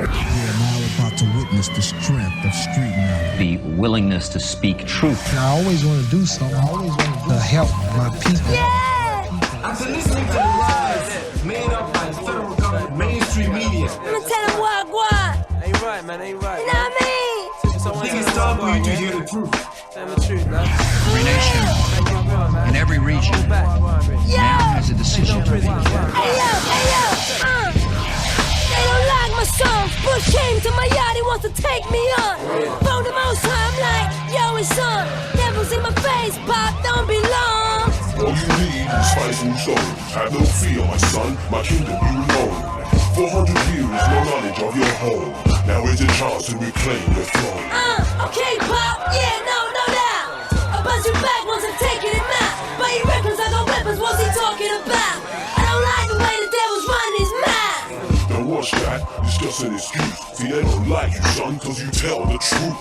now we're about to witness the strength of street knowledge. The willingness to speak truth. I always want to do something. I always want to help my people. Yeah! After listening to the lies made up by federal government mainstream media. I'ma tell them what. Ain't right, man, ain't right. You know what I mean? I think it's time for you to hear the truth. Tell the truth, man. Every nation, in every region, now has a decision to make. Hey yo, they don't like my songs. Bush came to my yard, he wants to take me on. Phone the most high, I'm like, yo, it's on. Devil's in my face, Pop, don't be long. All you need is fighting soul. Have no fear, my son, my kingdom you know. 400 years, no knowledge of your home. Now is your chance to reclaim your throne. Okay, Pop, yeah, no doubt. I buzz you back once I'm taking him out. But he reckons I got weapons, what's he talking about? I don't like the way the devil's running his mouth. Now watch that, it's just an excuse. See, they don't like you, son, cause you tell the truth.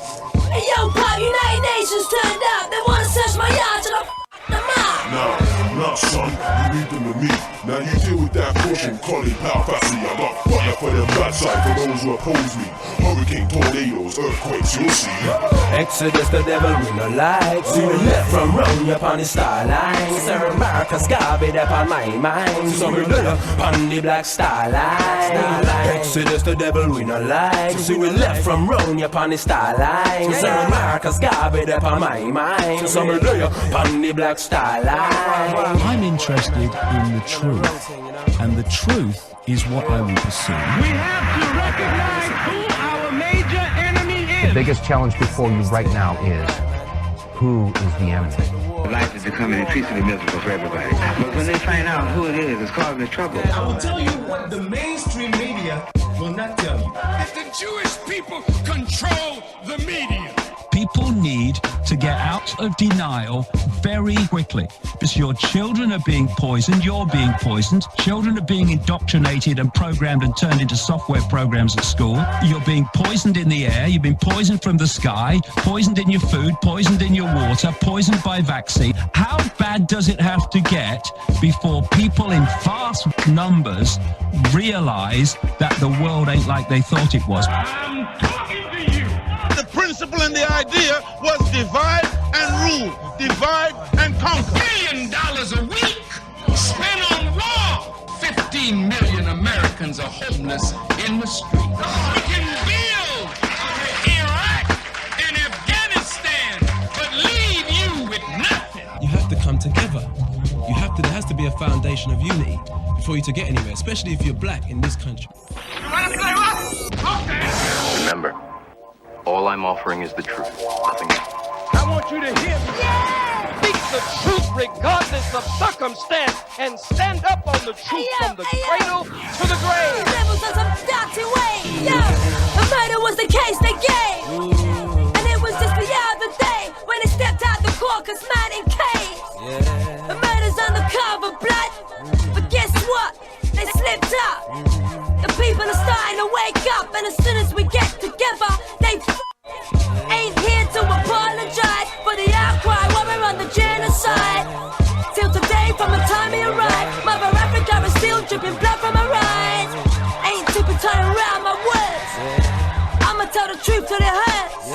Hey, yo, Pop, United Nations turned up. They wanna search my yard till I them up. Nah, son, you leave them to me. Now you deal with that caution, call it power factory. I got fire for them bad side for those who oppose me. Hurricane, tornadoes, earthquakes, you'll see. Exodus, the devil we no like. See the left from round upon the star line. Sir Marcus Garvey upon my mind. So we do upon the black star line. Exodus, the devil we no like. See we left from round upon the star line. Sir Marcus Garvey upon my mind. So we do upon the black star line. I'm interested in the truth, and the truth is what I will pursue. We have to recognize who our major enemy is. The biggest challenge before you right now is, who is the enemy? Life is becoming increasingly miserable for everybody. But when they find out who it is, it's causing the trouble. I will tell you what the mainstream media will not tell you. If the Jewish people control the media. People need to get out of denial very quickly, because your children are being poisoned, you're being poisoned, children are being indoctrinated and programmed and turned into software programs at school, you're being poisoned in the air, you've been poisoned from the sky, poisoned in your food, poisoned in your water, poisoned by vaccine. How bad does it have to get before people in vast numbers realize that the world ain't like they thought it was? I'm talking to you. The principle and the idea was divide and rule, divide and conquer. $1 billion a week spent on war. 15 million Americans are homeless in the street. We can build Iraq and Afghanistan, but leave you with nothing. You have to come together. There has to be a foundation of unity for you to get anywhere, especially if you're black in this country. You want to play what? Okay. Remember, all I'm offering is the truth, nothing else. I want you to hear me. Yeah! Speak the truth regardless of circumstance and stand up on the truth from the cradle to the grave. The devils on some dirty way. Yo, the murder was the case they gave. And it was just the other day when they stepped out the caucus man in cage. The murder's undercover blood. But guess what? They slipped up. The people are starting to wake up, and as soon as we get together, they ain't here to apologize for the outcry while we're on the genocide. Till today, from the time we arrived, Mother Africa is still dripping blood from her eyes. Ain't too turning around my words. I'ma tell the truth till it hurts.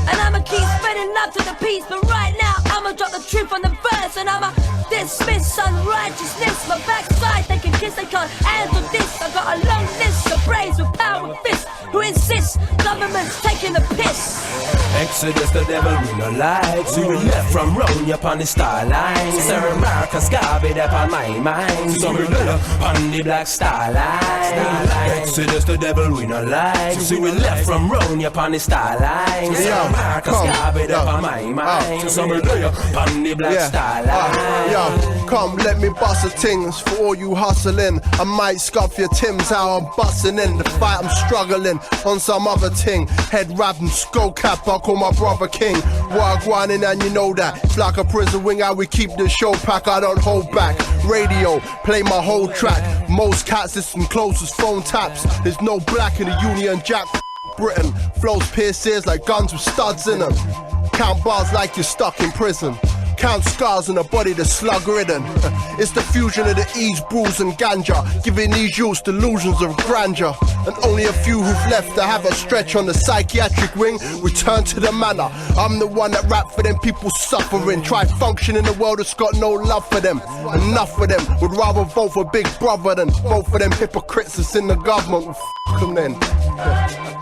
And I'ma keep spreading love to the peace. But right now, I'ma drop the truth on the verse. And I'ma dismiss unrighteousness. My backside, they can kiss, they can't handle this. I got a long list of praise with power and fists who insist government's taking the piss. Exodus, the devil we no like. See we left from round upon the star line. Sir Marcus Garvey upon my mind. So we do upon the black star line. Exodus, the devil we no like. See we left from round upon the star line. Sir Marcus Garvey upon my mind. So we do upon the black star line. Yo, come let me bust a things for all you hustling. I might scuff your Tims how I'm busting in. The fight I'm struggling on some other ting. Head wrap and skull cap, I call my brother king. Wagwanin and you know that. It's like a prison wing how we keep the show pack. I don't hold back. Radio, play my whole track. Most cats listen close as phone taps. There's no black in the Union Jack. Britain flows pierce ears like guns with studs in them. Count bars like you're stuck in prison. Count scars on a body that's slug-ridden. It's the fusion of the E's, brews and ganja, giving these youths delusions of grandeur. And only a few who've left to have a stretch on the psychiatric wing return to the manor. I'm the one that rap for them people suffering. Try function in a world that's got no love for them. Enough of them would rather vote for Big Brother than vote for them hypocrites that's in the government. Well, f*** them then.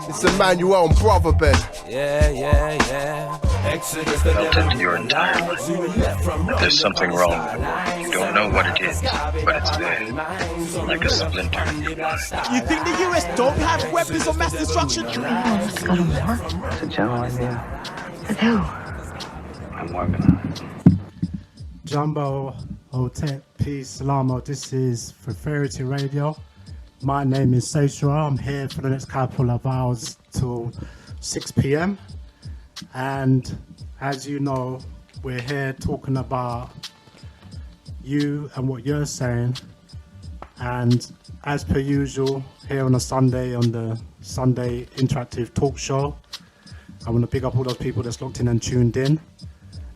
It's Emmanuel and Brother Ben. Yeah. Exodus, the Felt into your entire body. There's something wrong with the world. You don't know what it is, but it's there, like a splinter in your mind. You think the US don't have weapons of mass destruction? It's a general idea. With who? I'm working on it. Jumbo, Hotep, Peace, Salamo. This is Prosperity Radio. My name is Sayshara. I'm here for the next couple of hours till 6 p.m. And as you know, we're here talking about you and what you're saying. And as per usual, here on a Sunday, on the Sunday Interactive Talk Show, I want to big up all those people that's locked in and tuned in.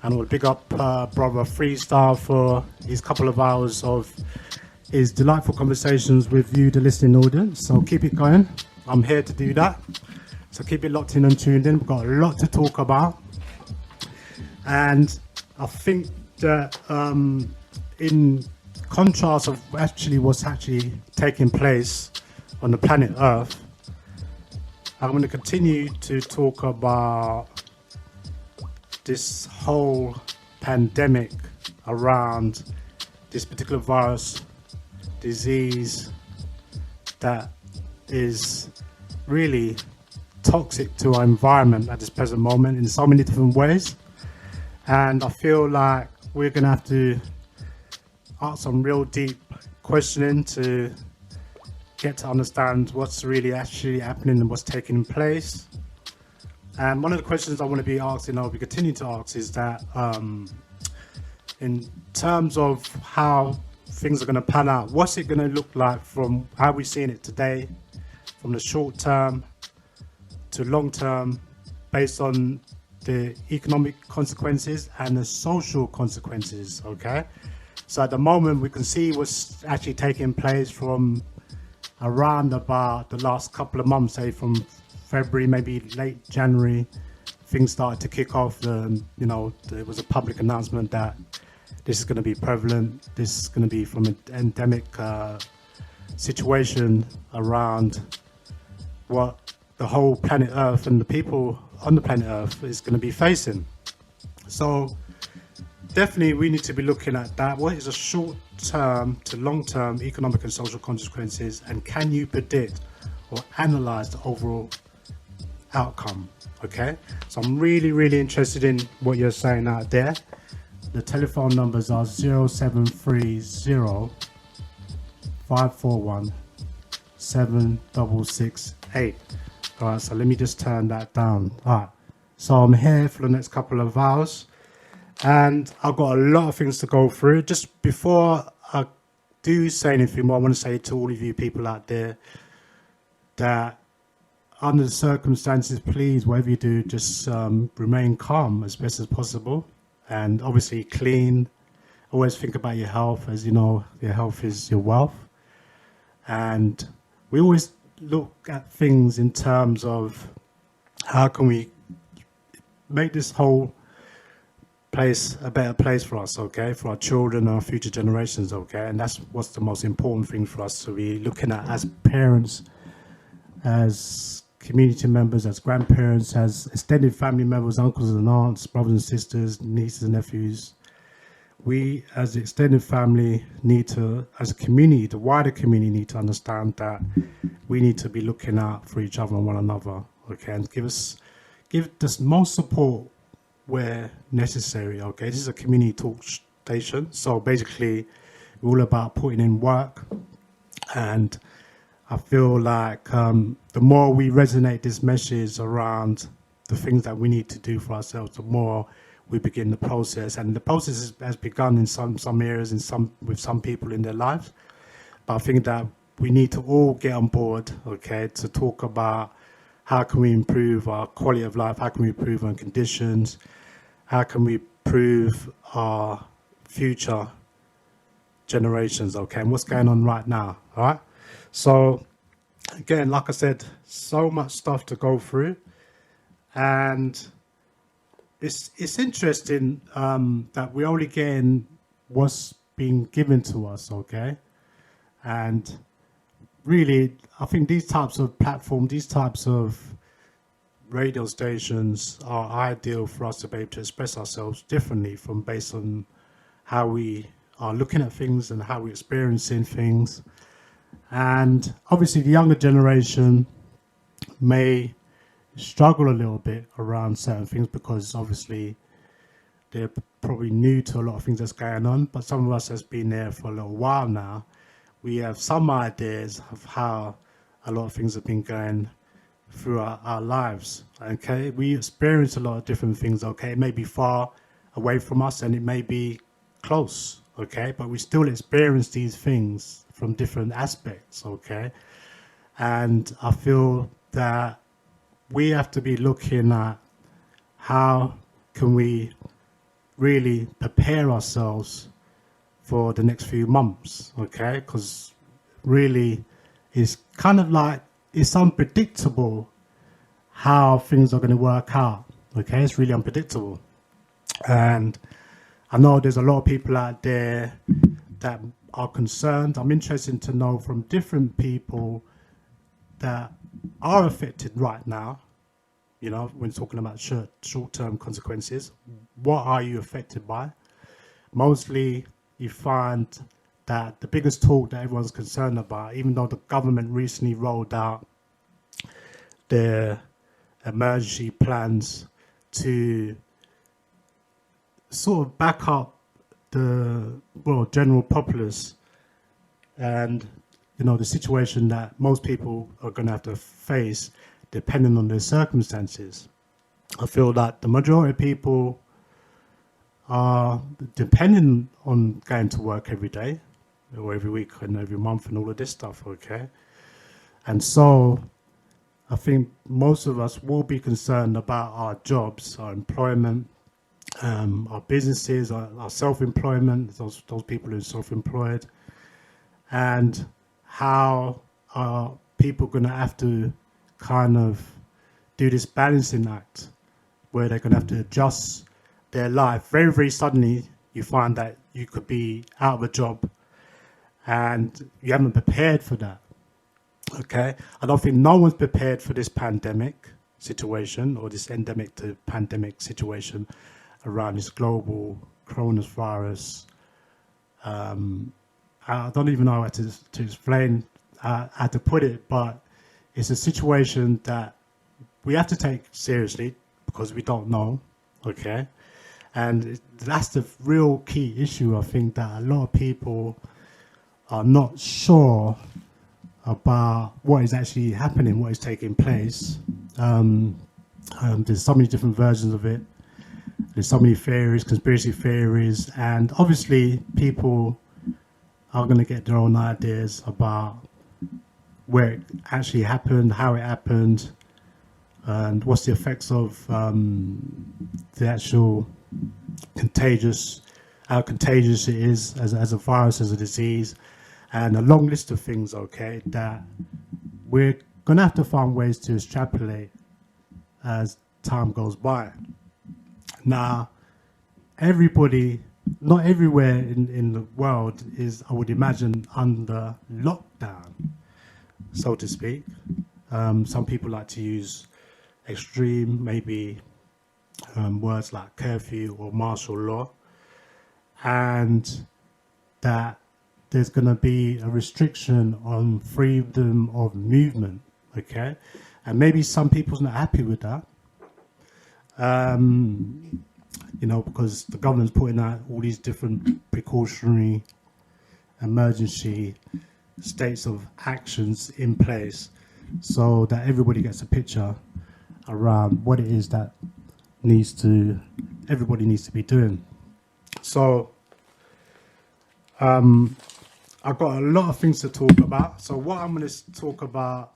And I want to big up Brother Freestyle for his couple of hours of his delightful conversations with you, the listening audience. So keep it going. I'm here to do that. So keep it locked in and tuned in. We've got a lot to talk about. And I think that in contrast of what's actually taking place on the planet Earth, I'm going to continue to talk about this whole pandemic around this particular virus, disease that is really toxic to our environment at this present moment in so many different ways. And I feel like we're going to have to ask some real deep questioning to get to understand what's really actually happening and what's taking place. And one of the questions I want to be asking, I'll be continuing to ask, is that in terms of how things are going to pan out, what's it going to look like from how we're seeing it today, from the short term to long term, based on the economic consequences and the social consequences, okay? So at the moment, we can see what's actually taking place from around about the last couple of months, say from February, maybe late January, things started to kick off. There was a public announcement that this is going to be prevalent. This is going to be from an endemic situation around what the whole planet Earth and the people on the planet Earth is going to be facing. So definitely we need to be looking at that. What is a short-term to long-term economic and social consequences, and can you predict or analyze the overall outcome? Okay, so I'm really interested in what you're saying out there. The telephone numbers are 0730 541 7668. All right, so let me just turn that down. All right, so I'm here for the next couple of hours, and I've got a lot of things to go through. Just before I do say anything more, I want to say to all of you people out there that under the circumstances, please, whatever you do, just remain calm as best as possible, and obviously clean. Always think about your health. As you know, your health is your wealth, and we always look at things in terms of how can we make this whole place a better place for us, okay, for our children, our future generations, okay, and that's what's the most important thing for us to be looking at as parents, as community members, as grandparents, as extended family members, uncles and aunts, brothers and sisters, nieces and nephews. We as the extended family need to, as a community, the wider community, need to understand that we need to be looking out for each other and one another, okay, and give us most support where necessary, okay. This is a community talk station, so basically we're all about putting in work, and I feel like the more we resonate this message around the things that we need to do for ourselves, the more we begin the process. And the process has begun in some areas, with some people in their lives. But I think that we need to all get on board, okay, to talk about how can we improve our quality of life, how can we improve our conditions, how can we improve our future generations, okay, and what's going on right now, all right? So, again, like I said, so much stuff to go through, and it's interesting that we're only getting what's being given to us, okay? And really, I think these types of platforms, these types of radio stations are ideal for us to be able to express ourselves differently from based on how we are looking at things and how we're experiencing things. And obviously the younger generation may struggle a little bit around certain things because obviously they're probably new to a lot of things that's going on, but some of us has been there for a little while now. We have some ideas of how a lot of things have been going through our lives, okay? We experience a lot of different things, okay? It may be far away from us and it may be close, okay? But we still experience these things from different aspects, okay? And I feel that we have to be looking at how can we really prepare ourselves for the next few months, okay? Because really it's kind of like, it's unpredictable how things are going to work out, okay? It's really unpredictable. And I know there's a lot of people out there that are concerned. I'm interested to know from different people that are affected right now, you know, when talking about short-term consequences. What are you affected by? Mostly you find that the biggest talk that everyone's concerned about, even though the government recently rolled out their emergency plans to sort of back up the, well, general populace and, you know, the situation that most people are going to have to face depending on their circumstances. I feel that the majority of people are depending on going to work every day or every week and every month and all of this stuff, okay? And so I think most of us will be concerned about our jobs, our employment, our businesses, our self-employment, those people who are self-employed, and how are people going to have to kind of do this balancing act where they're going to have to adjust their life. Very, very suddenly, you find that you could be out of a job and you haven't prepared for that, okay? I don't think no one's prepared for this pandemic situation or this endemic to pandemic situation around this global coronavirus. I don't even know how to explain how to put it, but it's a situation that we have to take seriously because we don't know, okay? And that's the real key issue, I think, that a lot of people are not sure about what is actually happening, what is taking place. There's so many different versions of it. There's so many theories, conspiracy theories, and obviously people are going to get their own ideas about where it actually happened, how it happened, and what's the effects of the actual how contagious it is as a virus, as a disease, and a long list of things, okay, that we're going to have to find ways to extrapolate as time goes by. Now, everybody, not everywhere in the world is, I would imagine, under lockdown, so to speak. Some people like to use extreme, maybe words like curfew or martial law, and that there's going to be a restriction on freedom of movement, okay? And maybe some people's not happy with that, you know, because the government's putting out all these different precautionary emergency states of actions in place so that everybody gets a picture around what it is that everybody needs to be doing. So I've got a lot of things to talk about. So what I'm going to talk about,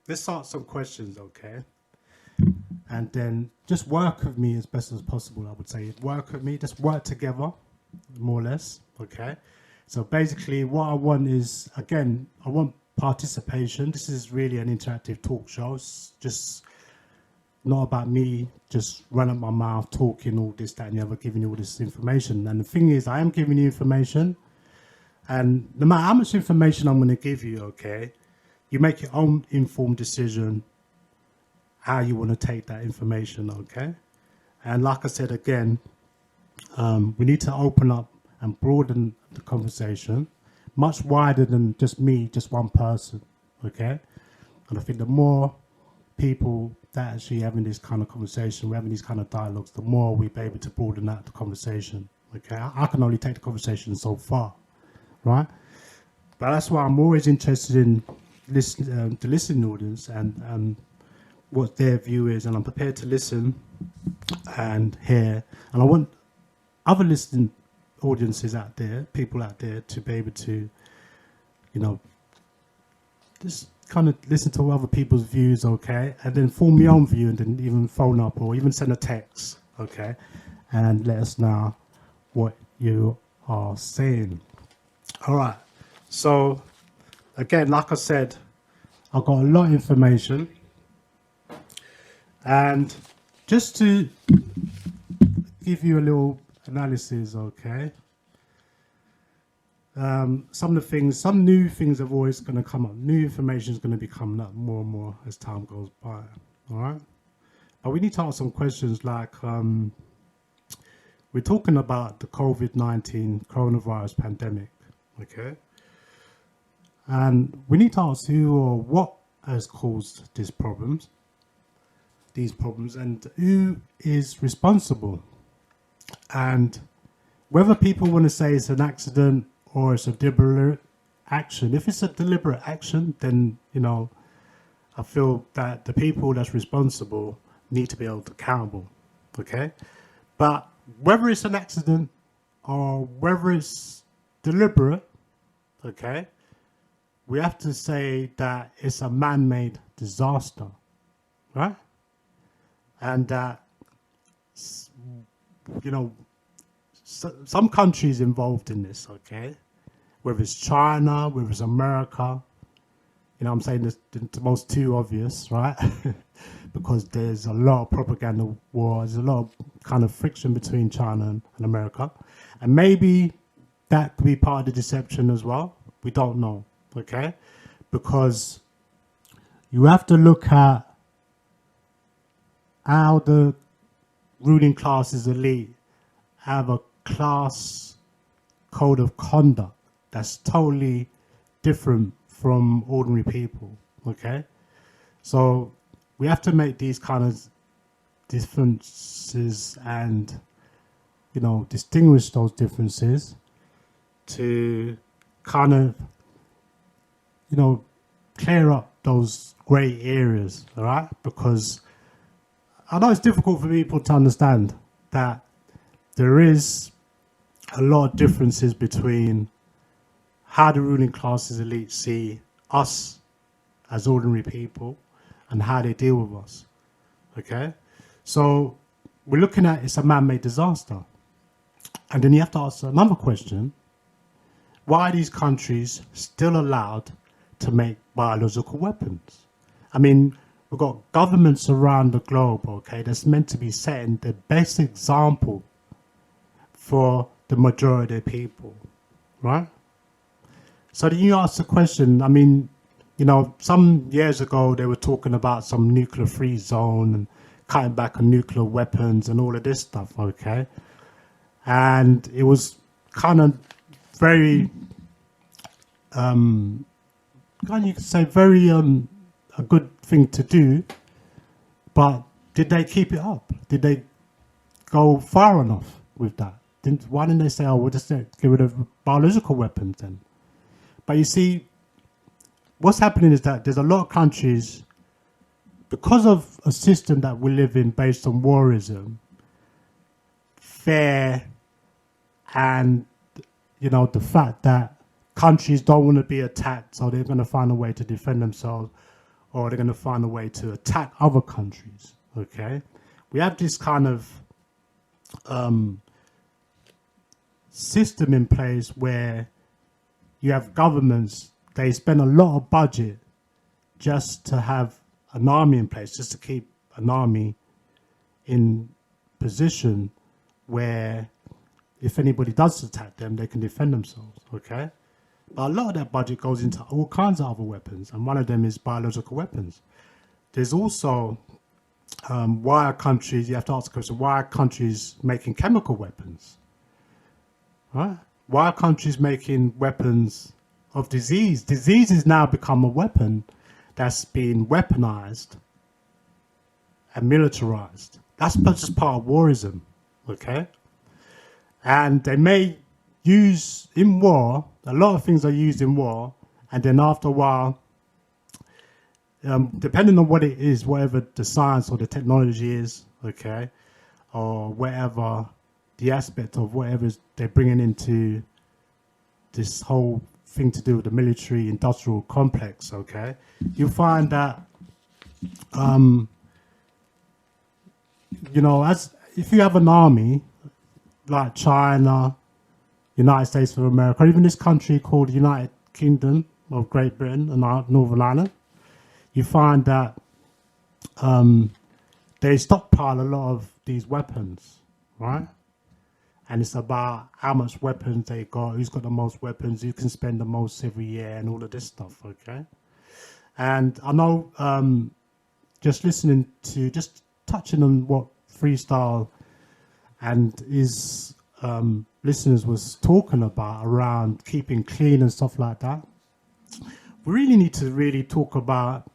let's start some questions, okay? and then just work with me as best as possible. I would say work with me, just work together, more or less. Okay. So basically, what I want is, again, I want participation. This is really an interactive talk show. It's just not about me just running my mouth, talking all this, that, and the other, giving you all this information. And the thing is, I am giving you information, and no matter how much information I'm going to give you, okay, you make your own informed decision how you want to take that information, okay? And like I said again, we need to open up and broaden the conversation much wider than just me, just one person, okay? And I think the more people that actually having this kind of conversation, we're having these kind of dialogues, the more we'll be able to broaden out the conversation, okay? I can only take the conversation so far, right? But that's why I'm always interested in the listening audience and what their view is, and I'm prepared to listen and hear. And I want other listening audiences out there, people out there, to be able to, you know, just kind of listen to other people's views, okay, and then form your own view, and then even phone up or even send a text, okay, and let us know what you are saying. All right. So again, like I said, I've got a lot of information. And just to give you a little analysis, okay? Some new things are always going to come up. New information is going to be coming up more and more as time goes by, all right? But we need to ask some questions like, we're talking about the COVID-19 coronavirus pandemic, okay? And we need to ask who or what has caused these problems, and who is responsible, and whether people want to say it's an accident or it's a deliberate action. If it's a deliberate action, then, you know, I feel that the people that's responsible need to be held accountable, okay? But whether it's an accident or whether it's deliberate, okay, we have to say that it's a man-made disaster, right? And that, you know, some countries involved in this, okay? Whether it's China, whether it's America, you know, I'm saying this, the most two obvious, right? Because there's a lot of propaganda war, there's a lot of kind of friction between China and America. And maybe that could be part of the deception as well. We don't know, okay? Because you have to look at how the ruling classes elite have a class code of conduct that's totally different from ordinary people, okay? So we have to make these kind of differences and, you know, distinguish those differences to kind of, you know, clear up those grey areas, all right? Because I know it's difficult for people to understand that there is a lot of differences between how the ruling classes elite see us as ordinary people and how they deal with us, okay? So we're looking at it's a man-made disaster. And then you have to ask another question. Why are these countries still allowed to make biological weapons? I mean, we've got governments around the globe, okay, that's meant to be setting the best example for the majority of people, right? So then you ask the question, I mean, you know, some years ago they were talking about some nuclear-free zone and cutting back on nuclear weapons and all of this stuff, okay? And it was kind of very, kind of, you could say very a good thing to do, but did they keep it up? Did they go far enough with that? Why didn't they say, oh, we'll just get rid of biological weapons then? But you see, what's happening is that there's a lot of countries, because of a system that we live in based on warism, fair, and, you know, the fact that countries don't want to be attacked, so they're going to find a way to defend themselves, or they're going to find a way to attack other countries, okay? We have this kind of system in place where you have governments, they spend a lot of budget just to have an army in place, just to keep an army in position where if anybody does attack them, they can defend themselves, okay? But a lot of that budget goes into all kinds of other weapons, and one of them is biological weapons. There's also, why are countries, you have to ask the question, why are countries making chemical weapons? Right? Why are countries making weapons of disease? Disease has now become a weapon that's been weaponized and militarized. That's just part of warism, okay? And they may use in war, a lot of things are used in war, and then after a while, depending on what it is, whatever the science or the technology is, okay, or whatever the aspect of whatever they're bringing into this whole thing to do with the military industrial complex, okay, you find that, you know, as if you have an army like China, United States of America, or even this country called the United Kingdom of Great Britain and Northern Ireland, you find that they stockpile a lot of these weapons, right? And it's about how much weapons they got, who's got the most weapons, who can spend the most every year, and all of this stuff, okay? And I know just listening to, just touching on what Freestyle and his listeners was talking about around keeping clean and stuff like that, we really need to really talk about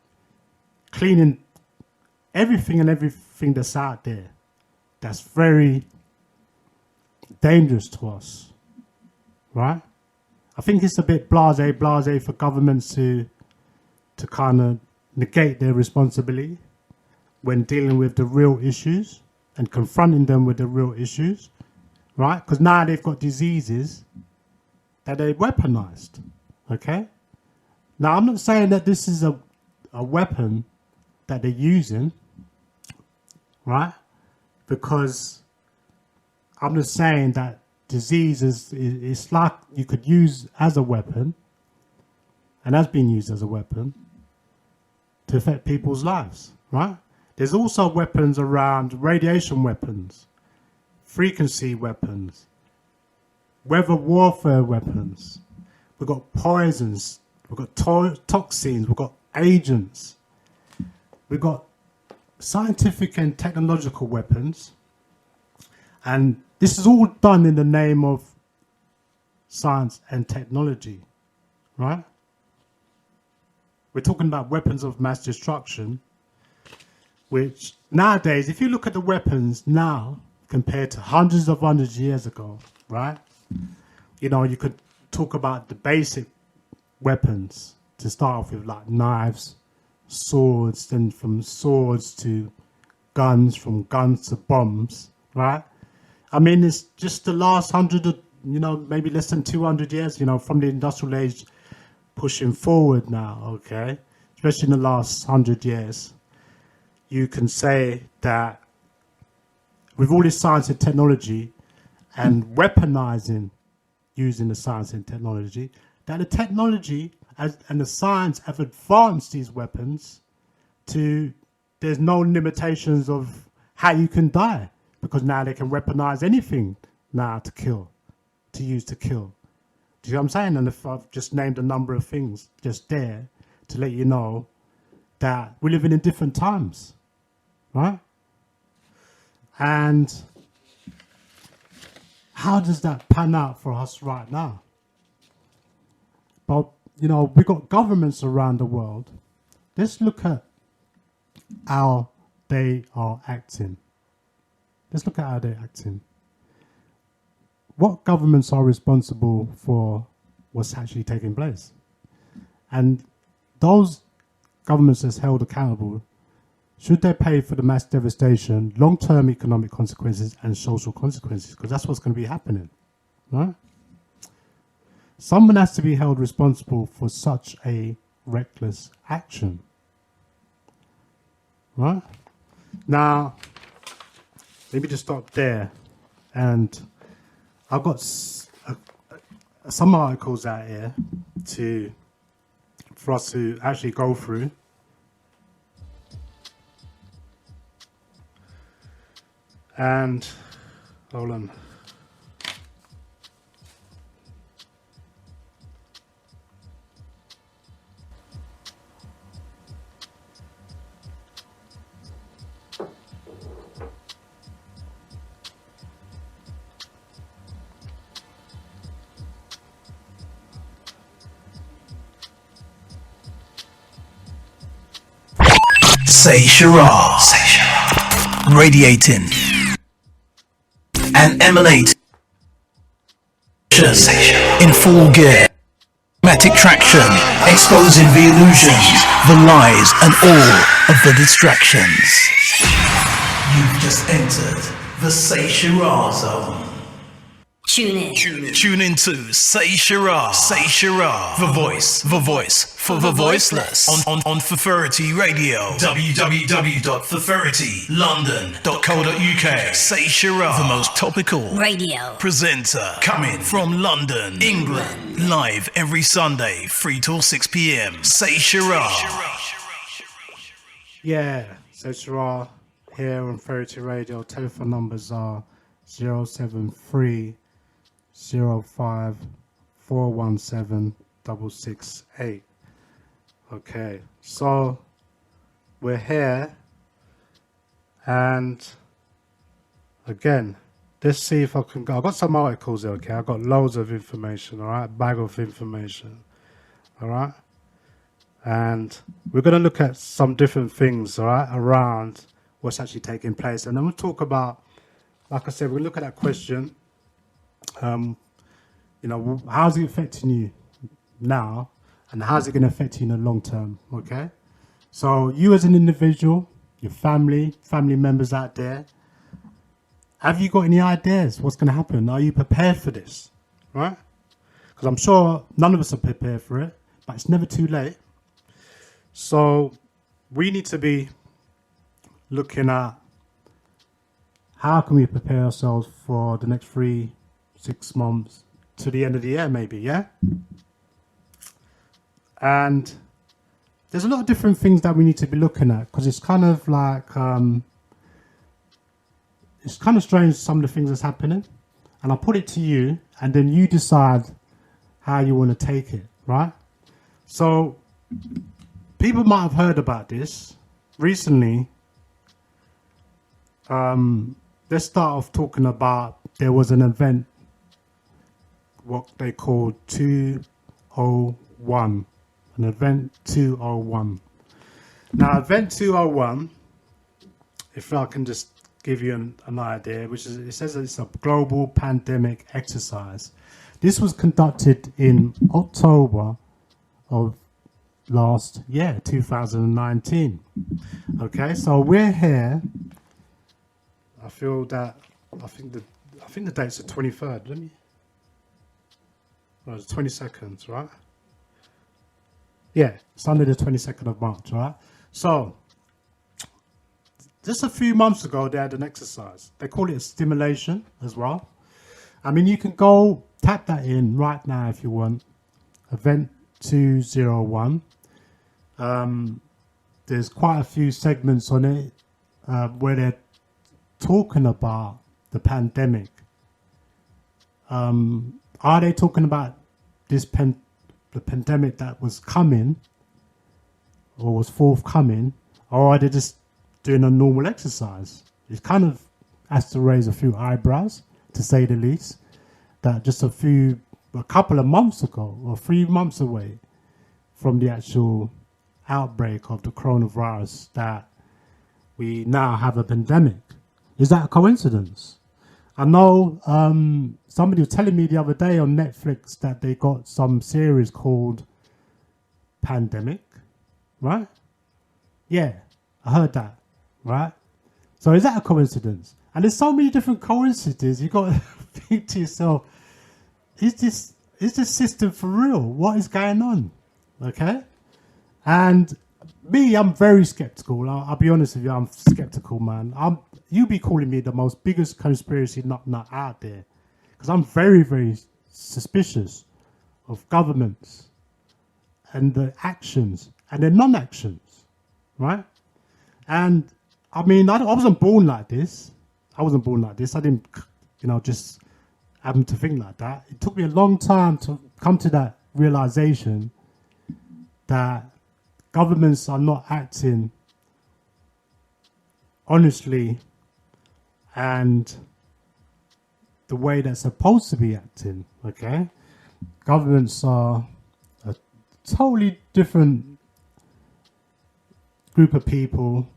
cleaning everything and everything that's out there that's very dangerous to us, right? I think it's a bit blasé for governments to kind of negate their responsibility when dealing with the real issues and confronting them with the real issues, right? Because now they've got diseases that they've weaponized, okay? Now, I'm not saying that this is a weapon that they're using, right? Because I'm just saying that disease is like you could use as a weapon, and has been used as a weapon to affect people's lives, right? There's also weapons around radiation weapons, frequency weapons, weather warfare weapons. We've got poisons, we've got toxins, we've got agents, we've got scientific and technological weapons. And this is all done in the name of science and technology, right? We're talking about weapons of mass destruction, which nowadays, if you look at the weapons now compared to hundreds of years ago, right? You know, you could talk about the basic weapons to start off with, like knives, swords, then from swords to guns, from guns to bombs, right? I mean, it's just the last 100, maybe less than 200 years, from the industrial age pushing forward now, okay? Especially in the last 100 years. You can say that with all this science and technology and weaponizing using the science and technology, that the technology and the science have advanced these weapons to, there's no limitations of how you can die, because now they can weaponize anything now to kill, to use to kill. Do you know what I'm saying? And if I've just named a number of things just there to let you know that we're living in different times, right? And how does that pan out for us right now? But, we've got governments around the world. Let's look at how they are acting. Let's look at how they're acting. What governments are responsible for what's actually taking place? And those governments that's held accountable, should they pay for the mass devastation, long-term economic consequences and social consequences? Because that's what's going to be happening, right? Someone has to be held responsible for such a reckless action, right? Now, let me just stop there. And I've got some articles out here for us to actually go through. And hold on. Sayshara, radiating and emanating in full gear, matic traction, exposing the illusions, the lies and all of the distractions. You've just entered the Sayshara zone. Tune in. Tune into Sayshara. The voice for the voiceless on Fafurity Radio. www.fafurityLondon.co.uk. Sayshara, the most topical Radio presenter coming from London, England. Live every Sunday, 3 till 6 p.m. Sayshara. Yeah, Sayshara here on Fafurity Radio. Telephone numbers are 073 05 417 668. Okay, so we're here, and again, let's see if I can go. I've got some articles here, okay? I've got loads of information, all right? Bag of information, all right? And we're going to look at some different things, all right, around what's actually taking place. And then we'll talk about, like I said, we'll look at that question. How's it affecting you now, and how's it going to affect you in the long term? Okay, so you as an individual, your family members out there, have you got any ideas what's going to happen? Are you prepared for this? Right? Because I'm sure none of us are prepared for it, but it's never too late. So we need to be looking at how can we prepare ourselves for the next 3-6 months to the end of the year, maybe, yeah? And there's a lot of different things that we need to be looking at, because it's kind of like, it's kind of strange, some of the things that's happening. And I'll put it to you, and then you decide how you want to take it, right? So people might have heard about this recently. Let's start off talking about, there was an event, what they called 201. An event 201. Now, event 201, if I can just give you an idea, which is, it says it's a global pandemic exercise. This was conducted in October of last year, 2019. Okay, so we're here. I think the date's the 23rd. Let me. Oh, it's 22nd, right? Yeah, Sunday the 22nd of March, right? So, just a few months ago, they had an exercise. They call it a stimulation as well. I mean, you can go tap that in right now if you want. Event 201. There's quite a few segments on it where they're talking about the pandemic. Are they talking about this the pandemic that was coming or was forthcoming, or are they just doing a normal exercise? It kind of has to raise a few eyebrows, to say the least, that just a couple of months ago or 3 months away from the actual outbreak of the coronavirus, that we now have a pandemic. Is that a coincidence? I know somebody was telling me the other day on Netflix that they got some series called Pandemic, right? Yeah, I heard that, right? So is that a coincidence? And there's so many different coincidences. You've got to think to yourself, is this system for real? What is going on? Okay? And I'm very skeptical. I'll be honest with you, I'm skeptical, man. You be calling me the most biggest conspiracy nut out there, because I'm very, very suspicious of governments and the actions and the non-actions, right? And I mean, I wasn't born like this. I didn't, just happen to think like that. It took me a long time to come to that realization that governments are not acting honestly and the way they're supposed to be acting, okay? Governments are a totally different group of people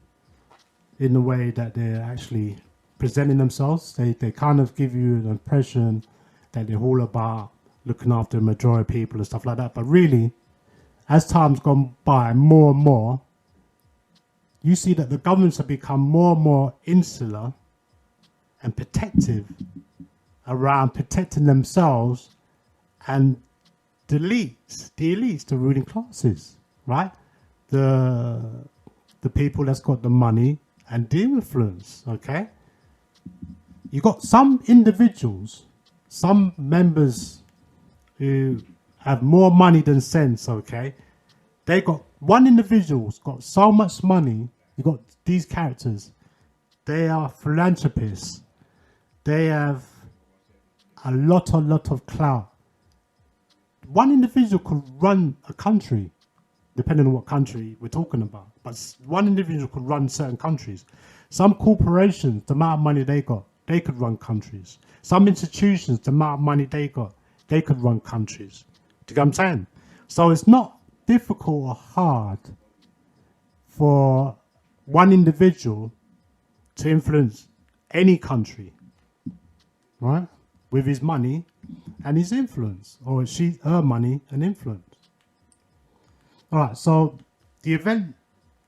in the way that they're actually presenting themselves. They kind of give you an impression that they're all about looking after the majority of people and stuff like that. But really, as time's gone by more and more, you see that the governments have become more and more insular and protective around protecting themselves and the elites, the ruling classes, right? The people that's got the money and the influence, okay? You got some individuals, some members who have more money than sense, okay? One individual's got so much money. You got these characters. They are philanthropists. They have a lot of clout. One individual could run a country, depending on what country we're talking about. But one individual could run certain countries. Some corporations, the amount of money they got, they could run countries. Some institutions, the amount of money they got, they could run countries. Do you get what I'm saying? So it's not difficult or hard for one individual to influence any country, right? With his money and his influence, or her money and influence. All right, so the event,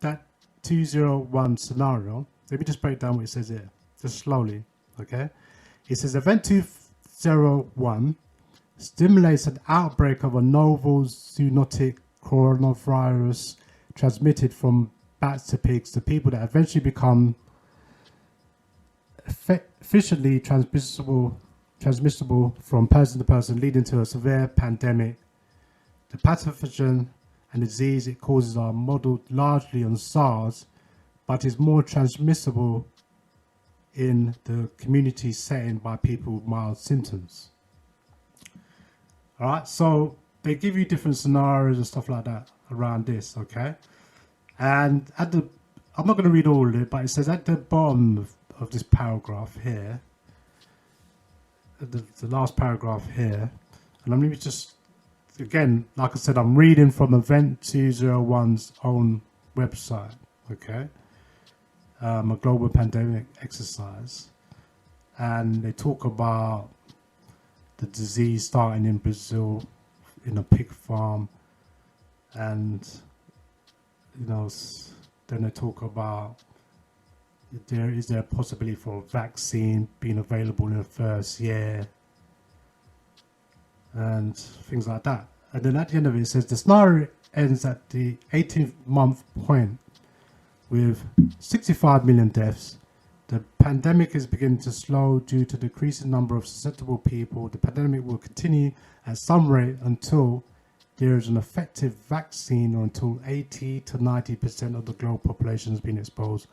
that 201 scenario, let me just break down what it says here, just slowly, okay? It says event 201 stimulates an outbreak of a novel zoonotic coronavirus transmitted from bats to pigs to people that eventually become efficiently transmissible from person to person, leading to a severe pandemic. The pathogen and disease it causes are modeled largely on SARS, but is more transmissible in the community setting by people with mild symptoms. All right, so they give you different scenarios and stuff like that around this, okay? And I'm not going to read all of it, but it says at the bottom of this paragraph here, the last paragraph here, and let me just, again, like I said, I'm reading from Event 201's own website, okay? A global pandemic exercise. And they talk about the disease starting in Brazil in a pig farm, and then they talk about is there a possibility for a vaccine being available in the first year and things like that. And then at the end of it says the scenario ends at the 18th month point with 65 million deaths. The pandemic is beginning to slow due to the decreasing number of susceptible people. The pandemic will continue at some rate until there is an effective vaccine, or until 80 to 90% of the global population has been exposed.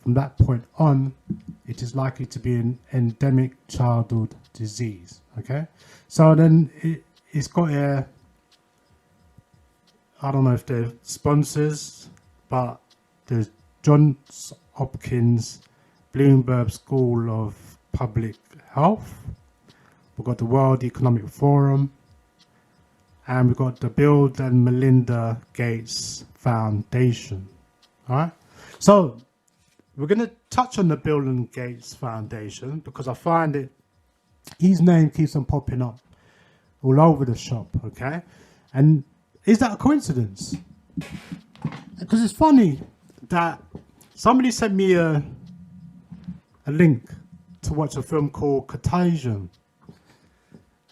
From that point on, it is likely to be an endemic childhood disease. Okay, so then it's got a, I don't know if they're sponsors, but there's Johns Hopkins Bloomberg School of Public Health. We've got the World Economic Forum, and we've got the Bill and Melinda Gates Foundation. All right, so we're going to touch on the Bill and Gates Foundation because I find his name keeps on popping up all over the shop, okay? And is that a coincidence? Because it's funny that somebody sent me a link to watch a film called Contagion.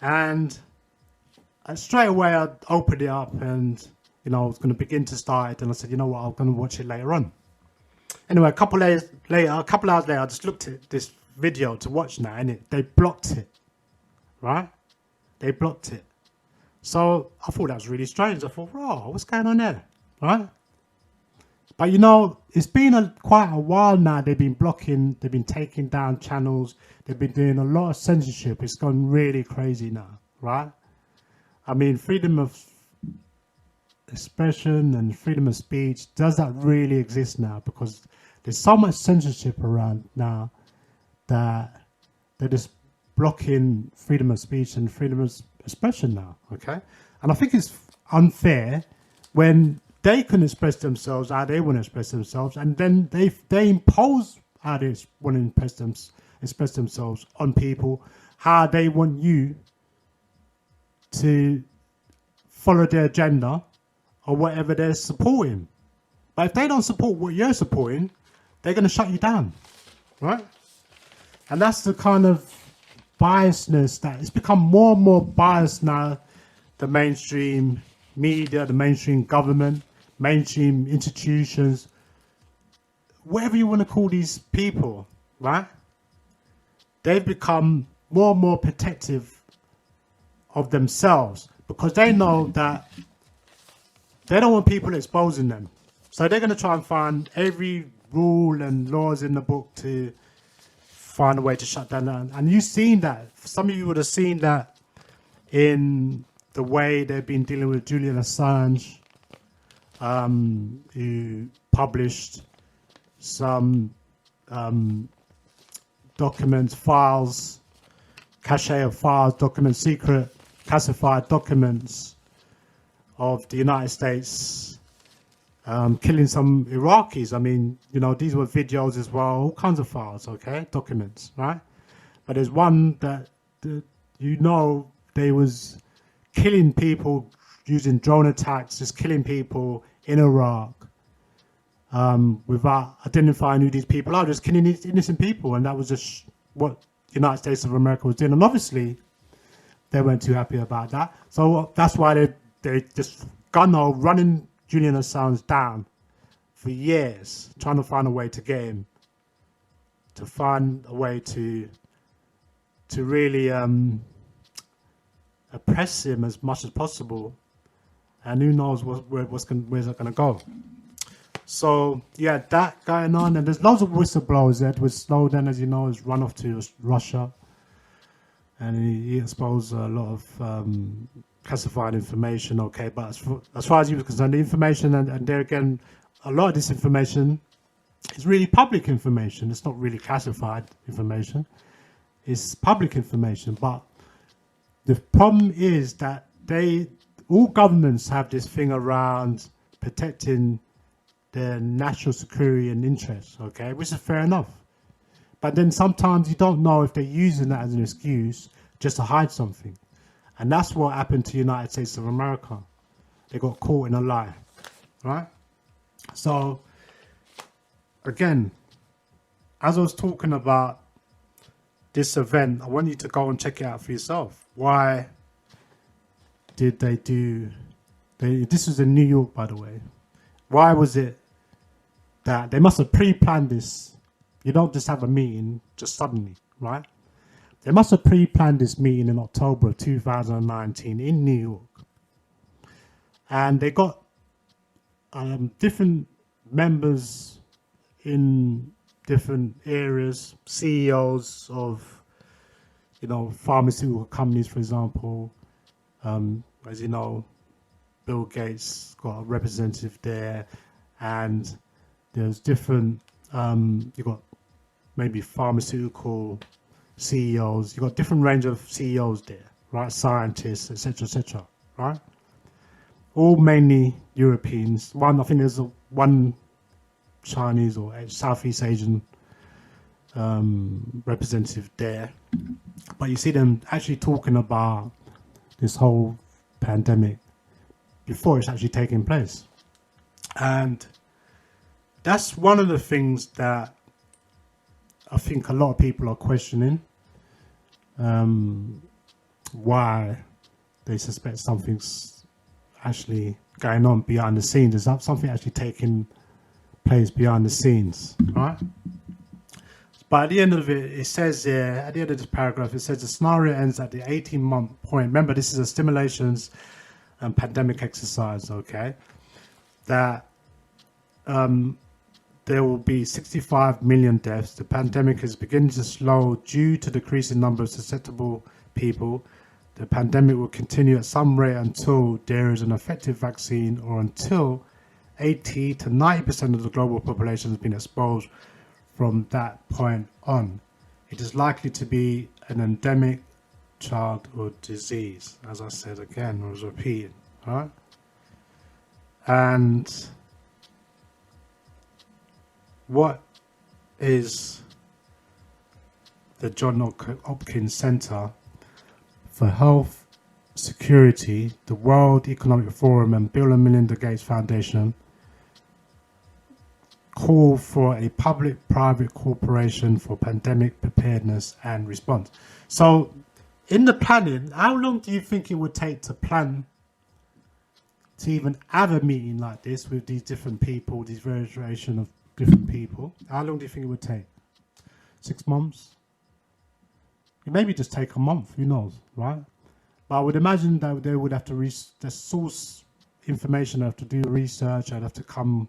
And straight away I opened it up and I was going to begin to start it, and I said, you know what, I'm going to watch it later on. Anyway, a couple hours later, I just looked at this video to watch now, and they blocked it, right? They blocked it. So I thought that was really strange. I thought, oh, what's going on there, right? But it's been quite a while now. They've been blocking, they've been taking down channels. They've been doing a lot of censorship. It's gone really crazy now, right? I mean, freedom of expression and freedom of speech, does that really exist now? Because there's so much censorship around now that they're just blocking freedom of speech and freedom of expression now, okay? And I think it's unfair when they can express themselves how they want to express themselves, and then they impose how they want to express themselves on people, how they want you to follow their agenda or whatever they're supporting. But if they don't support what you're supporting, they're going to shut you down, right? And that's the kind of biasness that it's become more and more biased now. The mainstream media, the mainstream government, mainstream institutions, whatever you want to call these people, right? They've become more and more protective of themselves because they know that they don't want people exposing them. So they're going to try and find every rule and laws in the book to find a way to shut that down. And you've seen that. Some of you would have seen that in the way they've been dealing with Julian Assange, who published some documents, files, cache of files, documents, secret, classified documents of the United States, killing some Iraqis. I mean, these were videos as well, all kinds of files, okay, documents, right? But there's one that, they was killing people using drone attacks, just killing people in Iraq without identifying who these people are, just killing these innocent people. And that was just what the United States of America was doing. And obviously, they weren't too happy about that. So that's why they just running Julian Assange down for years, trying to find a way to get him, to find a way to really oppress him as much as possible. And who knows where's it going to go. So, yeah, that going on. And there's loads of whistleblowers. Edward Snowden, as you know, has run off to Russia. And he exposed a lot of classified information, okay? But as far as he was concerned, the information, and there again, a lot of this information is really public information. It's not really classified information. It's public information. But the problem is that all governments have this thing around protecting their national security and interests, okay, which is fair enough. But then sometimes you don't know if they're using that as an excuse just to hide something. And that's what happened to the United States of America. They got caught in a lie, right? So, again, as I was talking about this event, I want you to go and check it out for yourself. Why did they do... This was in New York, by the way. Why was it that they must have pre-planned this? You don't just have a meeting just suddenly, right? They must have pre-planned this meeting in October of 2019 in New York. And they got different members in different areas, CEOs of, pharmaceutical companies, for example. As you know, Bill Gates got a representative there, and there's different, you've got maybe pharmaceutical CEOs, you've got different range of CEOs there, right? Scientists, etc., right? All mainly Europeans. I think there's one Chinese or Southeast Asian representative there. But you see them actually talking about this whole pandemic before it's actually taking place. And that's one of the things that I think a lot of people are questioning, why they suspect something's actually going on behind the scenes. There's something actually taking place behind the scenes, right? But at the end of it, it says here, at the end of this paragraph, it says the scenario ends at the 18-month point. Remember, this is a stimulations and pandemic exercise, okay? That there will be 65 million deaths. The pandemic is beginning to slow due to decreasing number of susceptible people. The pandemic will continue at some rate until there is an effective vaccine or until 80 to 90% of the global population has been exposed from that point on. It is likely to be an endemic childhood disease, as I said again, I was repeating, right? And what is the John Hopkins Center for Health Security, the World Economic Forum and Bill and Melinda Gates Foundation call for a public-private cooperation for pandemic preparedness and response. So in the planning, how long do you think it would take to plan to even have a meeting like this with these different people, these variation of different people? How long do you think it would take? 6 months? It maybe just take a month, who knows, right? But I would imagine that they would have to source information, have to do research, I'd have to come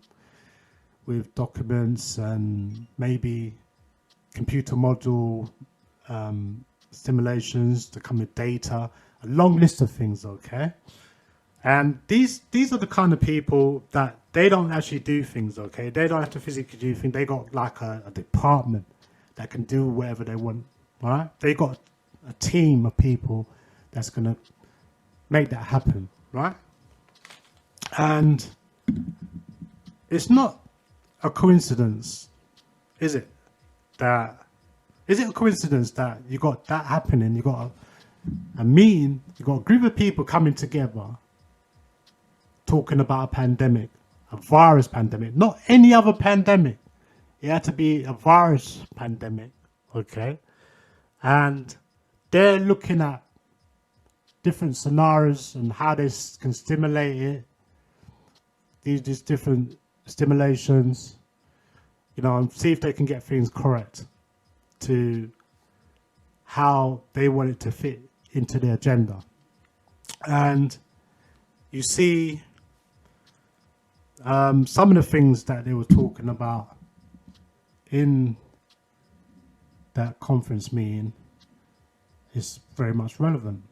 with documents and maybe computer model simulations to come with data, a long list of things, okay? And these are the kind of people that they don't actually do things, okay? They don't have to physically do things. They got like a department that can do whatever they want, right? They got a team of people that's gonna make that happen, right? And it's not a coincidence, is it? Is it a coincidence that you got that happening? You got a meeting, you got a group of people coming together talking about a pandemic, a virus pandemic, not any other pandemic. It had to be a virus pandemic, okay? And they're looking at different scenarios and how they can stimulate it, these different stimulations, you know, and see if they can get things correct to how they want it to fit into the agenda. And you see some of the things that they were talking about in that conference meeting is very much relevant.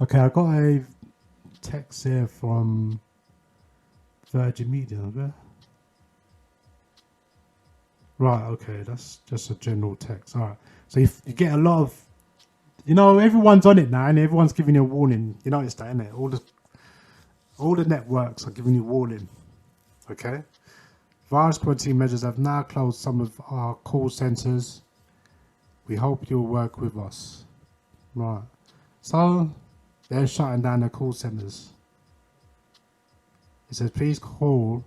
Okay, I got a text here from Virgin Media, okay? Right, okay, that's just a general text. All right, so you get a lot of, you know, everyone's on it now and everyone's giving you a warning. You notice that, innit? All the networks are giving you warning, okay? Virus quarantine measures have now closed some of our call centres. We hope you'll work with us. Right, so they're shutting down their call centres. It says, please call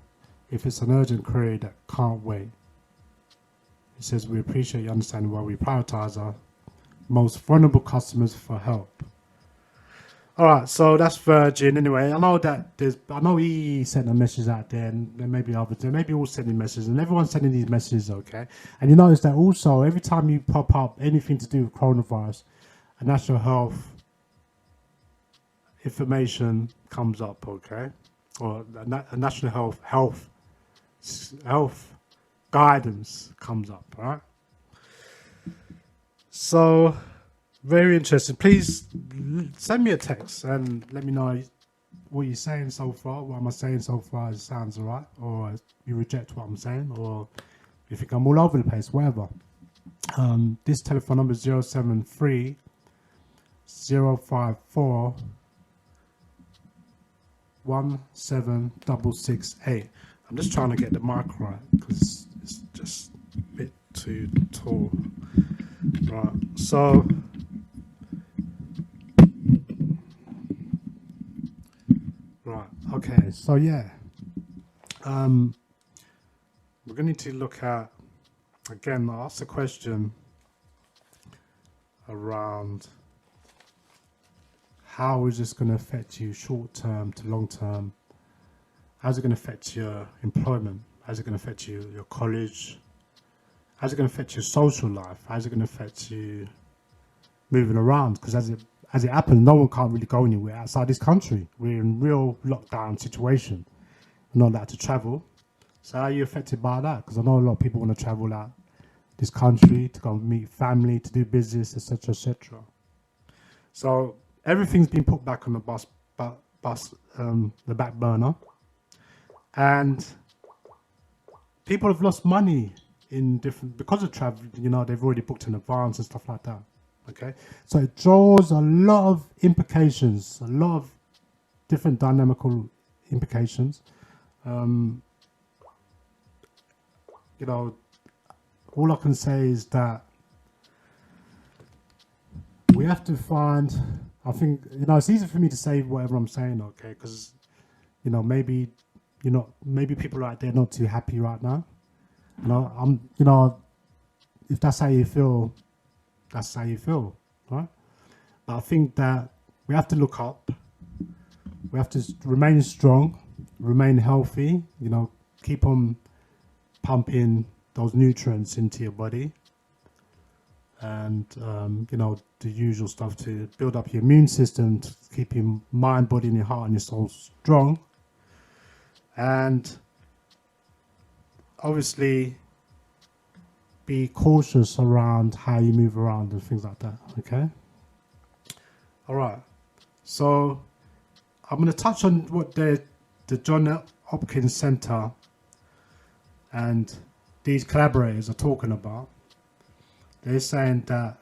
if it's an urgent query that can't wait. It says, we appreciate your understanding while we prioritise our most vulnerable customers for help. All right, so that's Virgin. Anyway, I know he sent a message out there, and there may be others. They may be all sending messages, and everyone's sending these messages, okay? And you notice that also, every time you pop up anything to do with coronavirus, a national health information comes up, okay? Or a national health guidance comes up, right? So, very interesting. Please send me a text and let me know what you're saying so far. What am I saying so far? It sounds all right, or you reject what I'm saying, or you think I'm all over the place, whatever. This telephone number is 073 054 17668. I'm just trying to get the mic right because it's just a bit too tall. Right, so right, okay, so yeah, we're going to look at, again, I asked a question around how is this going to affect you short term to long term? How's it going to affect your employment? How's it going to affect you, your college? How's it going to affect your social life? How's it going to affect you moving around? Because as it happens, no one can't really go anywhere outside this country. We're in real lockdown situation. We're not allowed to travel. So how are you affected by that? Because I know a lot of people want to travel out this country to go meet family, to do business, etc., etc. So everything's been put back on the the back burner, and people have lost money in different because of travel. You know, they've already booked in advance and stuff like that. Okay, so it draws a lot of implications, a lot of different dynamical implications. You know, all I can say is that we have to find, I think, you know, it's easy for me to say whatever I'm saying, okay, because, you know, maybe people out there not too happy right now. You know, if that's how you feel, that's how you feel, right? But I think that we have to look up. We have to remain strong, remain healthy, you know, keep on pumping those nutrients into your body, and you know, the usual stuff to build up your immune system, to keep your mind, body, and your heart and your soul strong. And obviously be cautious around how you move around and things like that, okay? All right, so I'm going to touch on what the John Hopkins Center and these collaborators are talking about. They're saying that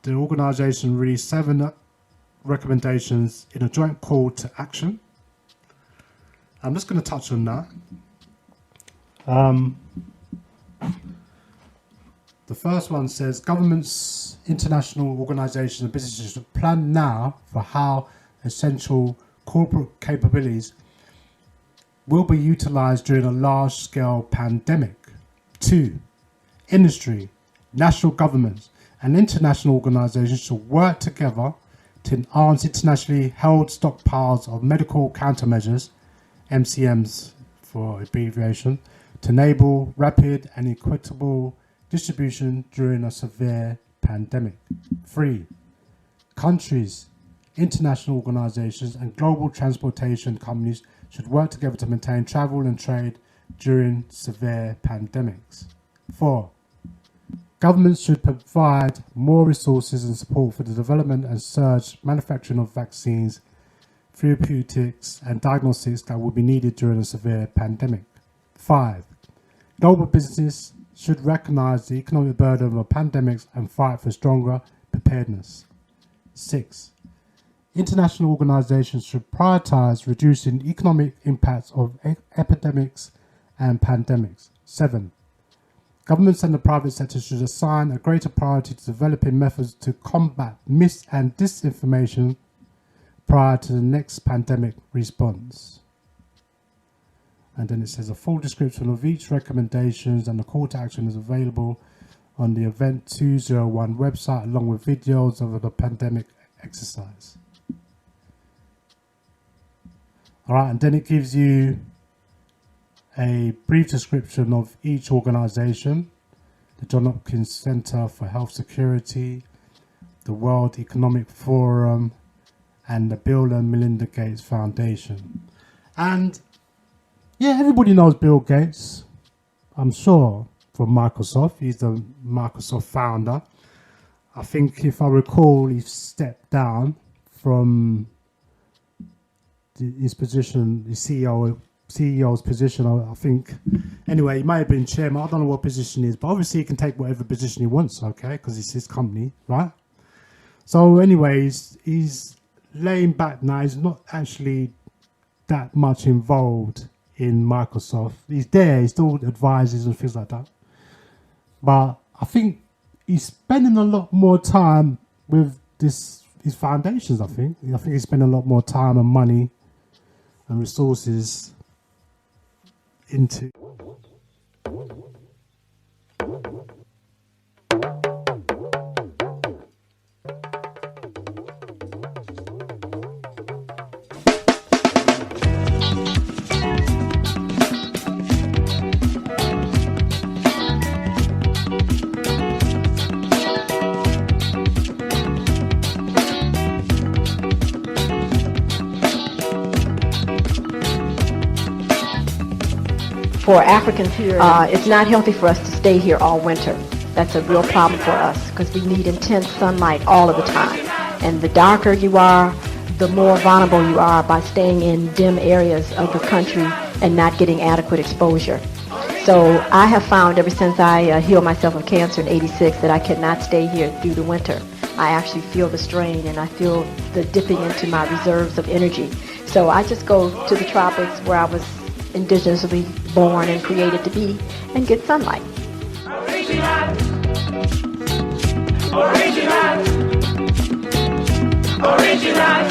the organization released 7 recommendations in a joint call to action. I'm just going to touch on that. The first one says governments, international organizations and businesses should plan now for how essential corporate capabilities will be utilized during a large-scale pandemic. 2, industry, national governments and international organizations should work together to enhance internationally held stockpiles of medical countermeasures, MCMs for abbreviation, to enable rapid and equitable distribution during a severe pandemic. 3, countries, international organizations and global transportation companies should work together to maintain travel and trade during severe pandemics. 4, governments should provide more resources and support for the development and surge manufacturing of vaccines, therapeutics and diagnostics that will be needed during a severe pandemic. 5, global business should recognize the economic burden of pandemics and fight for stronger preparedness. 6, international organizations should prioritize reducing economic impacts of epidemics and pandemics. 7, governments and the private sector should assign a greater priority to developing methods to combat mis- and disinformation prior to the next pandemic response. And then it says a full description of each recommendations and the call to action is available on the Event 201 website along with videos of the pandemic exercise. All right, and then it gives you a brief description of each organization: the John Hopkins Center for Health Security, the World Economic Forum, and the Bill and Melinda Gates Foundation. And yeah, everybody knows Bill Gates, I'm sure, from Microsoft. He's the Microsoft founder. I think, if I recall, he stepped down from his position, the CEO's position, I think. Anyway, he might have been chairman. I don't know what position he is, but obviously he can take whatever position he wants, okay, because it's his company, right? So anyways, he's laying back now. He's not actually that much involved in Microsoft. He's there, he still advises and things like that. But I think he's spending a lot more time with his foundations, I think. He's spending a lot more time and money and resources into For Africans here, it's not healthy for us to stay here all winter. That's a real problem for us because we need intense sunlight all of the time. And the darker you are, the more vulnerable you are by staying in dim areas of the country and not getting adequate exposure. So I have found ever since I healed myself of cancer in '86 that I cannot stay here through the winter. I actually feel the strain and I feel the dipping into my reserves of energy. So I just go to the tropics where I was indigenously born and created to be and get sunlight. Original. Original. Original.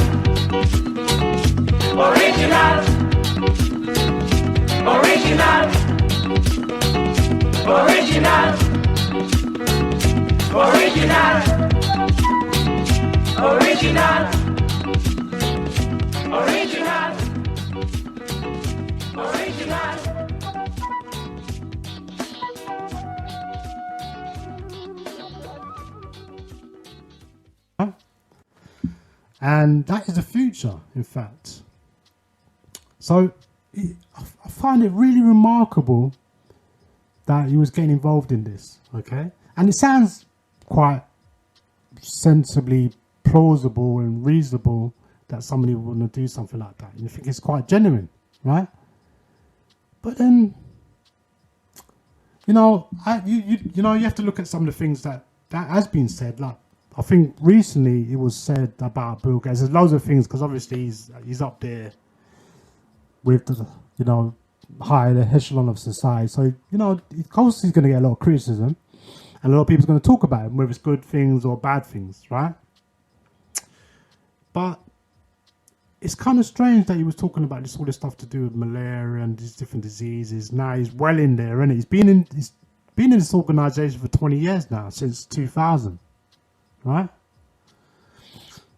Original. Original. Original. Original. Original. Original. Original. And that is the future, in fact. So I find it really remarkable that he was getting involved in this, okay? And it sounds quite sensibly plausible and reasonable that somebody would want to do something like that. You think it's quite genuine, right? But then, you know, you have to look at some of the things that has been said. Like, I think recently it was said about Bill Gates. There's loads of things because obviously he's up there with the, you know, higher echelon of society. So, you know, of course he's going to get a lot of criticism and a lot of people's going to talk about him, whether it's good things or bad things, right? But it's kind of strange that he was talking about all this stuff to do with malaria and these different diseases. Now he's well in there, and he's been in this organization for 20 years now, since 2000, right?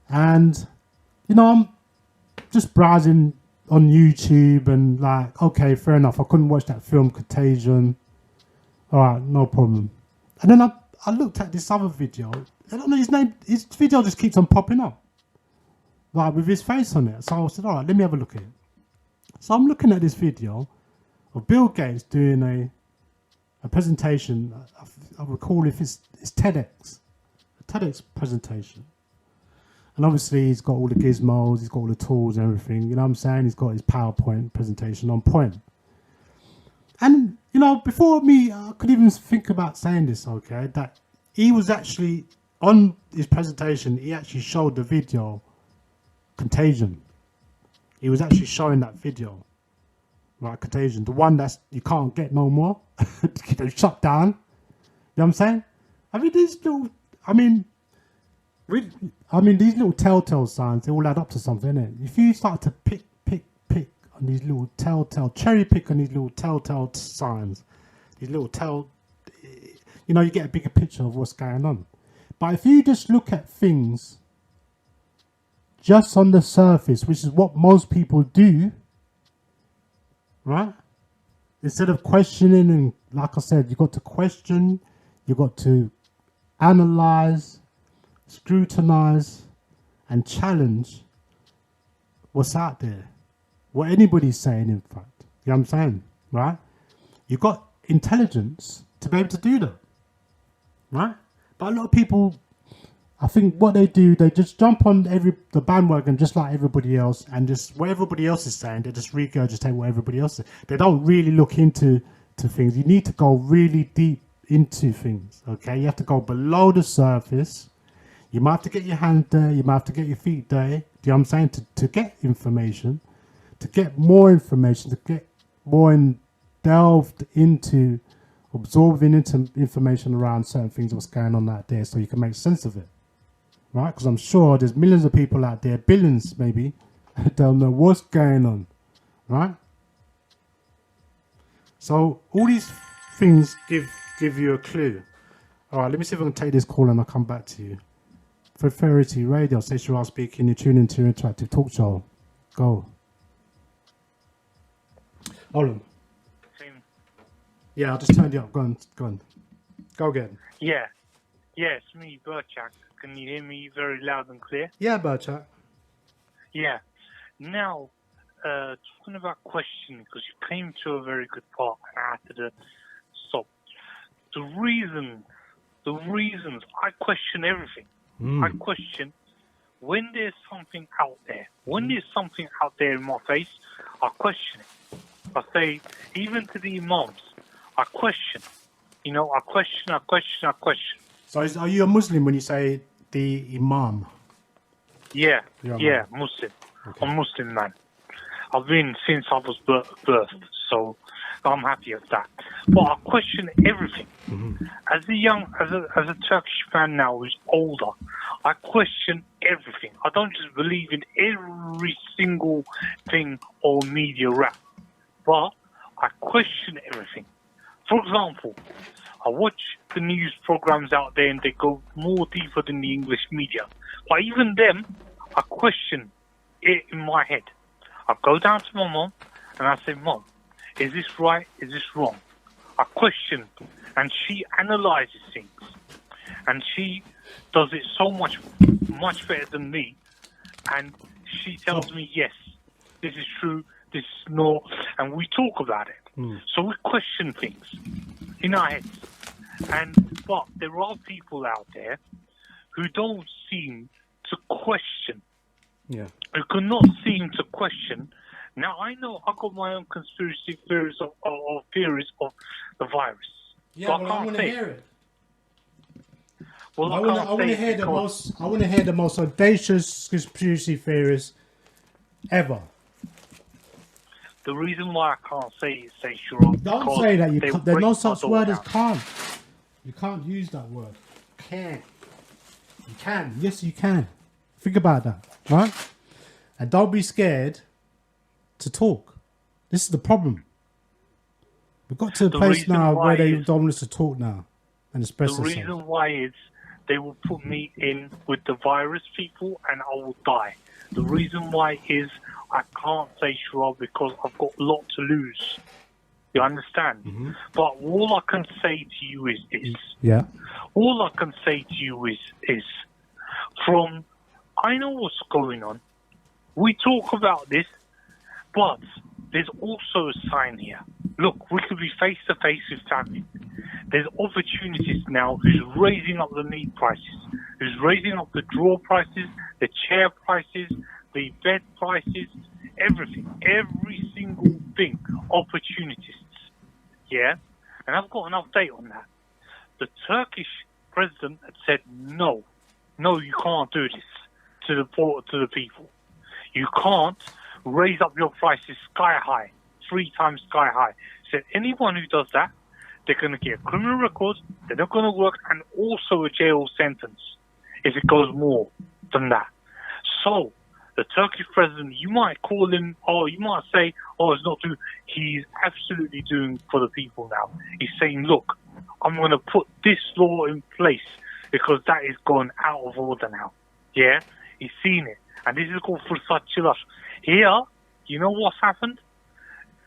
And, you know, I'm just browsing on YouTube and like, okay, fair enough. I couldn't watch that film Contagion. All right, no problem. And then I looked at this other video. I don't know his name. His video just keeps on popping up, like with his face on it. So I said, all right, let me have a look at it. So I'm looking at this video of Bill Gates doing a presentation. I recall if it's TEDx, a TEDx presentation. And obviously he's got all the gizmos, he's got all the tools and everything, you know what I'm saying? He's got his PowerPoint presentation on point. And, you know, before me, I could even think about saying this, okay, that he was actually, on his presentation, he actually showed the video, Contagion. He was actually showing that video, right, Contagion, the one that's, you can't get no more, they shut down, you know what I'm saying? I mean, these little, these little telltale signs, they all add up to something, innit? If you start to pick on these little cherry pick on these little telltale signs, these little you know, you get a bigger picture of what's going on. But if you just look at things just on the surface, which is what most people do, right? Instead of questioning, and like I said, you've got to question, you've got to analyze, scrutinize and challenge what's out there, what anybody's saying, in fact. You know what I'm saying, right? You've got intelligence to be able to do that, right? But a lot of people, I think what they do, they just jump on the bandwagon just like everybody else, and just what everybody else is saying, they just regurgitate what everybody else is. They don't really look into things. You need to go really deep into things, okay? You have to go below the surface. You might have to get your hand there, you might have to get your feet there, do you know what I'm saying, to get information, to get more information, to get more delved into absorbing into information around certain things, what's going on out there, so you can make sense of it, right? Because I'm sure there's millions of people out there, billions maybe, don't know what's going on, right? So all these things give you a clue. All right, let me see if I can take this call and I'll come back to you. For Ferrity Radio, Sayshara speaking, you're tuning into Interactive Talk Show. Go. Hold on. Yeah, I just turned you up. Go on. Go again. Yeah, it's me, Burchak. Can you hear me very loud and clear? Yeah, Burchak. Yeah. Now, talking about questioning, because you came to a very good part. to the stop. The reasons, I question everything. I question when there's something out there. When there's something out there in my face, I question it. I say, even to the imams, I question. You know, I question. So are you a Muslim when you say the imam? Yeah, You're a yeah, Muslim. I'm Muslim, man. I've been since I was birthed, so I'm happy with that. But I question everything. As a Turkish fan now who's older, I question everything. I don't just believe in every single thing or media rap, but I question everything. For example, I watch the news programs out there and they go more deeper than the English media. But even them, I question it in my head. I go down to my mom and I say, Mom, is this right? Is this wrong? I question, and she analyzes things. And she does it so much better than me. And she tells me, yes, this is true, this is not. And we talk about it. So we question things in our heads. But there are people out there who don't seem to question. Yeah. Who cannot seem to question. Now, I know I've got my own conspiracy theories of theories of the virus. Yeah, but well, I want to hear it. Well, I want to hear the most audacious conspiracy theories ever. The reason why I can't say Sayshara. Don't say that. There's no such word as can't. You can't use that word. Can. You can. Yes, you can. Think about that, right? And don't be scared to talk. This is the problem. We've got to a place now where they don't want us to talk now and express The ourselves. reason why is they will put me in with the virus people and I will die. The reason why is I can't say Sayshara because I've got a lot to lose. You understand? But all I can say to you is this. Yeah. All I can say to you is from, I know what's going on. We talk about this, but there's also a sign here. Look, we could be face to face with famine. There's opportunities now who's raising up the meat prices, who's raising up the draw prices, the chair prices, the bed prices, everything, every single thing, opportunities. Yeah? And I've got an update on that. The Turkish president had said, no, you can't do this to the people. You can't raise up your prices sky high, 3 times sky high. Said anyone who does that, they're going to get a criminal record, they're not going to work, and also a jail sentence if it goes more than that. So, the Turkish president, you might call him, or you might say, it's not true. He's absolutely doing for the people now. He's saying, look, I'm going to put this law in place because that is gone out of order now. Yeah? He's seen it. And this is called fırsatçılar. Here, you know what's happened?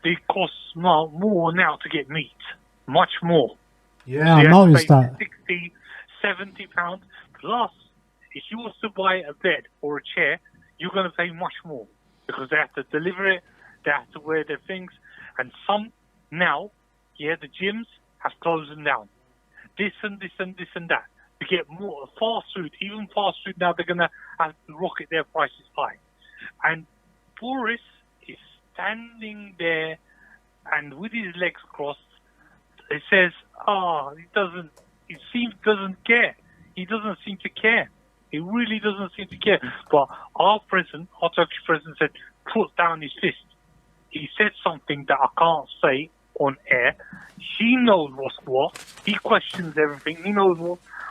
It costs more now to get meat. Much more. Yeah, I noticed that. 60, 70 pounds. Plus, if you want to buy a bed or a chair, you're going to pay much more because they have to deliver it, they have to wear their things, and some now, the gyms have closed them down. This and this and this and that. To get more fast food, even fast food now, they're going to have to rocket their prices high. And Boris is standing there and with his legs crossed, it says, he doesn't care. He doesn't seem to care. He really doesn't seem to care. But our Turkish president said, put down his fist. He said something that I can't say on air. He knows what's what. He questions everything. He knows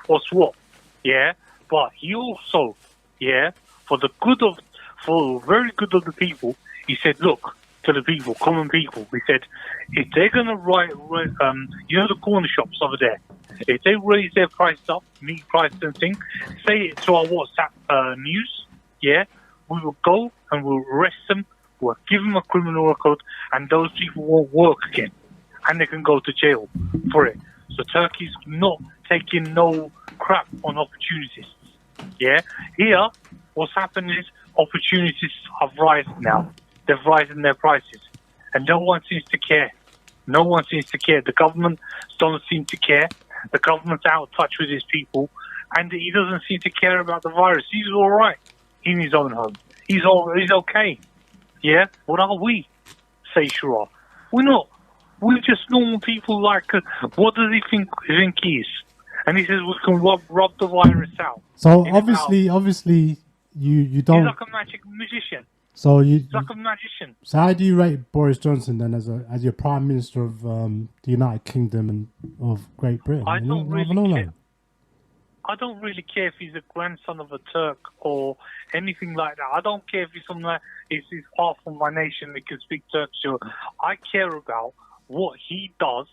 what's what. Yeah? But he also, for very good of the people, he said, look, to the people, common people, he said, if they're going to the corner shops over there, if they raise their prices up, meat prices and things, say it to our WhatsApp news, we will go and we'll arrest them, we'll give them a criminal record, and those people won't work again. And they can go to jail for it. So Turkey's not taking no crap on opportunities. Yeah? Here, what's happened is opportunities have risen now. They've risen their prices. And no one seems to care. No one seems to care. The government don't seem to care. The government's out of touch with his people, and he doesn't seem to care about the virus. He's all right in his own home. He's okay. Yeah? What are we, Sayshara? We're not. We're just normal people. Like, what does he think he is? And he says we can rob the virus out. So obviously, you don't. He's like a magic magician. So He's like a magician. So how do you rate Boris Johnson then as your Prime Minister of the United Kingdom and of Great Britain? I don't really care. I don't really care if he's a grandson of a Turk or anything like that. I don't care if he's he's half of my nation that can speak Turkish. I care about what he does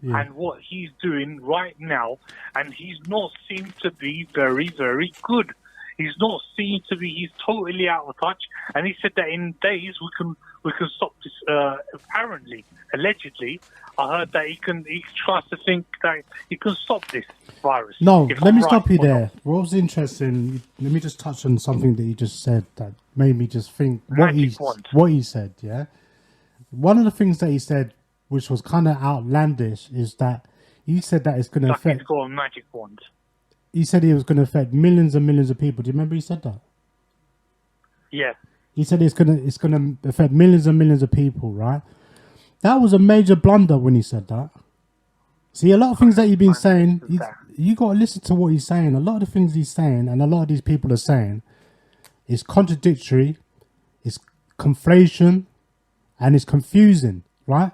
and what he's doing right now, and he's not seemed to be very, very good. He's not seen to be. He's totally out of touch, and he said that in days we can stop this. Apparently, allegedly, I heard that he tries to think that he can stop this virus. No, let me stop you there. What was interesting? Let me just touch on something that you just said that made me just think what he said. Yeah, one of the things that he said, which was kind of outlandish, is that he said that it's going to affect. He's got a magic wand. He said it was going to affect millions and millions of people. Do you remember he said that? Yeah. He said it's going to affect millions and millions of people, right? That was a major blunder when he said that. See, a lot of things that he's been saying, you got to listen to what he's saying. A lot of the things he's saying and a lot of these people are saying is contradictory, it's conflation, and it's confusing, right?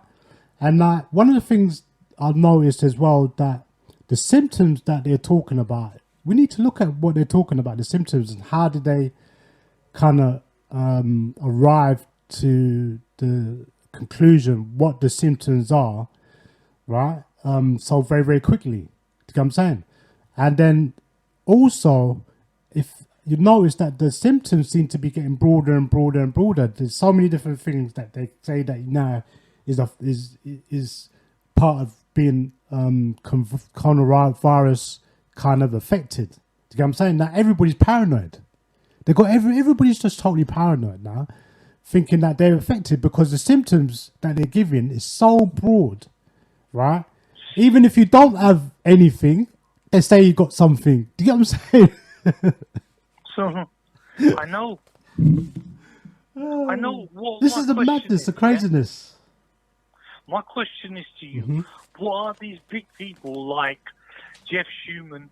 And one of the things I've noticed as well, that the symptoms that they're talking about, we need to look at what they're talking about, the symptoms, and how did they kind of arrive to the conclusion what the symptoms are, right? So very, very quickly. Do you get what I'm saying? And then also, if you notice that the symptoms seem to be getting broader and broader and broader, there's so many different things that they say that now is part of being coronavirus kind of affected. Do you get what I'm saying? Now everybody's paranoid. They got everybody's just totally paranoid now, thinking that they're affected because the symptoms that they're giving is so broad, right? Even if you don't have anything, they say you got something. Do you get what I'm saying? So I know. What this is the madness, the craziness. Yeah? My question is to you: What are these big people like Jeff Schumann?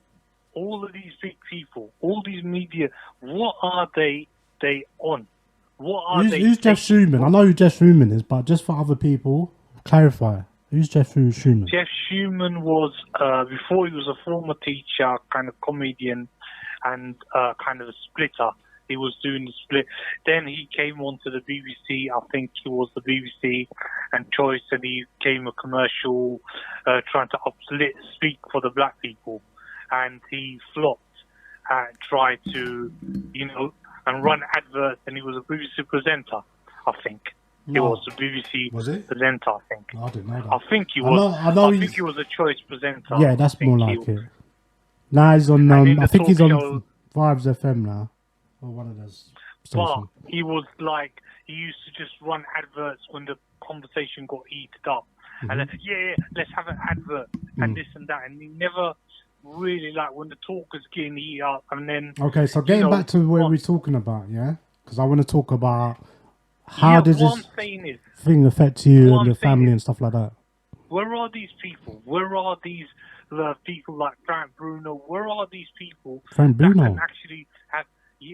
All of these big people, all these media, what are they on? What are they? Who's Jeff Schumann? I know who Jeff Schumann is, but just for other people, clarify. Who's Jeff Schumann? Jeff Schumann was, before he was a former teacher, kind of comedian, and kind of a splitter. He was doing the split. Then he came on to the BBC. I think he was the BBC and Choice, and he came a commercial trying to speak for the black people. And he flopped and tried to, and run adverts, and he was a BBC presenter, I think. He was a BBC presenter, I think. No, I didn't know that. I think he was. I think he was a Choice presenter. Yeah, that's more like it. Now he's on, I think he's on Vibes FM now. Or one of those stations. But he was like, he used to just run adverts when the conversation got heated up. And then, let's have an advert, and this and that. And he never really, like, when the talk was getting heated up, and then... Okay, so getting back to what we're talking about, yeah? Because I want to talk about how does this thing affect you and your family and stuff like that. Where are these people? Where are these people like Frank Bruno? Where are these people Frank Bruno? that can actually have...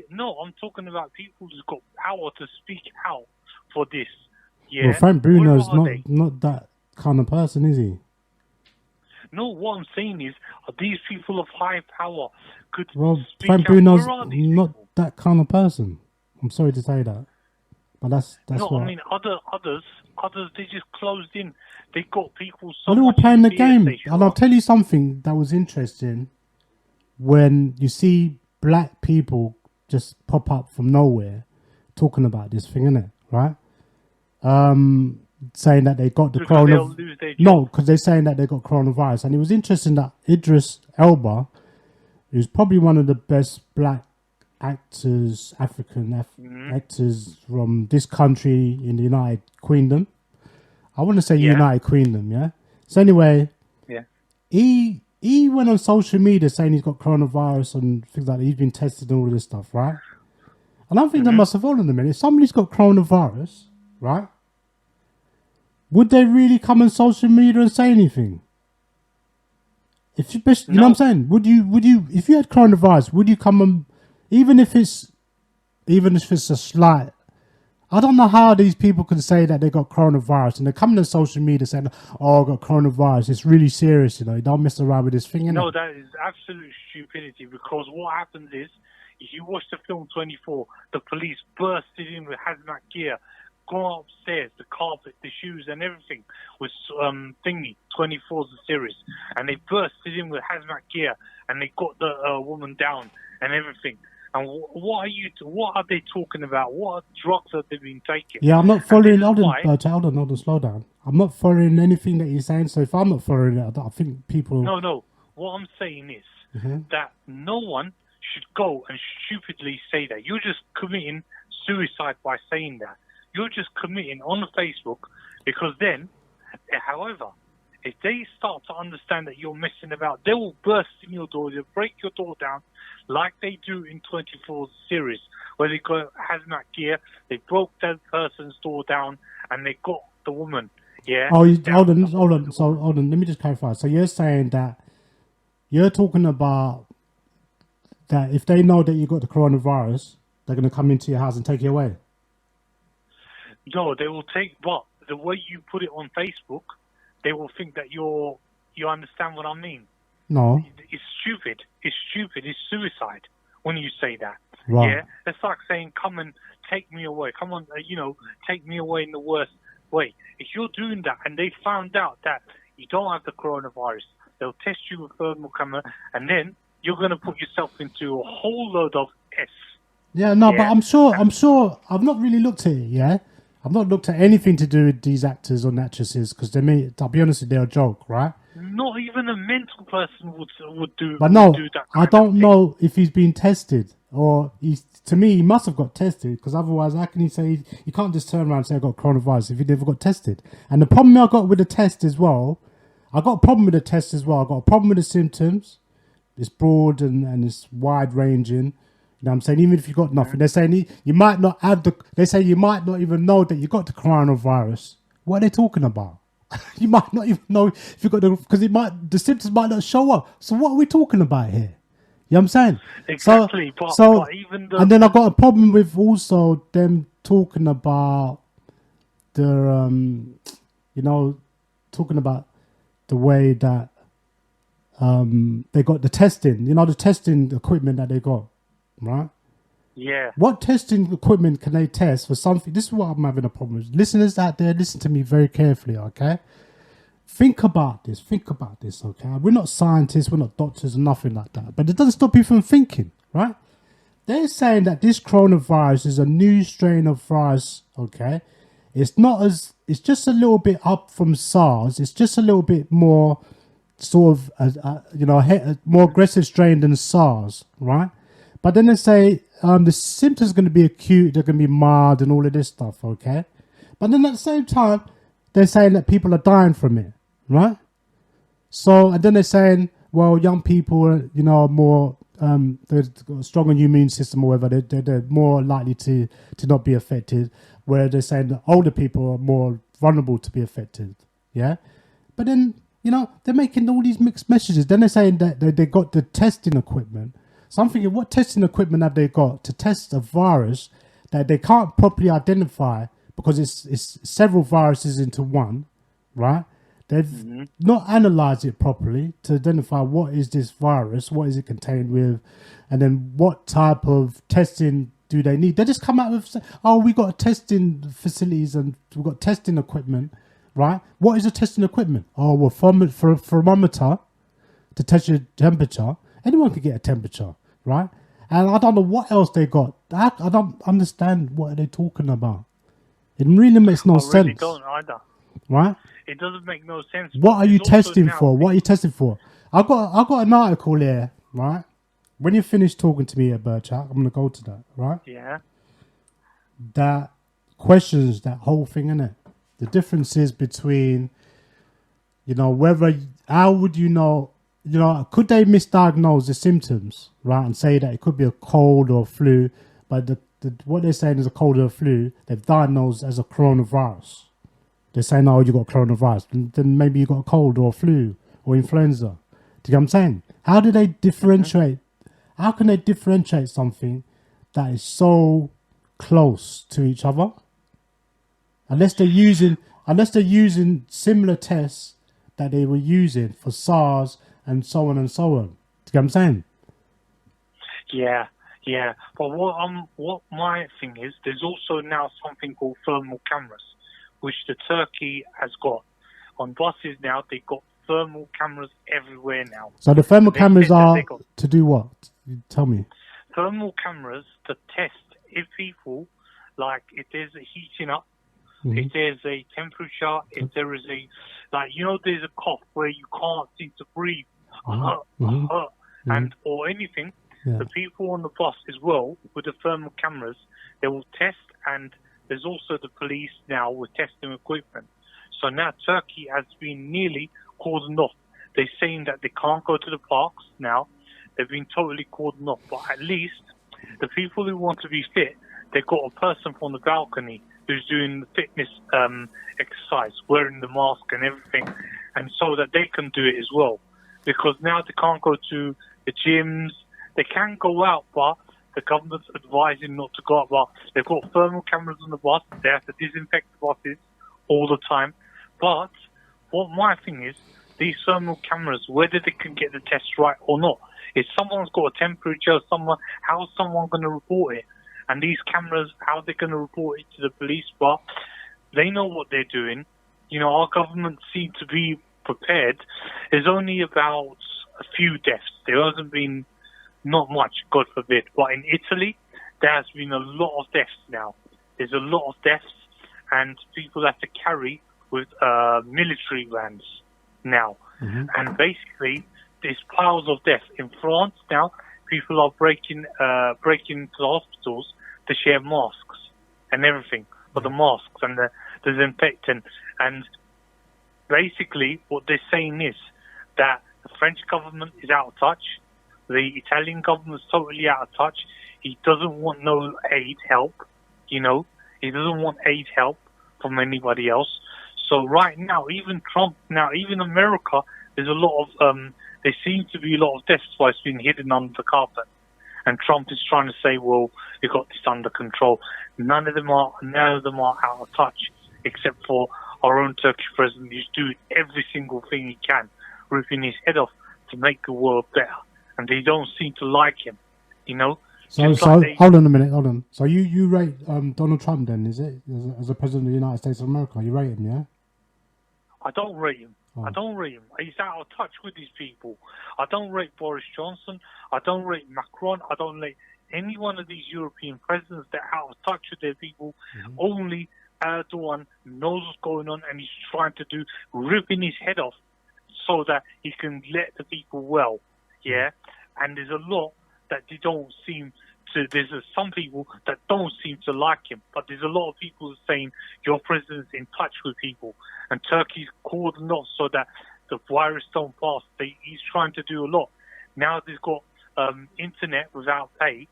No, I'm talking about people who's got power to speak out for this. Yeah? Well, Frank Bruno's not that kind of person, is he? No, what I'm saying is, are these people of high power could speak Frank out? Bruno's Where are these not people? that kind of person. I'm sorry to say that, but that's no, what... I mean others. They just closed in. They got people. They're all playing the game, and I'll tell you something that was interesting. When you see black people just pop up from nowhere, talking about this thing, innit, right? Saying that they got the coronavirus. No, because they're saying that they got coronavirus. And it was interesting that Idris Elba, who's probably one of the best black actors, African actors from this country in the United Kingdom. I want to say United Kingdom, yeah? So anyway, he went on social media saying he's got coronavirus and things like that. He's been tested and all of this stuff, right? And I'm thinking to myself, hold on a minute, if somebody's got coronavirus, right? Would they really come on social media and say anything? If you know what I'm saying? Would you if you had coronavirus, would you come on, even if it's a slight, I don't know how these people can say that they got coronavirus and they're coming on social media saying, oh, I got coronavirus. It's really serious, you know. You don't mess around with this thing, No, innit? that is absolute stupidity, because what happens is, if you watch the film 24, the police bursted in with hazmat gear, gone upstairs, the carpet, the shoes and everything was thingy, 24's the series, and they bursted in with hazmat gear and they got the woman down and everything. And what are they talking about? What drugs have they been taking? Yeah, I'm not following. Hold why- on, slow down. I'm not following anything that you're saying. So if I'm not following it, I think people. No. What I'm saying is that no one should go and stupidly say that. You're just committing suicide by saying that. You're just committing on Facebook, because then, however, if they start to understand that you're messing about, they will burst in your door, they'll break your door down like they do in 24's series, where they got hazmat gear, they broke that person's door down and they got the woman. Yeah. Oh, hold on. So hold on. Let me just clarify. So you're saying that you're talking about that if they know that you got the coronavirus, they're going to come into your house and take you away. No, they will take, but the way you put it on Facebook, they will think that you understand what I mean. No. It's stupid. It's stupid. It's suicide when you say that. Right. Yeah, it's like saying, "Come and take me away. Come on, take me away in the worst way." If you're doing that and they found out that you don't have the coronavirus, they'll test you with thermal camera, and then you're going to put yourself into a whole load of S. Yeah, no, but I'm sure. I've not really looked at it. Yeah, I've not looked at anything to do with these actors or actresses because I'll be honest with you, they're a joke, right? Not even a mental person would do. But no, would do that I don't know if he's been tested or to me, he must have got tested because otherwise, how can he say you can't just turn around and say I got coronavirus if he never got tested? And the problem I got with the test as well, I got a problem with the test as well. I got a problem with the symptoms. It's broad and it's wide ranging. You know what I'm saying? Even if you got nothing, they're saying you might not have they say you might not even know that you got the coronavirus. What are they talking about? You might not even know if you got because the symptoms might not show up. So what are we talking about here? You know what I'm saying? Exactly. But even and then I got a problem with also them talking about the talking about the way that they got the testing, the testing equipment that they got, right? Yeah. What testing equipment can they test for something? This is what I'm having a problem with. Listeners out there, listen to me very carefully, okay? Think about this, okay? We're not scientists, we're not doctors, nothing like that. But it doesn't stop you from thinking, right? They're saying that this coronavirus is a new strain of virus, okay? It's just a little bit up from SARS. It's just a little bit more sort of, a more aggressive strain than SARS, right? But then they say the symptoms are going to be acute, they're going to be mild and all of this stuff, okay? But then at the same time, they're saying that people are dying from it, right? So, and then they're saying, well, young people, are more, they've got a stronger immune system or whatever, they're more likely to not be affected, where they're saying that older people are more vulnerable to be affected, yeah? But then, they're making all these mixed messages. Then they're saying that they got the testing equipment. So I'm thinking, what testing equipment have they got to test a virus that they can't properly identify because it's several viruses into one, right? They've not analysed it properly to identify what is this virus, what is it contained with, and then what type of testing do they need. They just come out with, we got testing facilities and we've got testing equipment, right? What is the testing equipment? For a thermometer to test your temperature. Anyone could get a temperature, right? And I don't know what else they got. I don't understand what they're talking about. It really makes no sense. I really don't either. Right? It doesn't make no sense. What are you testing for? What are you testing for? I got an article here, right? When you finish talking to me at Birchak, I'm going to go to that, right? Yeah. That questions that whole thing, innit? The difference is between, how would you know, could they misdiagnose the symptoms, right, and say that it could be a cold or flu, but what they're saying is a cold or a flu, they've diagnosed as a coronavirus. They're saying, oh, you got coronavirus, then maybe you got a cold or a flu or influenza. Do you get what I'm saying? How do they differentiate? How can they differentiate something that is so close to each other? Unless they're using similar tests that they were using for SARS and so on and so on. Do you get what I'm saying? Yeah. But what my thing is, there's also now something called thermal cameras, which the Turkey has got. On buses now, they've got thermal cameras everywhere now. So the thermal cameras are to do what? Tell me. Thermal cameras to test if people, like if there's a heating up, if there's a temperature, if there is there's a cough where you can't seem to breathe, and or anything. Yeah. The people on the bus as well with the thermal cameras, they will test, and there's also the police now with testing equipment. So now Turkey has been nearly cordoned off. They're saying that they can't go to the parks now. They've been totally cordoned off. But at least the people who want to be fit, they've got a person from the balcony who's doing the fitness exercise, wearing the mask and everything, and so that they can do it as well. Because now they can't go to the gyms. They can go out, but the government's advising not to go out. But they've got thermal cameras on the bus. They have to disinfect the buses all the time. But what my thing is, these thermal cameras, whether they can get the test right or not, if someone's got a temperature, how's someone going to report it? And these cameras, how they're going to report it to the police? But they know what they're doing. Our government seems to be prepared. There's only about a few deaths. There hasn't been not much, God forbid. But in Italy, there has been a lot of deaths now. There's a lot of deaths, and people have to carry with military vans now. And basically, there's piles of death. In France now, people are breaking into hospitals to share masks and everything, for the masks and the disinfectant. And basically, what they're saying is that the French government is out of touch. The Italian government is totally out of touch. He doesn't want no aid help, He doesn't want aid help from anybody else. So right now, even Trump, even America, there's a lot of, there seems to be a lot of deaths why it's been hidden under the carpet. And Trump is trying to say, well, you got this under control. None of them are out of touch, except for our own Turkish president who's doing every single thing he can, ripping his head off to make the world better. And they don't seem to like him, So hold on a minute, So you rate Donald Trump then, is it? As a president of the United States of America, you rate him, yeah? I don't rate him. Oh. I don't rate him. He's out of touch with these people. I don't rate Boris Johnson. I don't rate Macron. I don't rate any one of these European presidents that are out of touch with their people. Only Erdogan knows what's going on, and he's trying to ripping his head off so that he can let the people well. Yeah, and there's a lot that they don't seem to. There's some people that don't seem to like him, but there's a lot of people saying your president's in touch with people, and Turkey's cordoned off so that the virus don't pass. He's trying to do a lot. Now they've got internet without pay,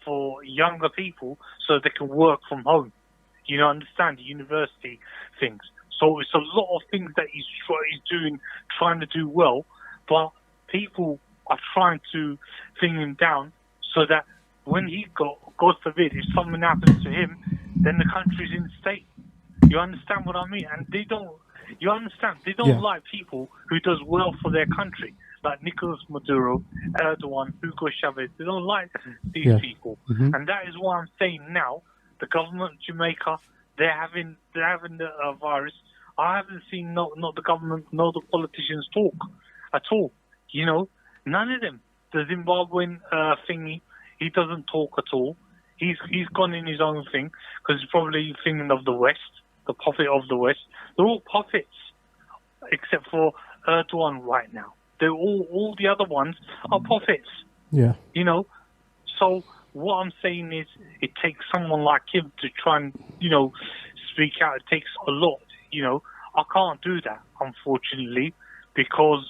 for younger people, so they can work from home. Understand the university things. So it's a lot of things that he's doing, trying to do well, but people are trying to thing him down so that when God forbid, if something happens to him, then the country's in state. You understand what I mean? And they don't like people who does well for their country, like Nicolas Maduro, Erdogan, Hugo Chavez. They don't like these people. And that is why I'm saying now, the government of Jamaica, they're having the virus. I haven't seen not the government, nor the politicians talk at all. None of them. The Zimbabwean thingy, he doesn't talk at all. He's gone in his own thing because he's probably thinking of the West, the puppet of the West. They're all puppets, except for Erdogan right now. They're all the other ones are puppets. Yeah. So what I'm saying is, it takes someone like him to try and speak out. It takes a lot, you know. I can't do that, unfortunately, because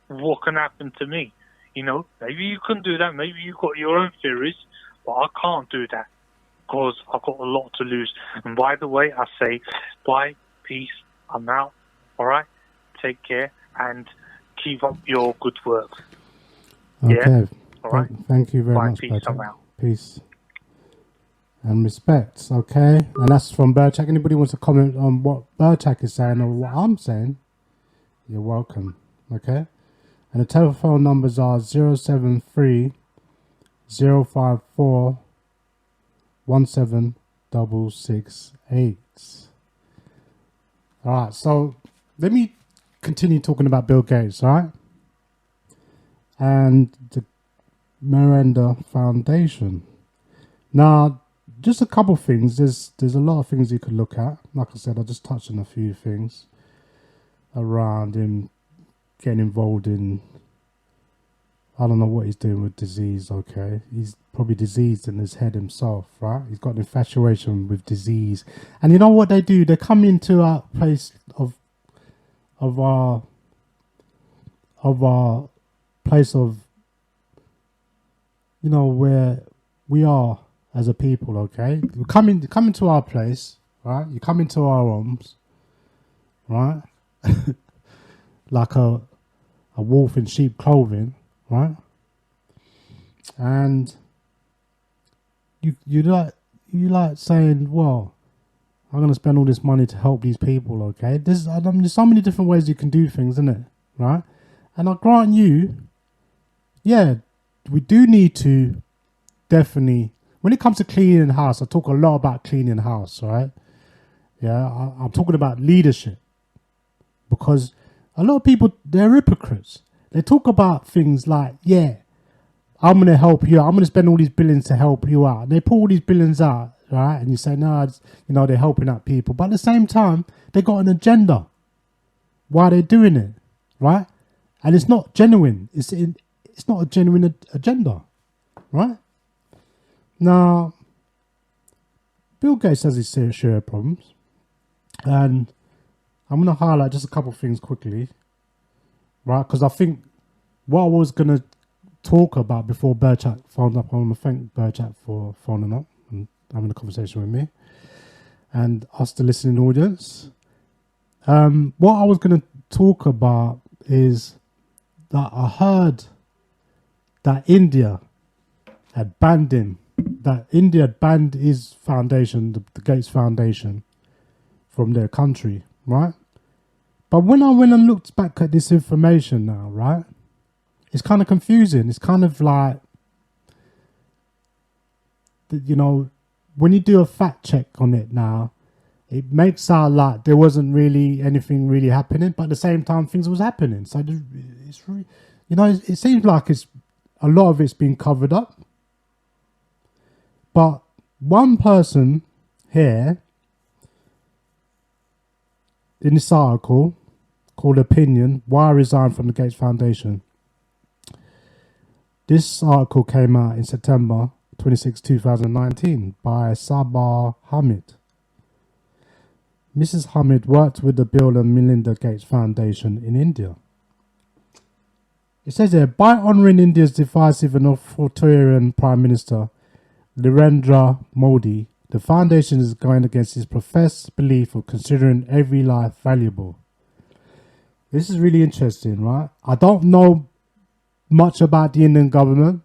what can happen to me? You know, maybe you can do that. Maybe you've got your own theories, but I can't do that because I've got a lot to lose. And by the way, I say bye, peace, I'm out. All right? Take care and keep up your good work. Okay. Yeah? All right? Thank you very Bye, much, peace, I'm Berchak. out. Peace. And respect, okay? And that's from Berchak. Anybody wants to comment on what Berchak is saying or what I'm saying, you're welcome, okay? And the telephone numbers are 073 054 17668. All right, so let me continue talking about Bill Gates, all right? And the Miranda Foundation. Now, just a couple things. There's a lot of things you could look at. Like I said, I just touched on a few things around him getting involved in, I don't know what he's doing with disease, okay? He's probably diseased in his head himself, right? He's got an infatuation with disease. And you know what they do? They come into our place of our place of, you know, where we are as a people, okay? You come into our place, right? You come into our homes, right? Like a wolf in sheep clothing, right? And you like saying, well, I'm going to spend all this money to help these people, okay? There's so many different ways you can do things, isn't it? Right? And I grant you, yeah, we do need to definitely, when it comes to cleaning the house, I talk a lot about cleaning the house, right? Yeah, I'm talking about leadership. Because a lot of people, they're hypocrites. They talk about things like, yeah, I'm going to help you out. I'm going to spend all these billions to help you out. And they pull all these billions out, right? And you say, no, you know, they're helping out people. But at the same time, they got an agenda. Why they're doing it, right? And it's not genuine. It's not a genuine agenda, right? Now, Bill Gates has his share of problems. And I'm going to highlight just a couple of things quickly, right? Because I think what I was going to talk about before Berchak phoned up, I want to thank Berchak for phoning up and having a conversation with me and us, the listening audience. What I was going to talk about is that I heard that India had banned him, that India had banned his foundation, the Gates Foundation, from their country, right? But when I went and looked back at this information now, right, it's kind of confusing. It's kind of like, you know, when you do a fact check on it now, it makes out like there wasn't really anything really happening, but at the same time, things was happening. So it's really, you know, it seems like it's a lot of it's been covered up. But one person here in this article called Opinion, Why I Resigned from the Gates Foundation. This article came out in September 26, 2019 by Sabah Hamid. Mrs. Hamid worked with the Bill and Melinda Gates Foundation in India. It says here, by honouring India's divisive and authoritarian Prime Minister, Narendra Modi, the foundation is going against his professed belief of considering every life valuable. This is really interesting, right? I don't know much about the Indian government.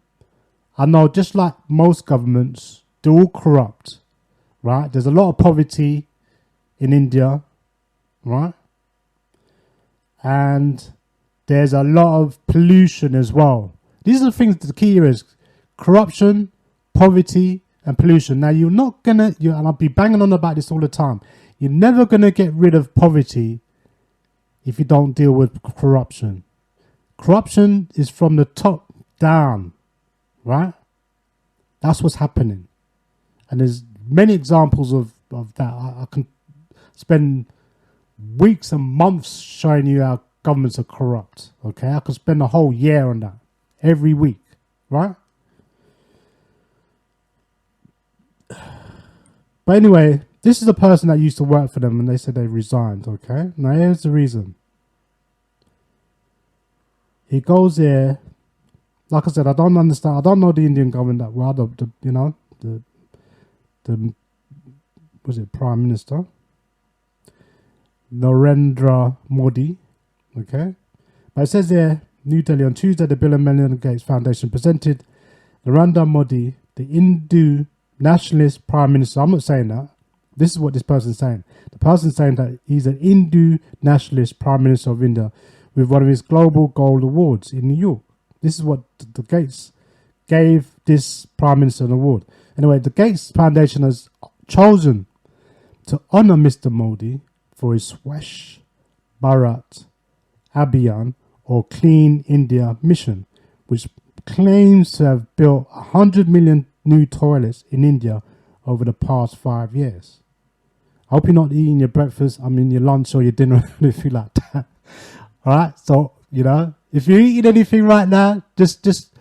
I know just like most governments, they're all corrupt, right? There's a lot of poverty in India, right? And there's a lot of pollution as well. These are the things, the key here is corruption, poverty, and pollution. Now, you're not going to, and I'll be banging on about this all the time, you're never going to get rid of poverty if you don't deal with corruption. Corruption is from the top down, right? That's what's happening. And there's many examples of that. I can spend weeks and months showing you how governments are corrupt, okay? I could spend a whole year on that, every week, right? But anyway, This is a person that used to work for them and they said they resigned, okay? Now here's the reason. He goes there, like I said, I don't understand, I don't know the Indian government that well, the was it Prime Minister? Narendra Modi, okay? But it says there, New Delhi, on Tuesday, the Bill and Melinda Gates Foundation presented Narendra Modi, the Hindu nationalist Prime Minister. I'm not saying that. This is what this person's saying. The person's saying that he's an Hindu nationalist Prime Minister of India with one of his Global Gold Awards in New York. This is what the Gates gave this Prime Minister an award. Anyway, the Gates Foundation has chosen to honor Mr. Modi for his Swachh Bharat Abhiyan or Clean India mission, which claims to have built 100 million new toilets in India over the past 5 years. I hope you're not eating your breakfast, your lunch or your dinner or anything like that. Alright, so, if you're eating anything right now, just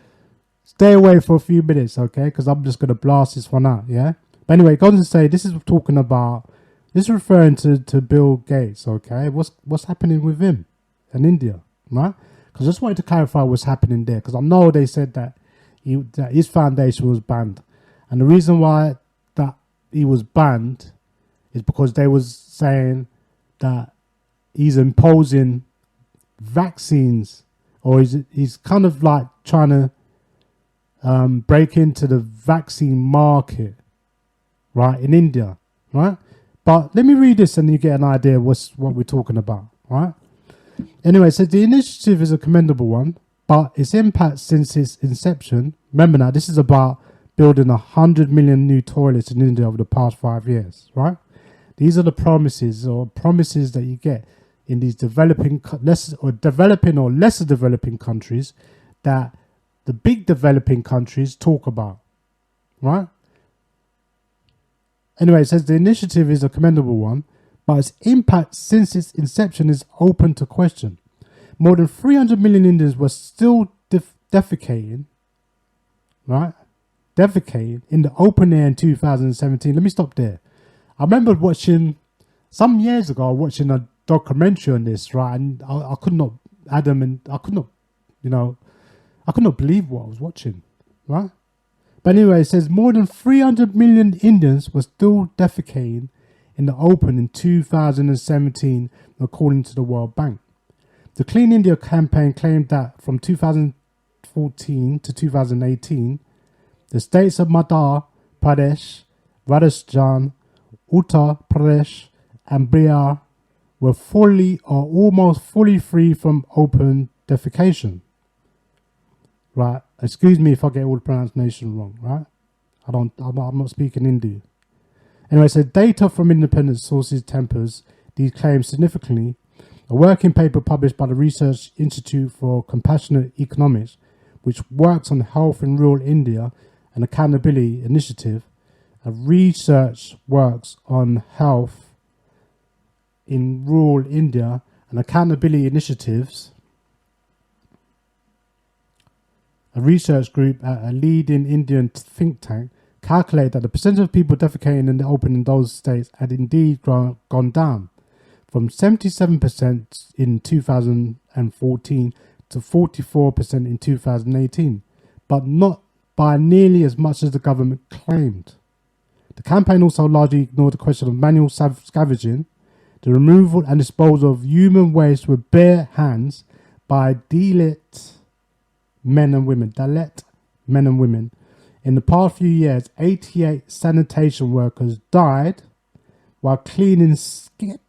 stay away for a few minutes, okay? Because I'm just going to blast this one out, yeah? But anyway, it goes on to say, this is referring to Bill Gates, okay? What's happening with him in India, right? Because I just wanted to clarify what's happening there, because I know they said that his foundation was banned. And the reason why that he was banned is because they was saying that he's imposing vaccines, or he's kind of like trying to break into the vaccine market, right, in India, right? But let me read this and you get an idea what we're talking about, right? Anyway, so the initiative is a commendable one, but its impact since its inception, remember now, this is about building 100 million new toilets in India over the past 5 years, right? These are the promises that you get in these developing or lesser developing countries that the big developing countries talk about, right? Anyway, it says the initiative is a commendable one, but its impact since its inception is open to question. More than 300 million Indians were still defecating, right? Defecating in the open air in 2017. Let me stop there. I remember watching, some years ago, watching a documentary on this, right? And I could not, I could not believe what I was watching, right? But anyway, it says more than 300 million Indians were still defecating in the open in 2017, according to the World Bank. The Clean India campaign claimed that from 2014 to 2018, the states of Madhya Pradesh, Rajasthan, Uttar Pradesh, and Bihar were fully or almost fully free from open defecation. Right, excuse me if I get all the pronunciation wrong, right? I'm not speaking Hindi. Anyway, so data from independent sources tempers these claims significantly. A working paper published by the Research Institute for Compassionate Economics, which works on health in rural India, and Accountability Initiative, a research works on health in rural India and accountability initiatives. A research group at a leading Indian think tank calculated that the percentage of people defecating in the open in those states had indeed gone down from 77% in 2014 to 44% in 2018, but not by nearly as much as the government claimed. The campaign also largely ignored the question of manual scavenging, the removal and disposal of human waste with bare hands by Dalit men and women. In the past few years, 88 sanitation workers died while cleaning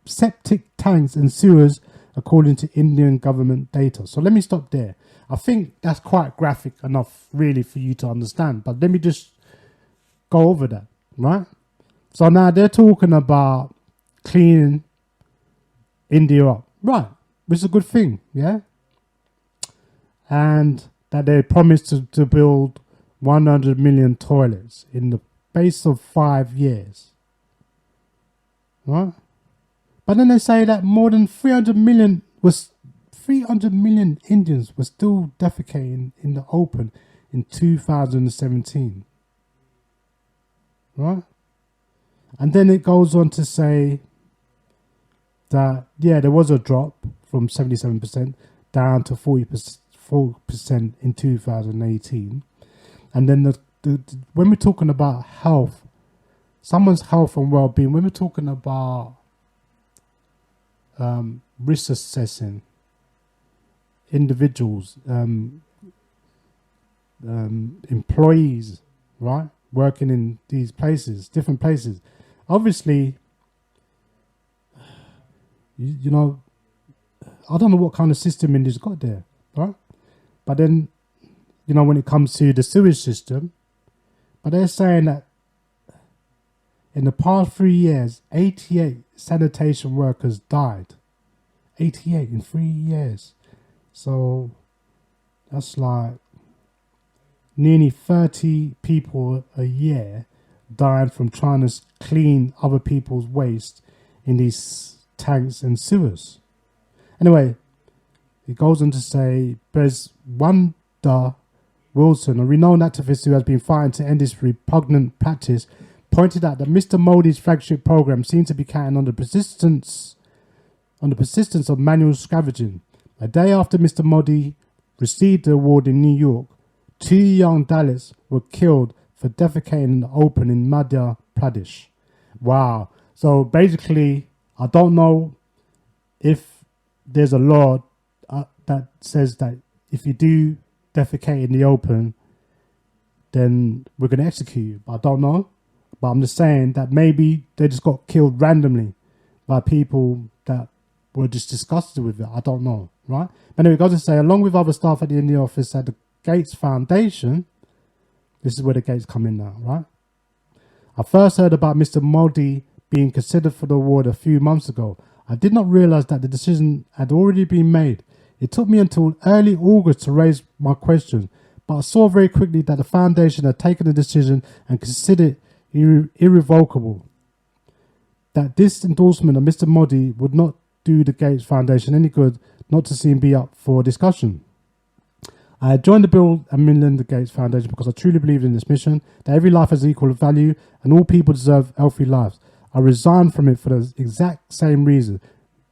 septic tanks and sewers, according to Indian government data. So let me stop there. I think that's quite graphic enough, really, for you to understand. But let me just go over that, right? So now they're talking about cleaning India up, right? Which is a good thing, yeah? And that they promised to build 100 million toilets in the space of 5 years, right? But then they say that more than 300 million Indians were still defecating in the open in 2017, right? And then it goes on to say that, yeah, there was a drop from 77% down to 4% in 2018. And then when we're talking about health, someone's health and well-being, when we're talking about risk assessing individuals, employees, right, working in these places, different places, obviously, you know, I don't know what kind of system India's got there, right? But then, you know, when it comes to the sewage system, but they're saying that in the past 3 years, 88 sanitation workers died. 88 in 3 years. So that's like nearly 30 people a year dying from trying to clean other people's waste in these tanks and sewers. Anyway, it goes on to say, there's Wanda Wilson, a renowned activist who has been fighting to end this repugnant practice, pointed out that Mr. Modi's flagship program seems to be counting on the persistence of manual scavenging. A day after Mr. Modi received the award in New York, 2 young Dalits were killed for defecating in the open in Madhya Pradesh. Wow. So basically, I don't know if there's a law that says that if you do defecate in the open, then we're going to execute you. But I don't know. But I'm just saying that maybe they just got killed randomly by people that were just disgusted with it. I don't know, right? But anyway, it goes to say, along with other staff at the India office at the Gates Foundation, this is where the Gates come in now, right? I first heard about Mr. Modi being considered for the award a few months ago. I did not realize that the decision had already been made. It took me until early August to raise my question, but I saw very quickly that the foundation had taken the decision and considered it irrevocable. That this endorsement of Mr. Modi would not do the Gates Foundation any good, not to see him be up for discussion. I had joined the Bill and Melinda Gates Foundation because I truly believe in this mission, that every life has equal value and all people deserve healthy lives. I resigned from it for the exact same reason.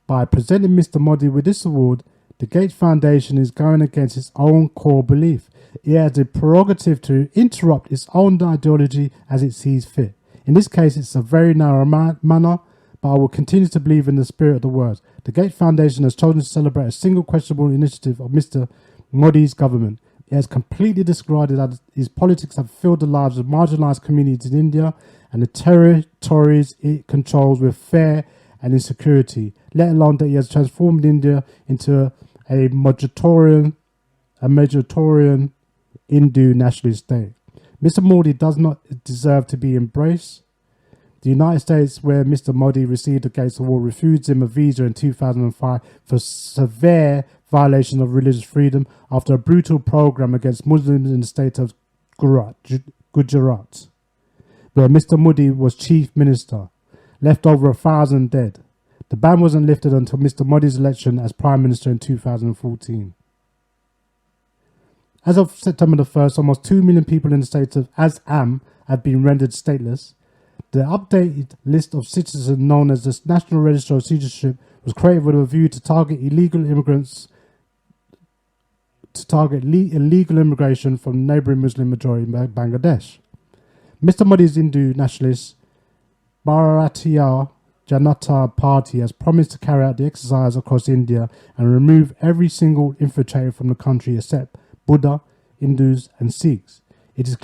By presenting Mr. Modi with this award, the Gates Foundation is going against its own core belief. It has the prerogative to interrupt its own ideology as it sees fit. In this case, it's a very narrow manner, but I will continue to believe in the spirit of the words. The Gates Foundation has chosen to celebrate a single questionable initiative of Mr. Modi's government. It has completely disregarded that his politics have filled the lives of marginalised communities in India and the territories it controls with fear and insecurity, let alone that he has transformed India into a majoritarian Hindu nationalist state. Mr. Modi does not deserve to be embraced. The United States, where Mr. Modi received the Gates Award, refused him a visa in 2005 for severe violation of religious freedom after a brutal program against Muslims in the state of Gujarat, where Mr. Modi was chief minister, left over 1,000 dead. The ban wasn't lifted until Mr. Modi's election as prime minister in 2014. As of September the 1st, almost 2 million people in the state of Assam have been rendered stateless. The updated list of citizens known as the National Register of Citizenship was created with a view to target illegal immigration from neighbouring Muslim majority Bangladesh. Mr. Modi's Hindu nationalist Bharatiya Janata Party has promised to carry out the exercise across India and remove every single infiltrator from the country except Buddha, Hindus and Sikhs. It is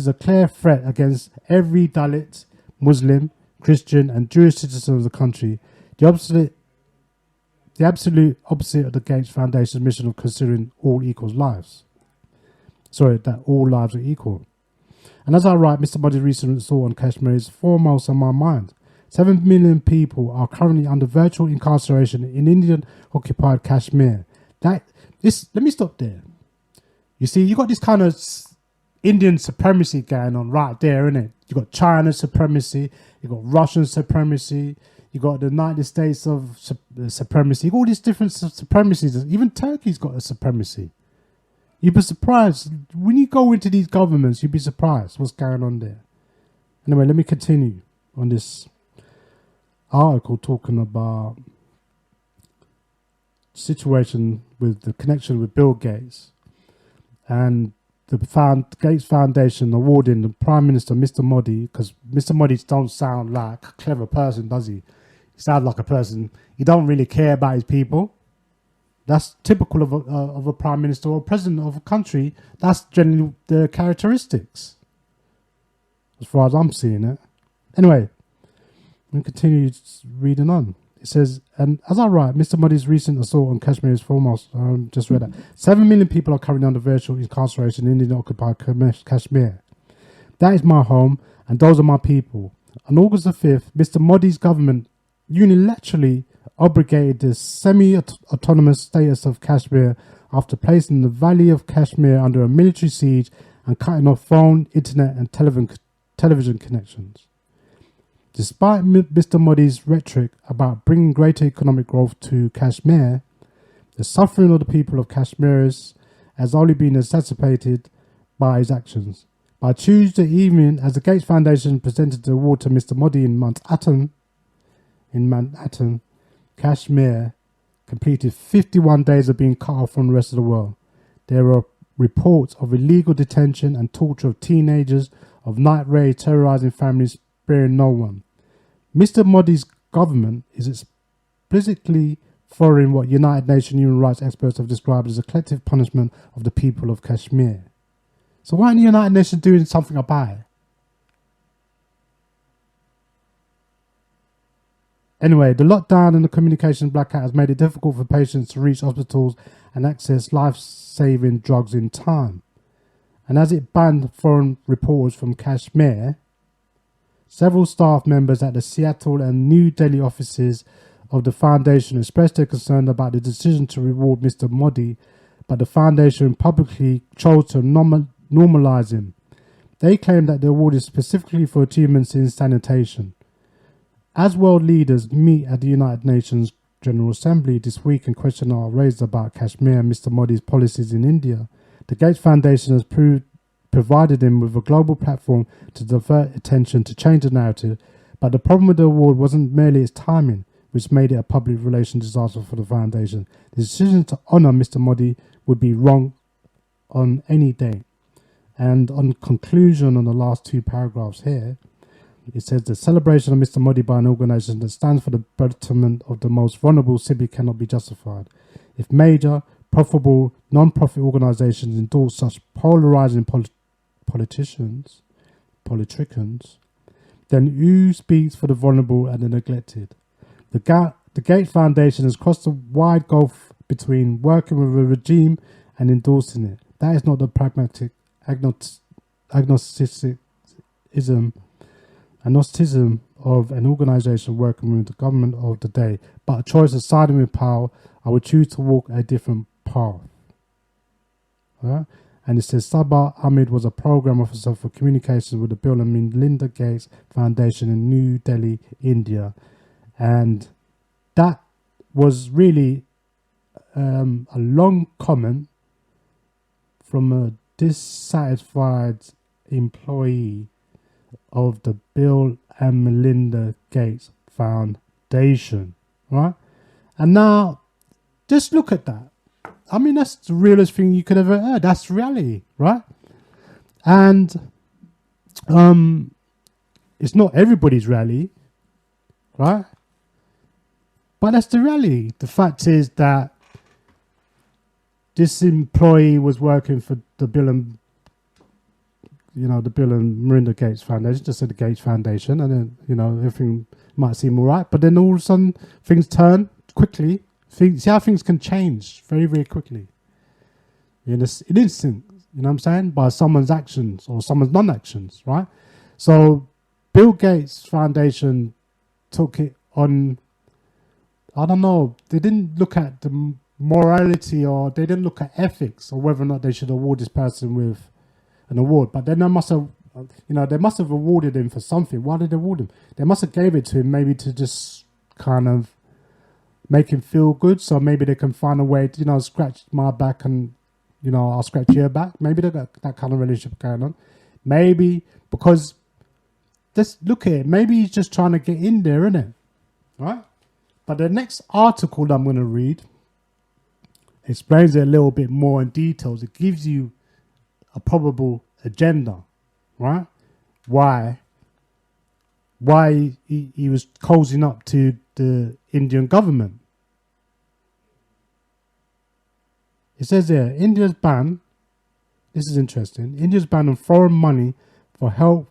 a clear threat against every Dalit, Muslim, Christian and Jewish citizen of the country. The absolute opposite of the Gates Foundation's mission of considering all lives are equal. And as I write, Mr. Modi's recent assault on Kashmir is foremost on my mind. 7 million people are currently under virtual incarceration in Indian-occupied Kashmir. Let me stop there. You see, you got this kind of Indian supremacy going on right there, innit? You got China supremacy, you got Russian supremacy, you got the United States of supremacy. You got all these different supremacies. Even Turkey's got a supremacy. You'd be surprised when you go into these governments. You'd be surprised what's going on there. Anyway, let me continue. on this article talking about situation with the connection with Bill Gates and the Gates Foundation awarding the Prime Minister, Mr. Modi, because Mr. Modi don't sound like a clever person, does he? He sounds like a person, he don't really care about his people. That's typical of a Prime Minister or president of a country. That's generally the characteristics, as far as I'm seeing it. Anyway, let me continue reading on. It says, and as I write, Mr. Modi's recent assault on Kashmir is foremost. Just read that. 7 million people are currently under virtual incarceration in Indian-occupied Kashmir. That is my home, and those are my people. On August the 5th, Mr. Modi's government unilaterally abrogated the semi-autonomous status of Kashmir after placing the Valley of Kashmir under a military siege and cutting off phone, internet, and television connections. Despite Mr. Modi's rhetoric about bringing greater economic growth to Kashmir, the suffering of the people of Kashmir has only been exacerbated by his actions. By Tuesday evening, as the Gates Foundation presented the award to Mr. Modi in Manhattan, Kashmir completed 51 days of being cut off from the rest of the world. There are reports of illegal detention and torture of teenagers, of night raids terrorizing families, sparing no one. Mr. Modi's government is explicitly following what United Nations human rights experts have described as a collective punishment of the people of Kashmir. So why aren't the United Nations doing something about it? Anyway, the lockdown and the communication blackout has made it difficult for patients to reach hospitals and access life-saving drugs in time. And as it banned foreign reporters from Kashmir, several staff members at the Seattle and New Delhi offices of the foundation expressed their concern about the decision to reward Mr. Modi, but the foundation publicly chose to normalize him. They claim that the award is specifically for achievements in sanitation. As world leaders meet at the United Nations General Assembly this week and questions are raised about Kashmir and Mr. Modi's policies in India, the Gates Foundation has provided him with a global platform to divert attention to change the narrative, but the problem with the award wasn't merely its timing, which made it a public relations disaster for the foundation. The decision to honour Mr. Modi would be wrong on any day. And on conclusion on the last two paragraphs here, it says the celebration of Mr. Modi by an organisation that stands for the betterment of the most vulnerable simply cannot be justified. If major, profitable, non-profit organisations endorse such polarising politricans, then who speaks for the vulnerable and the neglected? The Gates Foundation has crossed a wide gulf between working with a regime and endorsing it. That is not the pragmatic agnosticism of an organisation working with the government of the day, but a choice of siding with power. I would choose to walk a different path. Right? And it says Sabah Ahmed was a program officer for communications with the Bill and Melinda Gates Foundation in New Delhi, India. And that was really a long comment from a dissatisfied employee of the Bill and Melinda Gates Foundation, right? And now, just look at that. I mean, that's the realest thing you could ever heard. That's reality, right? And it's not everybody's reality, right? But that's the reality. The fact is that this employee was working for the Bill and Melinda Gates Foundation, just said the Gates Foundation, and then, everything might seem all right, but then all of a sudden things turn quickly. See how things can change very, very quickly. In an instant, you know what I'm saying? By someone's actions or someone's non-actions, right? So Bill Gates Foundation took it on, I don't know, they didn't look at the morality or they didn't look at ethics or whether or not they should award this person with an award, but then they must have awarded him for something. Why did they award him? They must have gave it to him maybe to just kind of make him feel good, so maybe they can find a way to, scratch my back and, I'll scratch your back. Maybe they got that kind of relationship going on. Maybe because just look at it. Maybe he's just trying to get in there, innit? Right? But the next article that I'm going to read explains it a little bit more in details. It gives you a probable agenda, right? Why he was cozying up to the Indian government. It says here, India's ban, this is interesting, India's ban on foreign money for health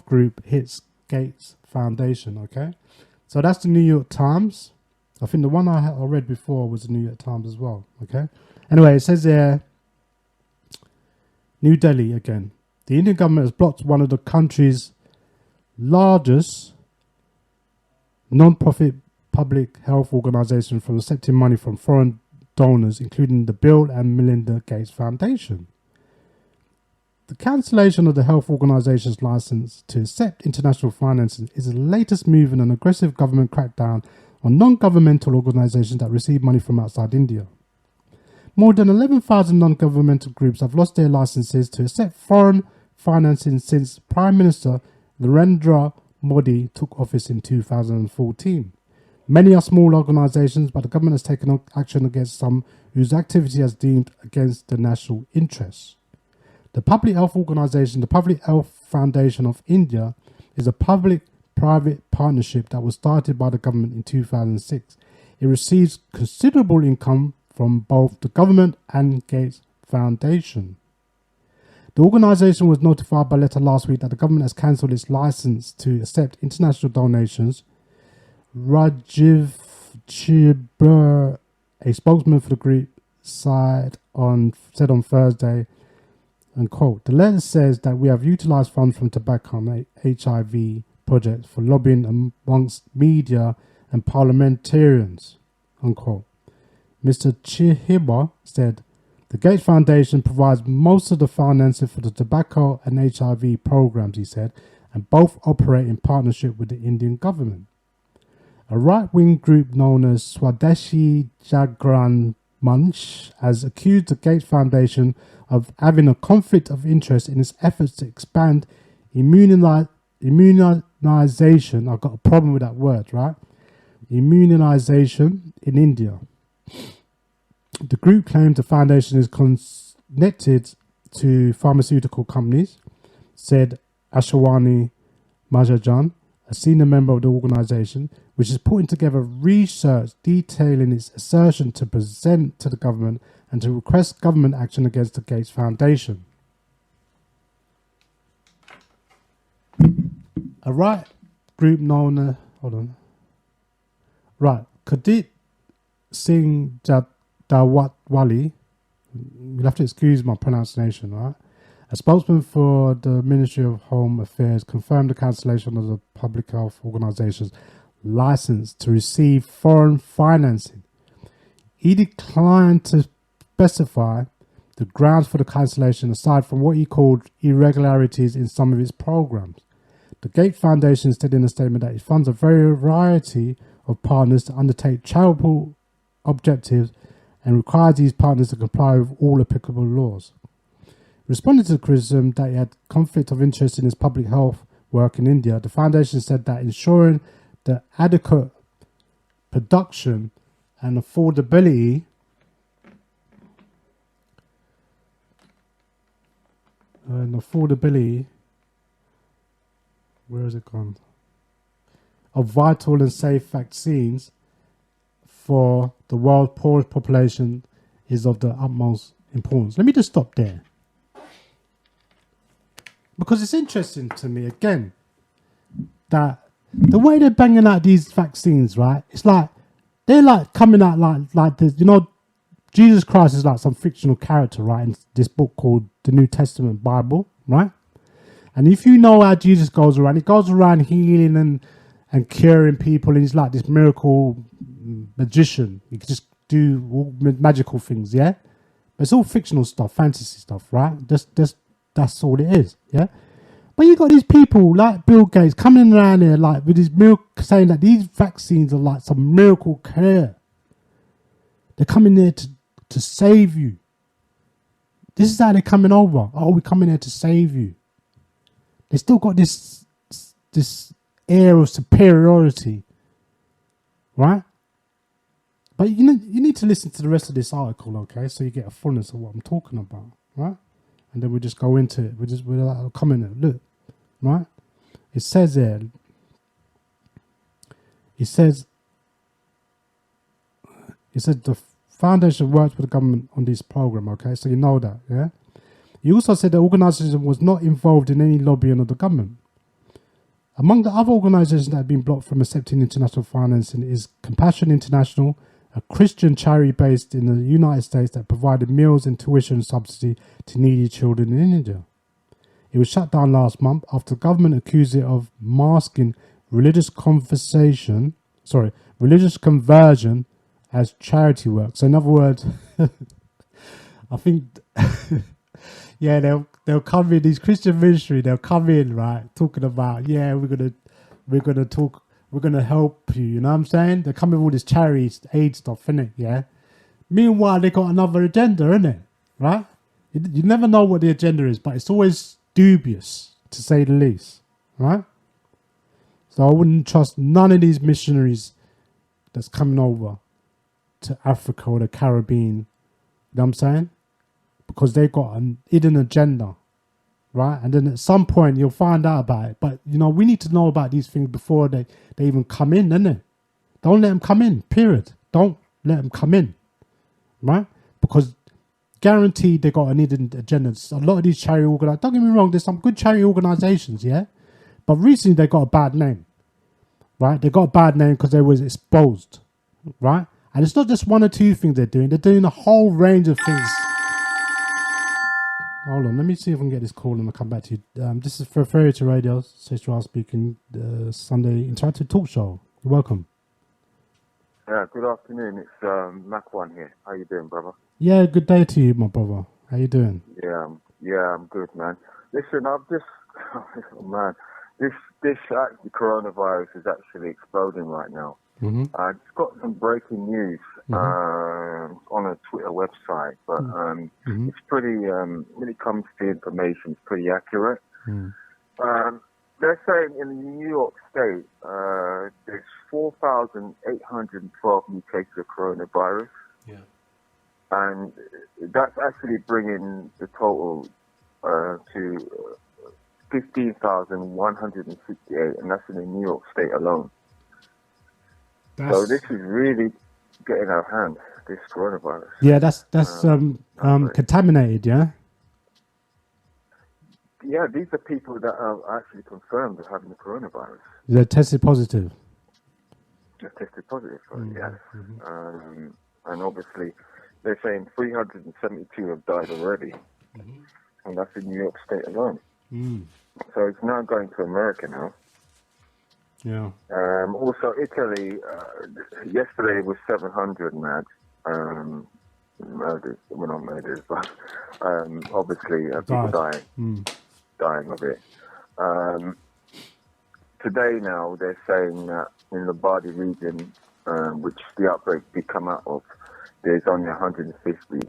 group hits Gates Foundation, okay? So that's the New York Times. I think the one I read before was the New York Times as well, okay? Anyway, it says here, New Delhi again. The Indian government has blocked one of the country's largest non-profit public health organizations from accepting money from foreign donors, including the Bill and Melinda Gates Foundation. The cancellation of the health organization's license to accept international financing is the latest move in an aggressive government crackdown on non-governmental organizations that receive money from outside India. More than 11,000 non-governmental groups have lost their licenses to accept foreign financing since Prime Minister Narendra Modi took office in 2014. Many are small organizations, but the government has taken action against some whose activity has deemed against the national interests. The public health organization, the Public Health Foundation of India, is a public-private partnership that was started by the government in 2006. It receives considerable income from both the government and Gates Foundation. The organisation was notified by letter last week that the government has cancelled its licence to accept international donations. Rajiv Chibur, a spokesman for the group, said on Thursday, and quote, the letter says that we have utilised funds from tobacco and HIV projects for lobbying amongst media and parliamentarians, unquote. Mr. Chihiba said, the Gates Foundation provides most of the financing for the tobacco and HIV programs, he said, and both operate in partnership with the Indian government. A right-wing group known as Swadeshi Jagran Manch has accused the Gates Foundation of having a conflict of interest in its efforts to expand immunization. I've got a problem with that word, right? Immunization in India. The group claims the foundation is connected to pharmaceutical companies, said Ashwani Mahajan, a senior member of the organisation, which is putting together research detailing its assertion to present to the government and to request government action against the Gates Foundation. A right group known Kudit Singh Dawatwali, you'll have to excuse my pronunciation, right? A spokesman for the Ministry of Home Affairs confirmed the cancellation of the public health organization's license to receive foreign financing. He declined to specify the grounds for the cancellation aside from what he called irregularities in some of its programs. The Gates Foundation said in a statement that it funds a variety of partners to undertake charitable objectives and requires these partners to comply with all applicable laws. Responding to the criticism that it had conflict of interest in its public health work in India, the foundation said that ensuring the adequate production and affordability where has it gone? Of vital and safe vaccines for the world's poorest population is of the utmost importance. Let me just stop there. Because it's interesting to me, again, that the way they're banging out these vaccines, right? It's like, they're like coming out like this, you know, Jesus Christ is like some fictional character, right? In this book called the New Testament Bible, right? And if you know how Jesus goes around, he goes around healing and curing people, and he's like this miracle magician. He can just do all magical things, yeah? But it's all fictional stuff, fantasy stuff, right? That's all it is, yeah? But you got these people like Bill Gates coming around here like with his miracle, saying that these vaccines are like some miracle cure. They're coming there to save you. This is how they're coming over. Oh, we're coming here to save you. They still got this air of superiority, right? But you need to listen to the rest of this article, okay? So you get a fullness of what I'm talking about, right? And then we just go into it. We'll comment it. Look, right? It says there. It says the foundation works with the government on this program, okay? So you know that, yeah? He also said the organisation was not involved in any lobbying of the government. Among the other organisations that have been blocked from accepting international financing is Compassion International, a Christian charity based in the United States that provided meals and tuition subsidy to needy children in India. It was shut down last month after the government accused it of masking religious conversion as charity work. So in other words, I think, yeah, they'll come in, these Christian ministry, they'll come in, right, talking about, yeah, we're gonna help you, you know what I'm saying? They come in with all this charity aid stuff, innit, yeah? Meanwhile, they got another agenda, innit, right? You never know what the agenda is, but it's always dubious, to say the least, right? So I wouldn't trust none of these missionaries that's coming over to Africa or the Caribbean, you know what I'm saying? Because they got an hidden agenda, right? And then at some point you'll find out about it. But, you know, we need to know about these things before they even come in, innit? Don't let them come in, period. Don't let them come in, right? Because guaranteed they got an hidden agenda. A lot of these charity organizations, don't get me wrong, there's some good charity organizations, yeah? But recently they got a bad name, right? They got a bad name because they was exposed, right? And it's not just one or two things they're doing a whole range of things. Hold on, let me see if I can get this call and I'll come back to you. This is for Fairy to Radio, Sayshara speaking, Sunday Interactive Talk Show. You're welcome. Yeah, good afternoon. It's Mac One here. How you doing, brother? Yeah, good day to you, my brother. How you doing? Yeah, I'm good, man. Listen, I've just, oh, man, this actually coronavirus is actually exploding right now. Mm-hmm. I just got some breaking news on a Twitter website, but it's pretty, when it comes to information, it's pretty accurate. They're saying in New York State, there's 4,812 new cases of coronavirus. Yeah. And that's actually bringing the total to 15,168, and that's in the New York State alone. So this is really getting out of hand, this coronavirus. Yeah, that's contaminated, yeah? Yeah, these are people that are actually confirmed of having the coronavirus. They're tested positive. They're tested positive for it, yes. And obviously, they're saying 372 have died already. And that's in New York State alone. So it's now going to America now. Yeah. Also, Italy, yesterday was 700 murders. Well, not murders, but obviously people dying of it. Today now, they're saying that in the Bari region, which the outbreak did come out of, there's only 150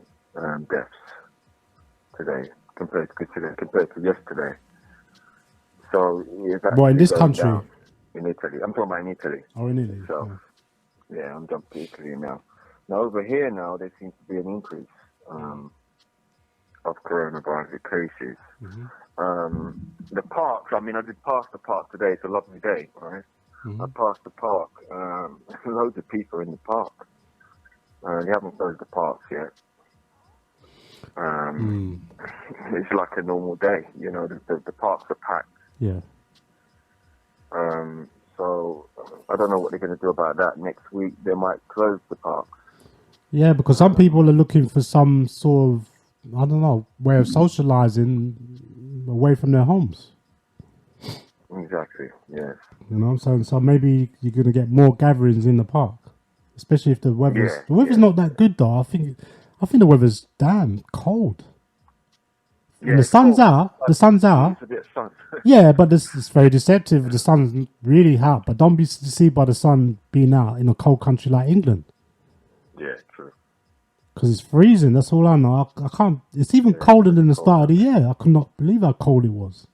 deaths today compared to yesterday. So it's Well, in this country? down. In Italy. I'm talking about in Italy. Oh, in Italy. So, yeah, I'm jumping to Italy now. Now, over here now, there seems to be an increase of coronavirus cases. The parks, I mean, I did pass the park today. It's a lovely day, right? I passed the park. Loads of people in the park. They haven't closed the parks yet. It's like a normal day. You know, the parks are packed. Yeah. So I don't know what they're going to do about that. Next week they might close the parks. Yeah, because some people are looking for some sort of, I don't know, way of socializing away from their homes. Exactly, yes. You know what I'm saying? So maybe you're going to get more gatherings in the park, especially if the weather's not that good though. I think the weather's damn cold. And the sun's out. The sun's out. It's a bit of sun. Yeah, but it's very deceptive. The sun's really hot, but don't be deceived by the sun being out in a cold country like England. Yeah, true. Because it's freezing. That's all I know. I can't. It's even colder than the start of the year. I could not believe how cold it was.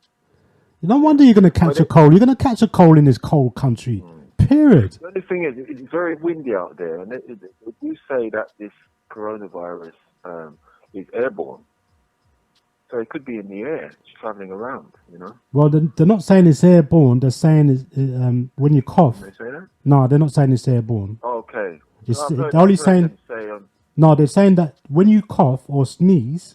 No wonder you're going to catch a cold. You're going to catch a cold in this cold country. Period. The only thing is, it's very windy out there, and it do say that this coronavirus is airborne. So it could be in the air, it's traveling around, you know? Well, they're not saying it's airborne. They're saying it's, when you cough. They say that? No, they're not saying it's airborne. Okay. They're only saying... No, they're saying that when you cough or sneeze,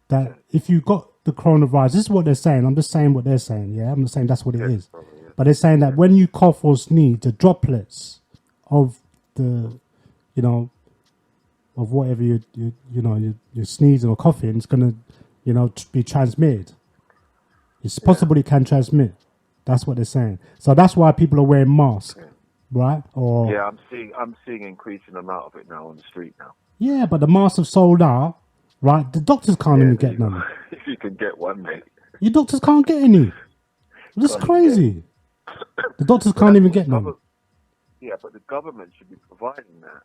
that if you got the coronavirus, this is what they're saying. I'm just saying what they're saying, yeah? I'm not saying that's what it is. But they're saying that when you cough or sneeze, the droplets of the, you know, of whatever you're sneezing or coughing, it's going to, you know, be transmitted. It's possible it can transmit. That's what they're saying. So that's why people are wearing masks, right? Or yeah, I'm seeing increasing amount of it now on the street now. Yeah, but the masks have sold out, right? The doctors can't even get none. If you can get one, mate. Your doctors can't get any. This is crazy. The doctors can't even get none. Yeah, but the government should be providing that.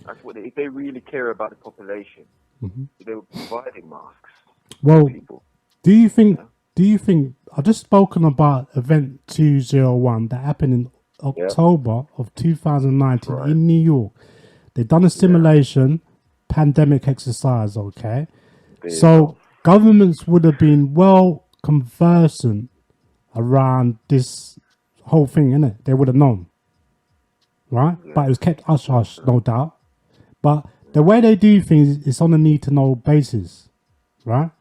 That's what if they really care about the population, they were providing masks. Well, do you think I've just spoken about event 201 that happened in October of 2019 in New York. They've done a simulation pandemic exercise, okay? So governments would have been well conversant around this whole thing, innit? They would have known, right? But it was kept hush-hush, no doubt. But the way they do things is on a need-to-know basis, right?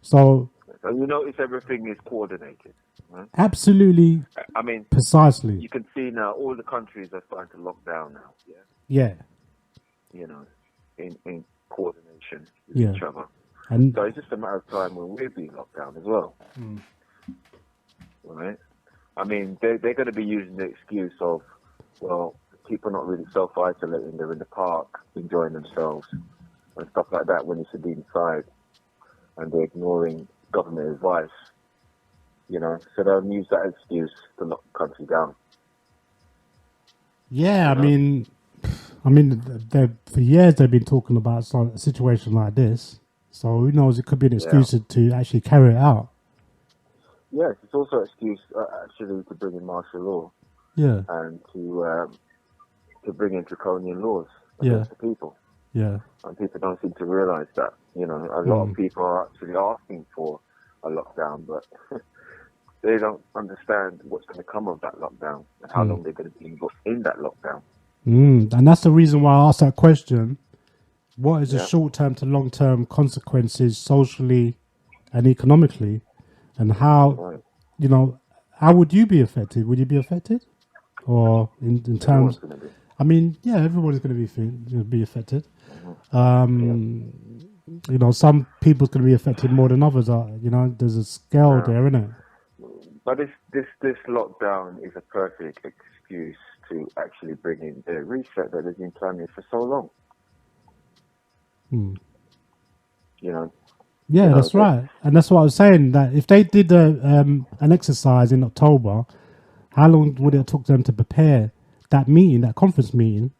So you notice everything is coordinated. Right? Absolutely. I mean, precisely. You can see now all the countries are starting to lock down now. Yeah. Yeah. You know, in coordination with each other. And so it's just a matter of time when we'll be locked down as well. Right? I mean, they're going to be using the excuse of, well, people not really self-isolating. They're in the park enjoying themselves and stuff like that when they should be inside. And they're ignoring government advice, you know, so they'll use that excuse to lock the country down. Yeah, I mean, for years they've been talking about a situation like this. So who knows? It could be an excuse to actually carry it out. Yes, it's also an excuse actually to bring in martial law. Yeah. And to bring in draconian laws Yeah. against the people. Yeah. And people don't seem to realise that. You know, a lot of people are actually asking for a lockdown, but they don't understand what's going to come of that lockdown and how long they're going to be in that lockdown. And that's the reason why I asked that question. What is the short-term to long-term consequences socially and economically? And how, you know, how would you be affected? Would you be affected? Or in terms... I mean, yeah, everybody's going to be affected. You know, some people's going to be affected more than others are. You know, there's a scale there, isn't it? But this lockdown is a perfect excuse to actually bring in the reset that has been planning for so long. You know. Yeah, that's right, and that's what I was saying. That if they did an exercise in October, how long would it have took them to prepare that meeting, that conference meeting,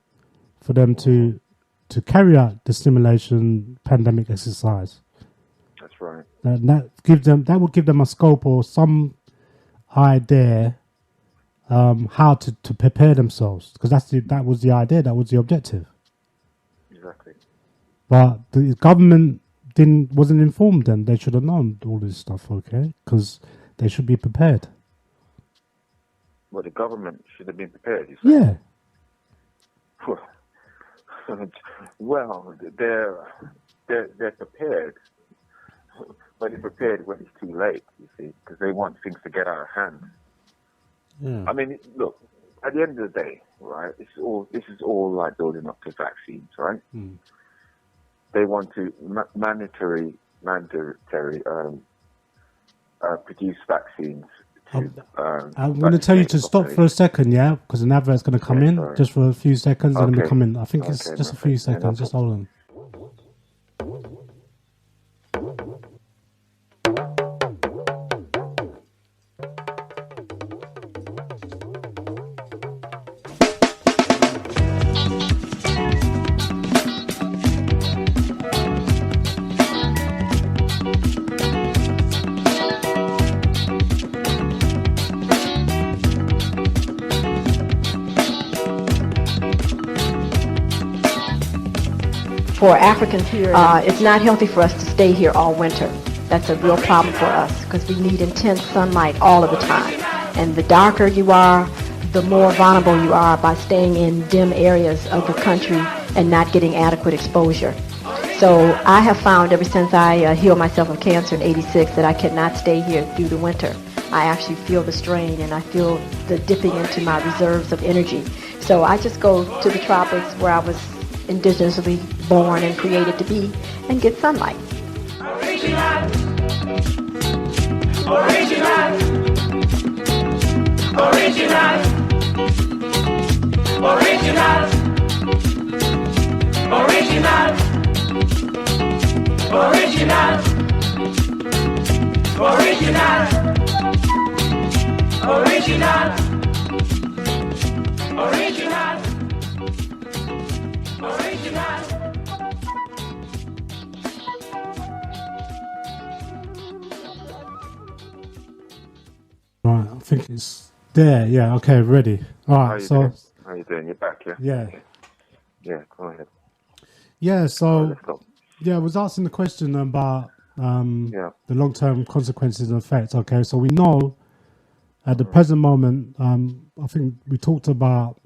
for them to carry out the simulation pandemic exercise? That's right. And that would give them a scope or some idea how to prepare themselves, because that was the idea, that was the objective. Exactly. But the government wasn't informed then. They should have known all this stuff, okay? Because they should be prepared. Well, the government should have been prepared, you say? Yeah. Well, they're prepared, but they're prepared when it's too late, you see, because they want things to get out of hand. Yeah. I mean, look, at the end of the day, right, this is all like building up to vaccines, right? They want to mandatory produce vaccines. I'm going to tell you to stop for a second, yeah? Because an advert's going to come in just for a few seconds and then we come in. I think it's just a few seconds. Just hold on. For Africans here, it's not healthy for us to stay here all winter. That's a real problem for us because we need intense sunlight all of the time. And the darker you are, the more vulnerable you are by staying in dim areas of the country and not getting adequate exposure. So I have found ever since I healed myself of cancer in '86 that I cannot stay here through the winter. I actually feel the strain and I feel the dipping into my reserves of energy. So I just go to the tropics where I was indigenously born and created to be and get sunlight. Original. Original. Original. Original. Original. Original. Original. Original. Original. Original. Right, I think it's there. Yeah, okay, ready. All right, so How you doing? You're back, yeah? yeah, Yeah, go ahead. yeah. So Let's go. yeah, I was asking the question about the long-term consequences and effects. Okay, so we know at the present moment, I think we talked about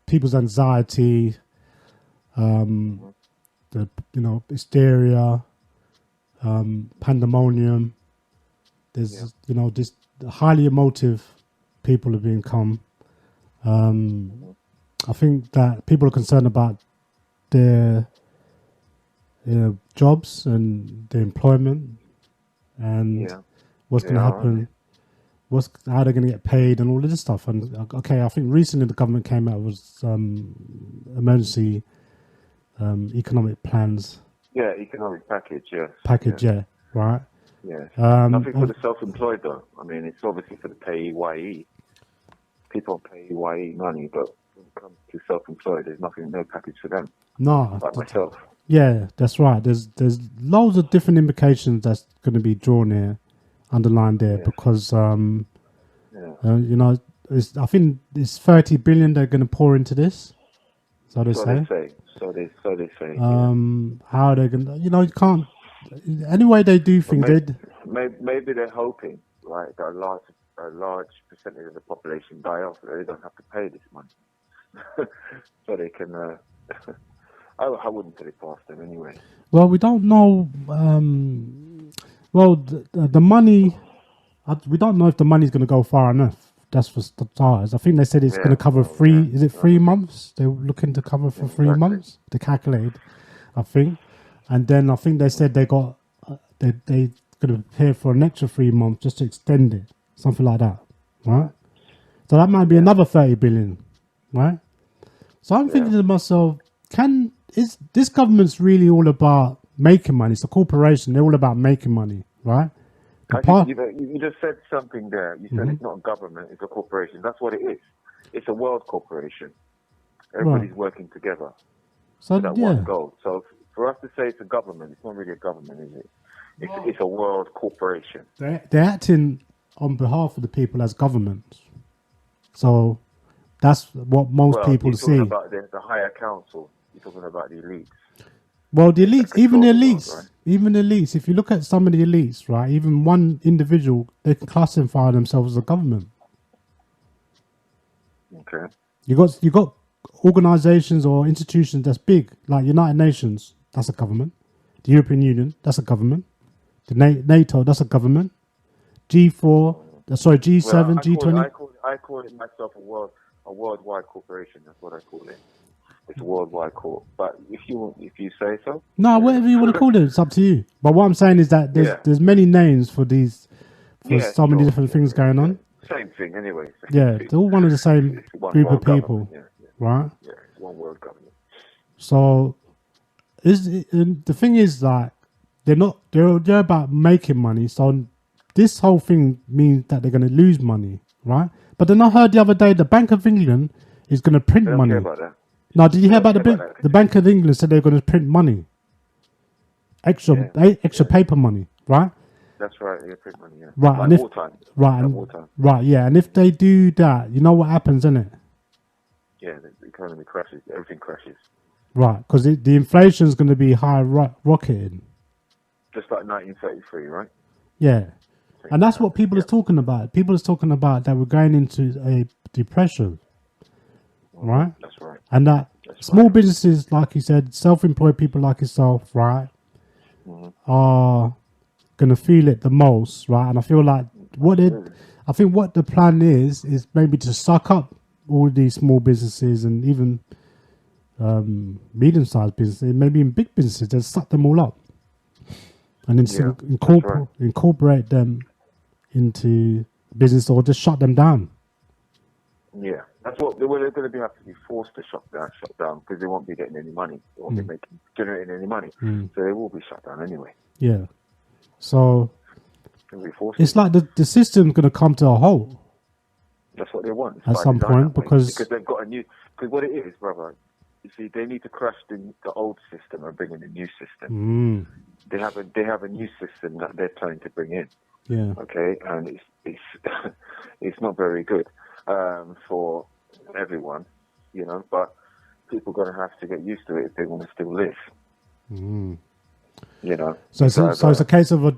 people's anxiety, the hysteria, pandemonium. There's this highly emotive people have become. I think that people are concerned about their jobs and their employment and what's going to happen, how they're going to get paid and all of this stuff. And okay, I think recently the government came out with emergency economic plans. Yeah, economic package, yes. Right. Yeah. Nothing for the self-employed, though. I mean, it's obviously for the PAYE. People on PAYE money, but when it comes to self-employed, there's no package for them. No. Like myself. Yeah, that's right. There's loads of different implications that's going to be drawn here, underlined there, because I think it's 30 billion they're going to pour into this. So they say. So they say. How are they going to? You can't. Anyway, they do things. Maybe they're hoping, right, that a large percentage of the population die off, so they don't have to pay this money, so they can. I wouldn't put it past them anyway. Well, we don't know. The money, we don't know if the money's going to go far enough. That's for starters. I think they said it's going to cover 3 months? They were looking to cover for 3 months. They calculated, I think. And then I think they said they got, they're going to pay for an extra 3 months just to extend it. Something like that, right? So that might be another 30 billion, right? So I'm thinking to myself, is this government's really all about making money? It's a corporation. They're all about making money, right? You just said something there. You said it's not a government, it's a corporation. That's what it is. It's a world corporation. Everybody's working together for that one goal. So for us to say it's a government, it's not really a government, is it? It's a world corporation. They're acting on behalf of the people as governments. So that's what most people see. You're talking about the higher council. You're talking about the elites. Well, the elites, even the elites, right? even the elites, if you look at some of the elites, right, even one individual, they can classify themselves as a government. Okay. You got organizations or institutions that's big, like United Nations, that's a government. The European Union, that's a government. The NATO, that's a government. G7, G20. I call it myself a worldwide corporation. That's what I call it. It's a worldwide corp. But if you say so. No, whatever you want to call it, it's up to you. But what I'm saying is that there's many names for these, so many different things going on. Same thing, anyway. Yeah, they're all one of the same group of people, right? Yeah, it's one world government. So, the thing is that they're about making money. So this whole thing means that they're going to lose money, right? But then I heard the other day the Bank of England is going to print money. Care about that. No, did you hear about the Bank of England said they're going to print money, extra paper money, right? That's right. They print money, yeah. Right, like wartime. Right, yeah. And if they do that, you know what happens, isn't it? Yeah, the economy crashes. Everything crashes. Right, because the inflation is going to be high rocketing. Just like 1933, right? Yeah. And that's what people are talking about. People are talking about that we're going into a depression. Right? That's right. And that small businesses, like you said, self-employed people like yourself, right, are going to feel it the most, right? And I feel like what the plan is maybe to suck up all these small businesses and even medium-sized businesses, maybe in big businesses, they'll suck them all up and then incorporate them into business or just shut them down. Yeah, that's what they're going to have to be forced to shut down because they won't be getting any money. They won't be generating any money, so they will be shut down anyway. Yeah. So They'll be forced it's like the system's going to come to a halt. That's what they want. It's At by some design point, that way. because they've got a new. Because what it is, brother, you see, they need to crash the old system and bring in a new system. They have a new system that they're trying to bring in. Yeah. Okay, and it's it's not very good for everyone, you know. But people are going to have to get used to it if they want to still live. You know. So it's a case of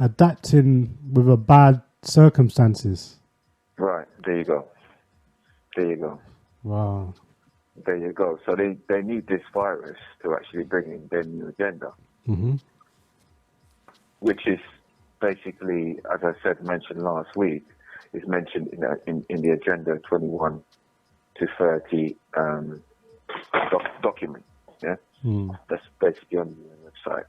adapting with a bad circumstances. Right. There you go. There you go. Wow. There you go. So they need this virus to actually bring in their new agenda, which is basically, as I mentioned last week, is mentioned in the Agenda 21 to 30 document. Yeah, that's basically on the website.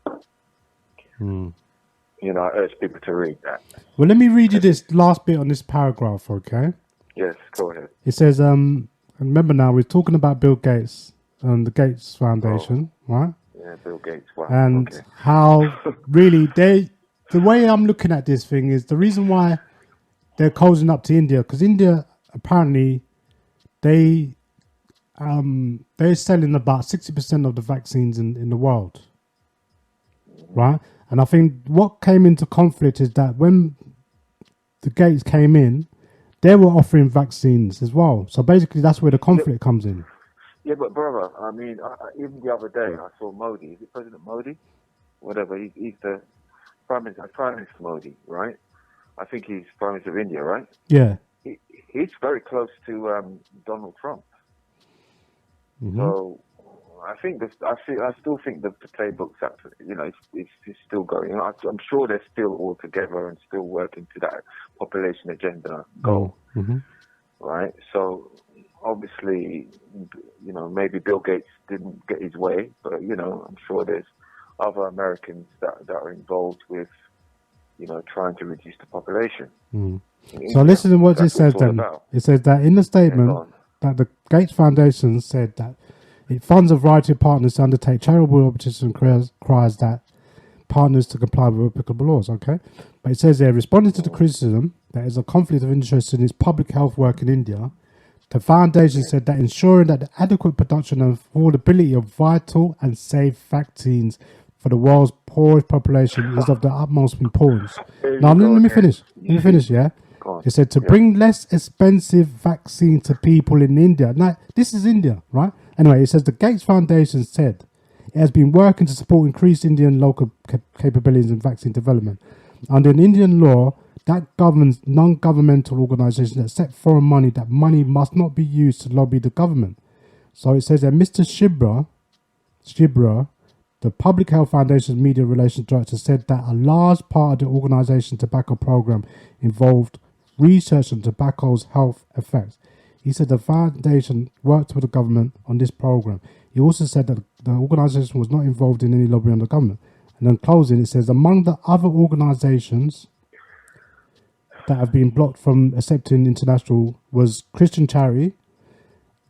You know, I urge people to read that. Well, let me read you this last bit on this paragraph, okay? Yes, go ahead. It says, remember now, we're talking about Bill Gates and the Gates Foundation, right? Yeah, Bill Gates. Wow. And okay. how really the way I'm looking at this thing is the reason why they're closing up to India, because India apparently they're selling about 60% of the vaccines in the world, right? And I think what came into conflict is that when the Gates came in, they were offering vaccines as well. So basically, that's where the conflict comes in. Yeah, but brother, I mean, even the other day I saw Modi. Is it President Modi? Whatever. He's the Prime Minister Modi, right? I think he's Prime Minister of India, right? Yeah. He's very close to Donald Trump. So I still think the playbook's absolutely, you know, it's still going. I'm sure they're still all together and still working to that population agenda goal, right? So obviously, you know, maybe Bill Gates didn't get his way, but you know, I'm sure there's other Americans that are involved with, you know, trying to reduce the population. So listen to what it says then. It says that in the statement that the Gates Foundation said that it funds a variety of partners to undertake charitable operations and requires that partners to comply with applicable laws, okay? But it says there, responding to the criticism that is a conflict of interest in its public health work in India, the foundation said that ensuring that the adequate production and affordability of vital and safe vaccines for the world's poorest population is of the utmost importance. Now, let me finish. Yeah? It said to bring less expensive vaccine to people in India. Now, this is India, right? Anyway, it says the Gates Foundation said it has been working to support increased Indian local capabilities in vaccine development. Under an Indian law, that governs non-governmental organisations that accept foreign money, that money must not be used to lobby the government. So it says that Mr. Shibra, the Public Health Foundation's Media Relations Director, said that a large part of the organisation's tobacco programme involved research on tobacco's health effects. He said the foundation worked with the government on this programme. He also said that the organisation was not involved in any lobbying on the government. And then closing, it says, among the other organisations that have been blocked from accepting international was Christian Charity.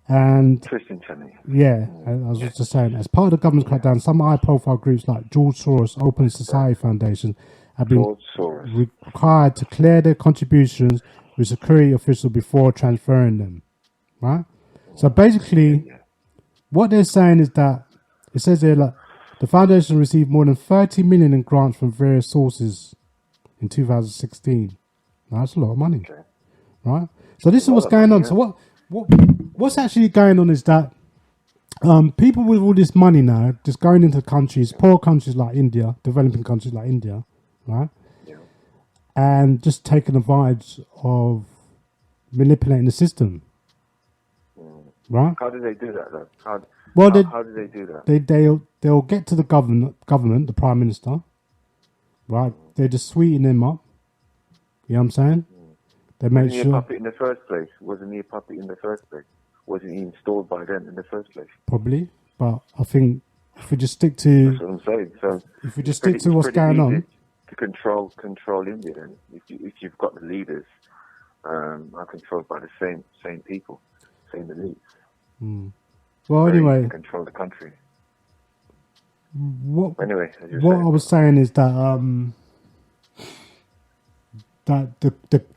And Christian Charity. Yeah, I was just saying, as part of the government's crackdown, some high-profile groups like George Soros Open Society Foundation have been required to clear their contributions with security officials before transferring them. Right? So basically, what they're saying is that, it says here, like, the foundation received more than 30 million in grants from various sources in 2016. Now, that's a lot of money. Right? So this is what's going on. So what's actually going on is that People with all this money now just going into countries, poor countries like India, developing countries like India, right? Yeah. And just taking advantage of manipulating the system, right? How do they do that, though? How do they do that? They'll get to the government, the prime minister, right? They just sweeten him up. You know what I'm saying? They make Wasn't he a sure. puppet in the first place? Wasn't he a puppet in the first place? Wasn't he installed by them in the first place? Probably, but I think if we just stick to, That's what I'm saying. So if we just stick to what's going on, to control India, then if you've got the leaders are controlled by the same people, same elites. Well, anyway, to control the country. What I was saying is that that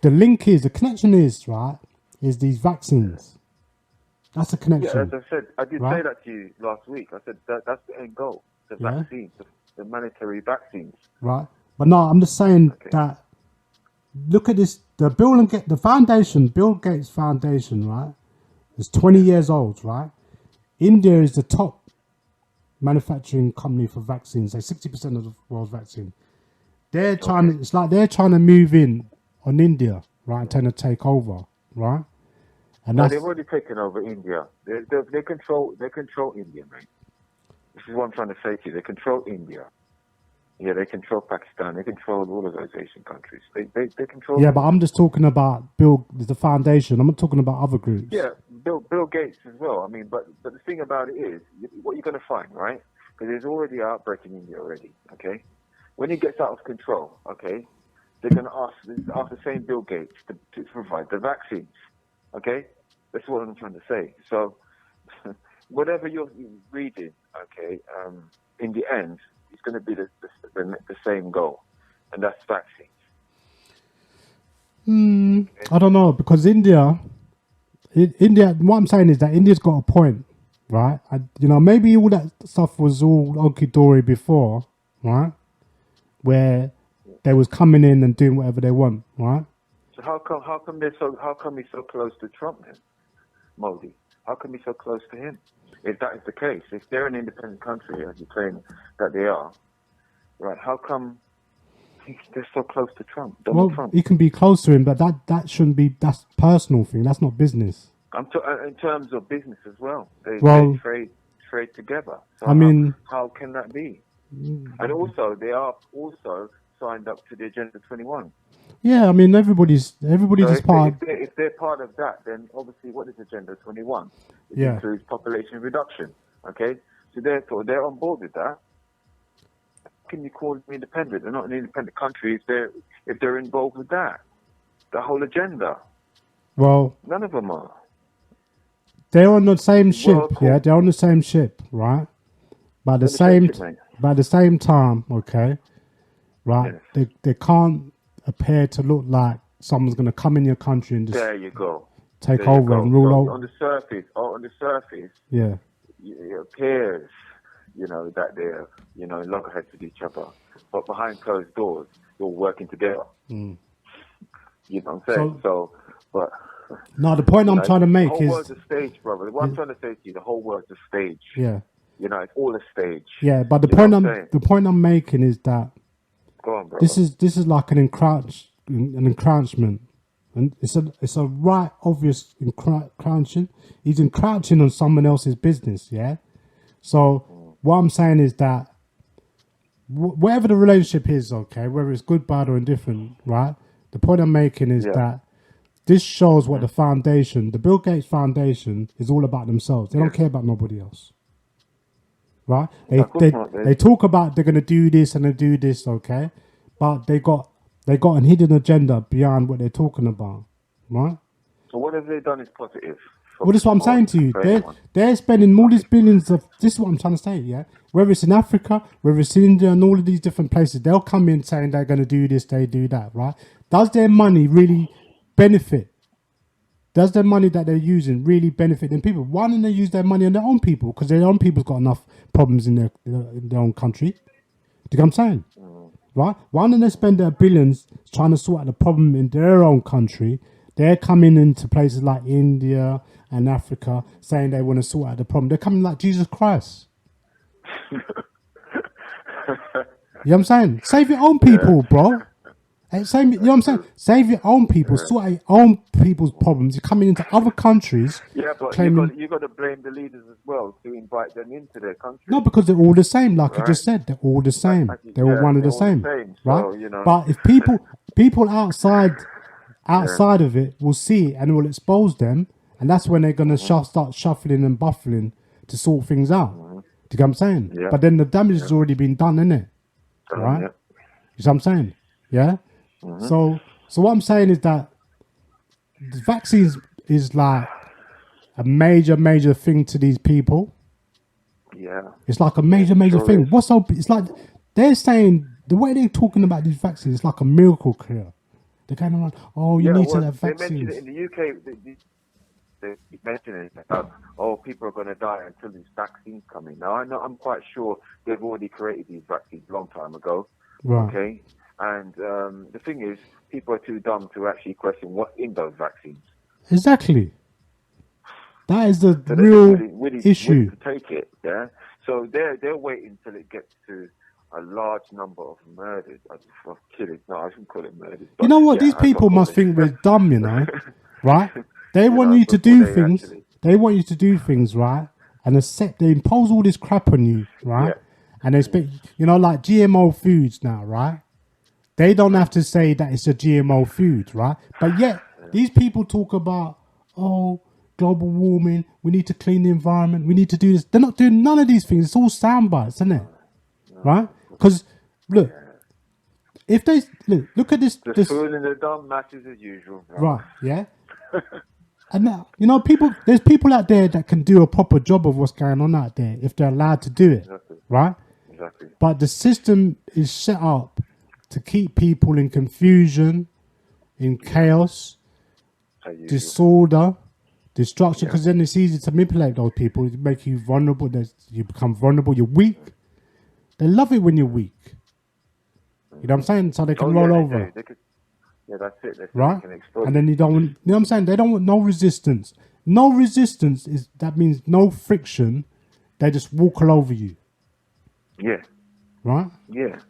the link is, the connection is, right, is these vaccines. That's the connection. Yeah, as I said, I did right? say that to you last week. I said that's the end goal, the Yeah. vaccines, the mandatory vaccines. Right. But no, I'm just saying that look at this, the Bill Gates Foundation, right? It's 20 years old, right? India is the top manufacturing company for vaccines, like 60% of the world's vaccine. They're trying it's like they're trying to move in on India, right, and trying to take over, right? And No, that's, they've already taken over India. They control India, mate. This is what I'm trying to say to you. They control India. Yeah, they control Pakistan. They control all of those Asian countries. They control. yeah, but I'm just talking about the foundation. I'm not talking about other groups. Yeah, Bill Gates as well. I mean, but the thing about it is, what you're going to find, right? Because there's already an outbreak in India already. Okay, when it gets out of control, okay, they're going to ask the same Bill Gates to provide the vaccines. Okay, that's what I'm trying to say. So, whatever you're reading, okay, in the end, it's going to be the same goal, and that's vaccines. I don't know, because India, what I'm saying is that India's got a point, right? Maybe all that stuff was all hunky-dory before, right? Where they was coming in and doing whatever they want, right? So how come he's so close to Trump then, Modi? How come he's so close to him? If that is the case, if they're an independent country, as you claim that they are, right? How come they're so close to Trump, Donald Trump? He can be close to him, but that shouldn't be. That's personal thing. That's not business. In terms of business as well. They trade together. So I mean, how can that be? And also, they are also signed up to the Agenda 21. Yeah, I mean, everybody's So is part. if they're part of that, then obviously, what is Agenda 21? It Yeah. includes population reduction. Okay, so therefore they're on board with that. How can you call them independent? They're not an independent country if they're involved with that. The whole agenda. Well, None of them are. they're on the same ship. Yeah, they're on the same ship, right? By the same time, okay, right? They can't appear to look like someone's going to come in your country and just There you go. take There you over go. and rule So over. on the surface, Yeah. it appears, that they're, loggerheads with each other. But behind closed doors, you're working together. You know what I'm saying? But no, the point I'm trying to make the whole is world's a stage, brother. What I'm trying to say to you, the whole world's a stage. yeah, It's all a stage. yeah. But the You know what I'm saying? point I'm making is that Go on, brother. this is like an encroachment, and it's a right obvious encroaching. He's encroaching on someone else's business, yeah. So what I'm saying is that whatever the relationship is, okay, whether it's good, bad, or indifferent, right? The point I'm making is that this shows what the Bill Gates Foundation, is all about themselves. They don't care about nobody else, right? They talk about they're going to do this and they do this, okay, but they got an hidden agenda beyond what they're talking about, right? So what have they done is positive? Well, this is what I'm saying to you. They're spending all these billions of. This is what I'm trying to say. Yeah, whether it's in Africa, whether it's in India, and all of these different places, they'll come in saying they're going to do this, they do that. Right? Does their money really benefit? Does their money that they're using really benefit them people? Why don't they use their money on their own people? Because their own people's got enough problems in their own country. Do you know what I'm saying? Right? Why don't they spend their billions trying to sort out the problem in their own country? They're coming into places like India and Africa saying they want to sort out the problem. They're coming like Jesus Christ. You know what I'm saying? Save your own people, bro. Hey, you know what I'm saying? Save your own people. Sort out your own people's problems. You're coming into other countries. Yeah, but claiming, you got to blame the leaders as well to invite them into their country. no, because they're all the same. Like you Right. just said, they're all the same. They're all one of the they're all the same, same, right? so, you know. But if people outside of it will see it and it will expose them, and that's when they're gonna start shuffling and buffling to sort things out. Do you get what I'm saying? Yeah. But then the damage has already been done, isn't it? Right? Yeah. You see what I'm saying? Yeah. So what I'm saying is that the vaccines is like a major thing to these people. Yeah. It's like a major thing. What's up? It's like they're saying the way they're talking about these vaccines, it's like a miracle cure. They're going around, oh, you need to have They vaccines. mentioned it in the UK. They keep mentioning it about, people are going to die until these vaccines come in. Now, I'm quite sure they've already created these vaccines a long time ago. Right. Okay. And the thing is, people are too dumb to actually question what's in those vaccines. Exactly. That is the So real they're willing issue. to take it, yeah. So they're waiting until it gets to a large number of murders, of killings. No, I shouldn't call it murders. You know what? Yeah, These people must think we're dumb, you know, right? They You want know, you to before do they things. actually- They want you to do things, right? And they impose all this crap on you, right? And they expect, like GMO foods now, right? They don't have to say that it's a GMO food, right? But yet, these people talk about, global warming, we need to clean the environment, we need to do this. They're not doing none of these things. It's all sound bites, isn't it? Right? Because, look, if they, look at this. The fool and the dumb matches as usual. Right, yeah? And now, there's people out there that can do a proper job of what's going on out there if they're allowed to do it, right? Exactly. But the system is set up to keep people in confusion, in chaos, disorder, destruction, because then it's easy to manipulate those people. It make you vulnerable. You become vulnerable. You're weak. They love it when you're weak. You know what I'm saying? So they can roll over. Yeah, that's it. That's Right? They can exploit And then you don't want, you know what I'm saying? They don't want no resistance. No resistance that means no friction. They just walk all over you. Yeah. Right? Yeah.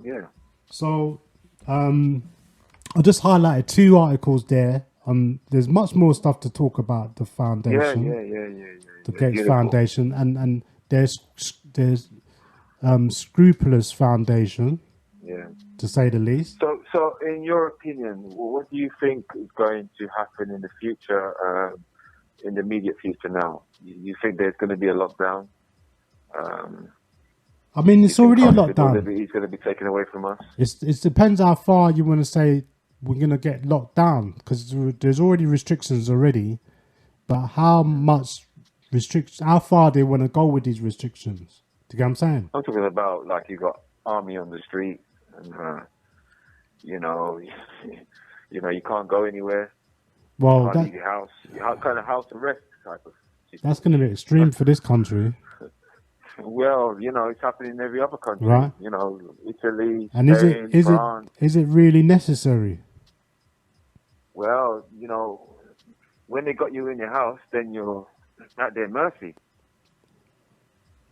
Yeah. So, I just highlighted 2 articles there. There's much more stuff to talk about the foundation. The Gates Foundation, and there's Scrupulous Foundation. Yeah. To say the least. So, in your opinion, what do you think is going to happen in the future, in the immediate future now? You think there's going to be a lockdown? I mean, it's already a lockdown. It's going to be taken away from us? It depends how far you want to say we're going to get locked down, because there's already restrictions already. But how much restrictions, how far they want to go with these restrictions? Do you get what I'm saying? I'm talking about, like, you got army on the street. And, you can't go anywhere. Well, you can't leave your house. You kind of house arrest type of situation. That's going to be extreme for this country. Well, it's happening in every other country. Right. Italy, And Spain, France. is it really necessary? Well, when they got you in your house, then you're at their mercy.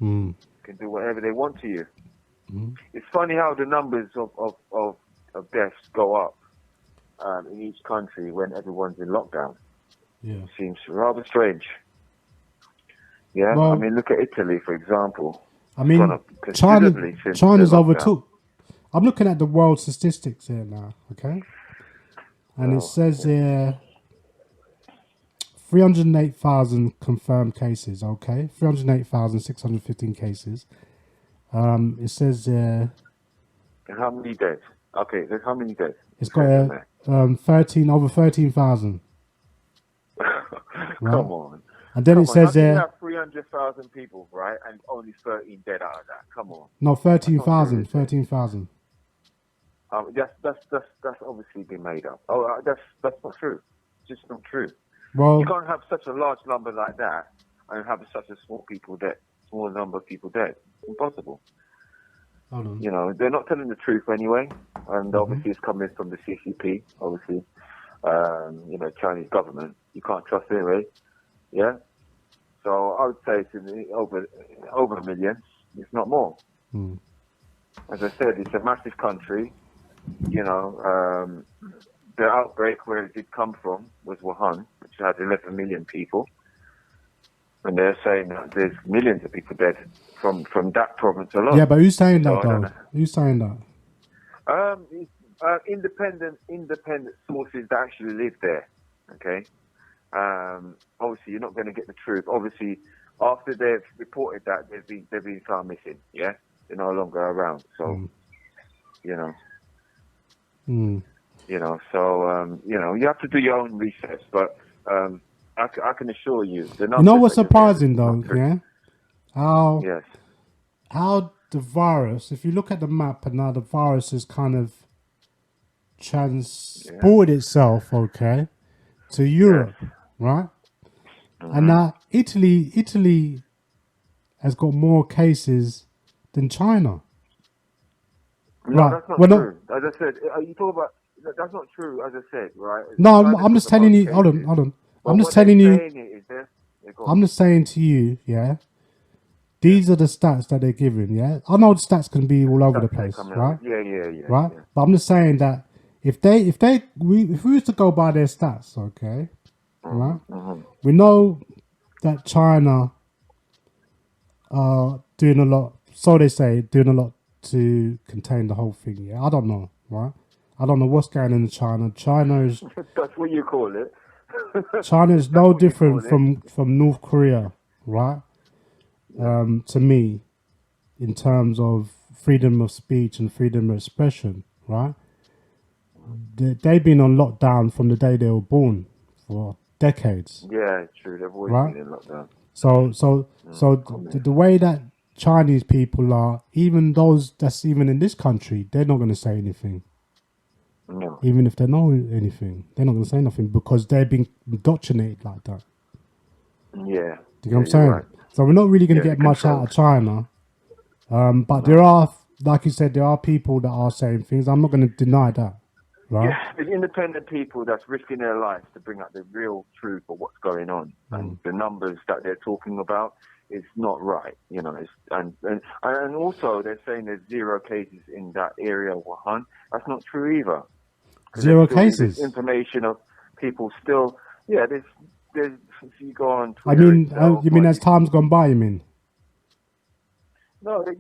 Mm. Can do whatever they want to you. It's funny how the numbers of deaths go up in each country when everyone's in lockdown. Yeah. It seems rather strange. Yeah, well, I mean, look at Italy, for example. I mean, China's overtook. I'm looking at the world statistics here now, okay? And it says here 308,000 confirmed cases, okay? 308,615 cases. It says how many deaths? Okay, there's how many deaths? It's got over 13,000. Come on. And then it says you have 300,000 people, right? And only 13 dead out of that. Come on. No, 13,000. 13,000. That's obviously been made up. Oh, that's not true. It's just not true. Well, you can't have such a large number like that and have such a small number of people dead. Impossible. Hold on. They're not telling the truth anyway, and obviously it's coming from the CCP, obviously. Chinese government. You can't trust anyway. Yeah. So I would say it's over a million, if not more. As I said, it's a massive country. The outbreak where it did come from was Wuhan, which had 11 million people. And they're saying that there's millions of people dead from that province alone. Yeah, but who's saying that, though? Who's saying that? Independent sources that actually live there. Okay. Obviously, you're not going to get the truth. Obviously, after they've reported that, they've been found missing. Yeah, they're no longer around. So, So you have to do your own research. But I can assure you, the numbers. You know what's surprising though? Yeah, how the virus. If you look at the map, and now the virus has kind of transported itself, okay, to Europe, right? And now Italy has got more cases than China. No, that's not true. As I said, you talk about that's not true. As I said, right? No, I'm just telling you. Hold on. I'm just telling you. I'm just saying to you, yeah. These are the stats that they're giving, yeah. I know the stats can be all over the place, right? Yeah. Right, but I'm just saying that if we was to go by their stats, okay, right? We know that China are doing a lot. So they say, doing a lot to contain the whole thing. Yeah, I don't know, right? I don't know what's going on in China. China is. That's what you call it. China is no different from North Korea, right? To me, in terms of freedom of speech and freedom of expression, right? They've been on lockdown from the day they were born for decades. Yeah, true. They've always been in lockdown. So the way that Chinese people are, even those that's even in this country, they're not going to say anything. No. Even if they know anything, they're not going to say nothing because they've been indoctrinated like that. Yeah. Do you know what I'm saying? Right. So we're not really going to get much out of China. But there are, like you said, there are people that are saying things. I'm not going to deny that. Right? Yeah, there's independent people that's risking their lives to bring out the real truth of what's going on. And the numbers that they're talking about, it's not right. And also they're saying there's 0 cases in that area of Wuhan. That's not true either. 0 cases? There's information of people still, there's if you go on Twitter. You mean as time's gone by, you mean? No, they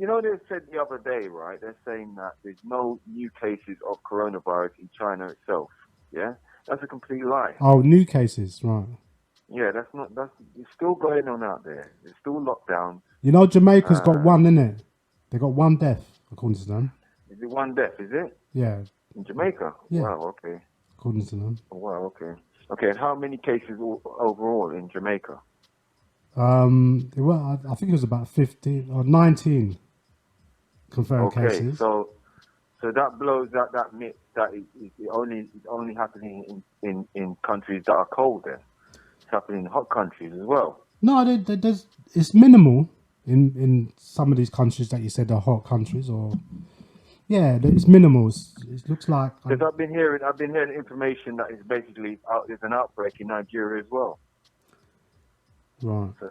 said the other day, right? They're saying that there's no new cases of coronavirus in China itself. Yeah? That's a complete lie. Oh, new cases, right. Yeah, it's still going on out there. There's still lockdown. You know, Jamaica's got one, innit? They got one death, according to them. Is it one death, is it? Yeah. In Jamaica? Yeah. Wow, okay. According to them. Oh, wow, okay. Okay, and how many cases overall in Jamaica? Well, I think it was about 15 or 19 confirmed cases. So that blows that myth that it's only happening in countries that are cold. Then it's happening in hot countries as well. No, it's minimal in some of these countries that you said are hot countries, or it's minimal. It looks like. Because I've been hearing information that is basically there's an outbreak in Nigeria as well. Right. So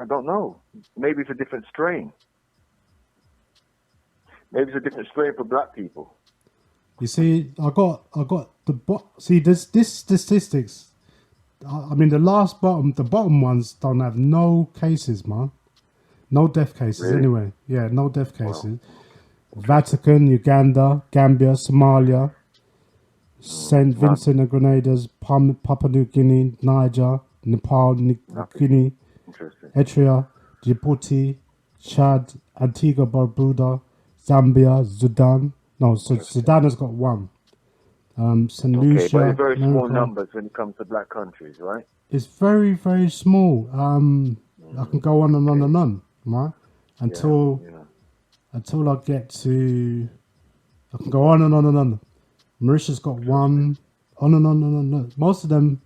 I don't know. Maybe it's a different strain. Maybe it's a different strain for black people. You see, I got this statistics. I mean, the bottom ones don't have no cases, man. No death cases, really? Anyway. Yeah, no death cases. Wow. Vatican, Uganda, Gambia, Somalia, St. Vincent and Grenadines, Papua New Guinea, Niger, Nepal, Guinea, Eritrea, Djibouti, Chad, Antigua, Barbuda, Zambia, Sudan. No, so Sudan has got one. St. Lucia. But it's very small numbers when it comes to black countries, right? It's very, very small. I can go on and on and on, right? Until I get to... I can go on and on and on. Mauritius got one, on and on and on. Most of them,